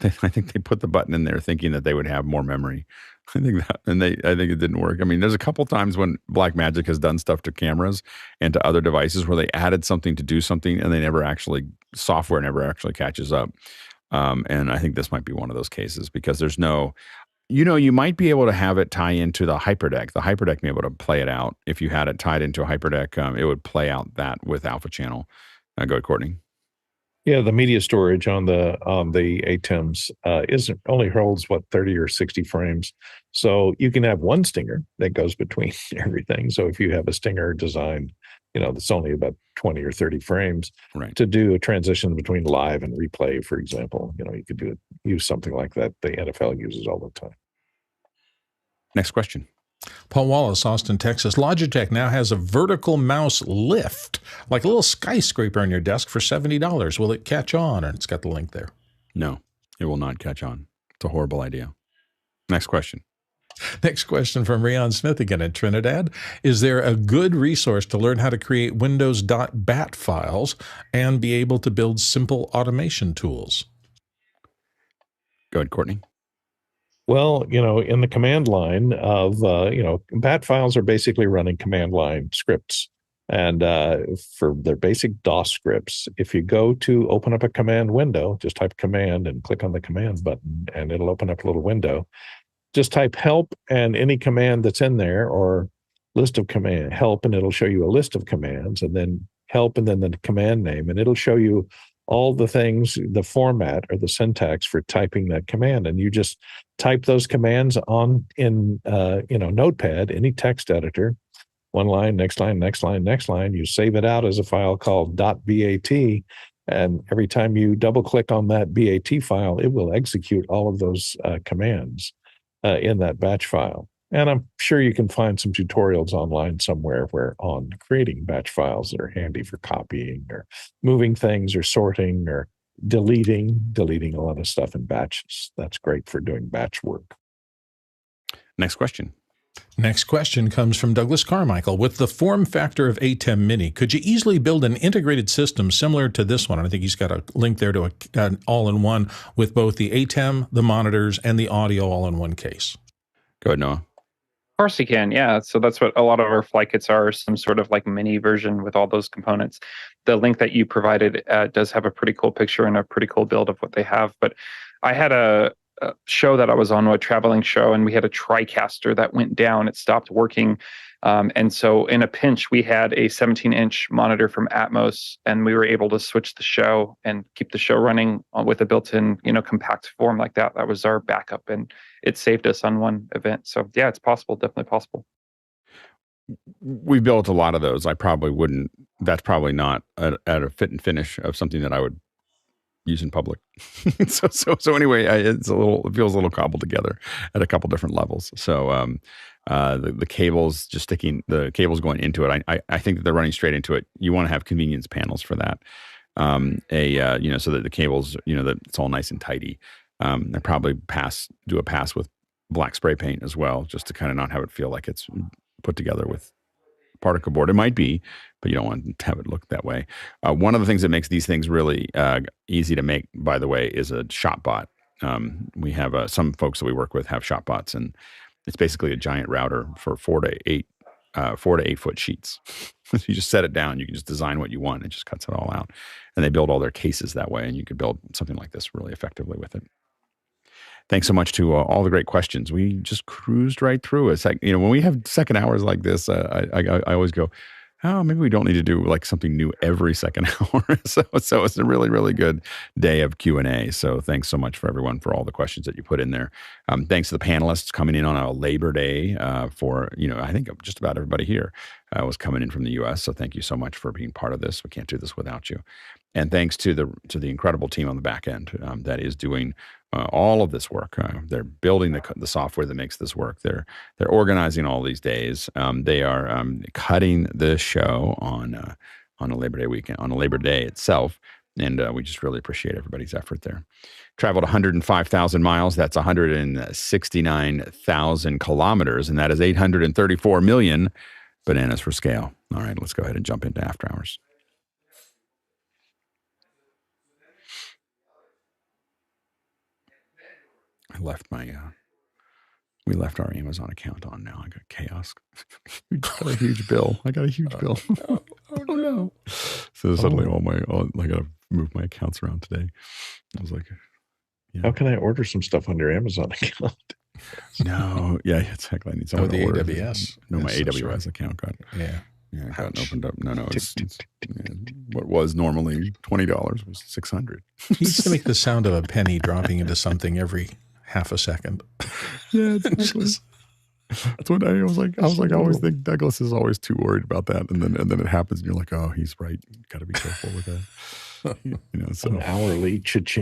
I think they put the button in there thinking that they would have more memory. I think it didn't work. I mean, there's a couple times when BlackMagic has done stuff to cameras and to other devices where they added something to do something and software never actually catches up. And I think this might be one of those cases because there's no, you might be able to have it tie into the HyperDeck. The HyperDeck may be able to play it out. If you had it tied into a HyperDeck, it would play out that with alpha channel. Go ahead, Courtney. Yeah, the media storage on the ATEMs only holds 30 or 60 frames. So you can have one stinger that goes between everything. So if you have a stinger designed, that's only about 20 or 30 frames, right, to do a transition between live and replay, for example, you could use something like that the NFL uses all the time. Next question. Paul Wallace, Austin, Texas. Logitech now has a vertical mouse lift, like a little skyscraper on your desk for $70. Will it catch on? And it's got the link there. No, it will not catch on. It's a horrible idea. Next question. Next question from Rion Smith again in Trinidad. Is there a good resource to learn how to create Windows.bat files and be able to build simple automation tools? Go ahead, Courtney. Well, in the command line of, BAT files are basically running command line scripts. And for their basic DOS scripts, if you go to open up a command window, just type command and click on the command button, and it'll open up a little window. Just type help and any command that's in there, or list of command help, and it'll show you a list of commands, and then help, and then the command name, and it'll show you all the things, the format or the syntax for typing that command. And you just type those commands in Notepad, any text editor, one line, next line, next line, next line. You save it out as a file called .bat. And every time you double click on that BAT file, it will execute all of those commands in that batch file. And I'm sure you can find some tutorials online somewhere on creating batch files that are handy for copying or moving things or sorting or deleting a lot of stuff in batches. That's great for doing batch work. Next question. Next question comes from Douglas Carmichael. With the form factor of ATEM Mini, could you easily build an integrated system similar to this one? And I think he's got a link there to an all-in-one with both the ATEM, the monitors, and the audio all in one case. Go ahead, Noah. Of course you can, yeah. So that's what a lot of our flight kits are, some sort of like mini version with all those components. The link that you provided does have a pretty cool picture and a pretty cool build of what they have. But I had a show that I was on, a traveling show, and we had a TriCaster that went down. It stopped working. And so in a pinch, we had a 17-inch monitor from Atmos, and we were able to switch the show and keep the show running with a built-in, compact form like that. That was our backup, and it saved us on one event. So yeah, it's possible, definitely possible. We built a lot of those. I probably wouldn't. That's probably not at a fit and finish of something that I would use in public. so anyway, it feels a little cobbled together at a couple different levels. So the cables, just sticking the cables going into it, I think that they're running straight into it. You want to have convenience panels for that. So that the cables, that it's all nice and tidy. I probably do a pass with black spray paint as well, just to kind of not have it feel like it's put together with particle board. It might be, but you don't want to have it look that way. One of the things that makes these things really easy to make, by the way, is a ShopBot. We have some folks that we work with have ShopBots, and it's basically a giant router for 4 to 8 foot sheets. You just set it down. You can just design what you want. It just cuts it all out. And they build all their cases that way, and you could build something like this really effectively with it. Thanks so much to all the great questions. We just cruised right through it. When we have second hours like this, I always go, oh, maybe we don't need to do like something new every second hour. So it's a really, really good day of Q&A. So thanks so much for everyone for all the questions that you put in there. Thanks to the panelists coming in on a Labor Day for, I think just about everybody here was coming in from the U.S. So thank you so much for being part of this. We can't do this without you. And thanks to the incredible team on the back end that is doing all of this work. They're building the software that makes this work. They're organizing all these days. They are cutting the show on a Labor Day weekend, on a Labor Day itself, and we just really appreciate everybody's effort there. Traveled 105,000 miles. That's 169,000 kilometers, and that is 834 million bananas for scale. All right, let's go ahead and jump into After Hours. We left our Amazon account on now. I got chaos. We got a huge bill. I got a huge bill. Oh no. So suddenly I got to move my accounts around today. I was like, yeah. How can I order some stuff on your Amazon account? No. Yeah, exactly. I need someone to order. AWS. No, my AWS account got. Yeah. Yeah, it got opened up. No, it's what was normally $20 was $600. He used to make the sound of a penny dropping into something every half a second. Yeah, exactly. That's what I was like. I always think Douglas is always too worried about that, and then it happens, and you're like, oh, he's right. Got to be careful with that. So an hourly cha-ching.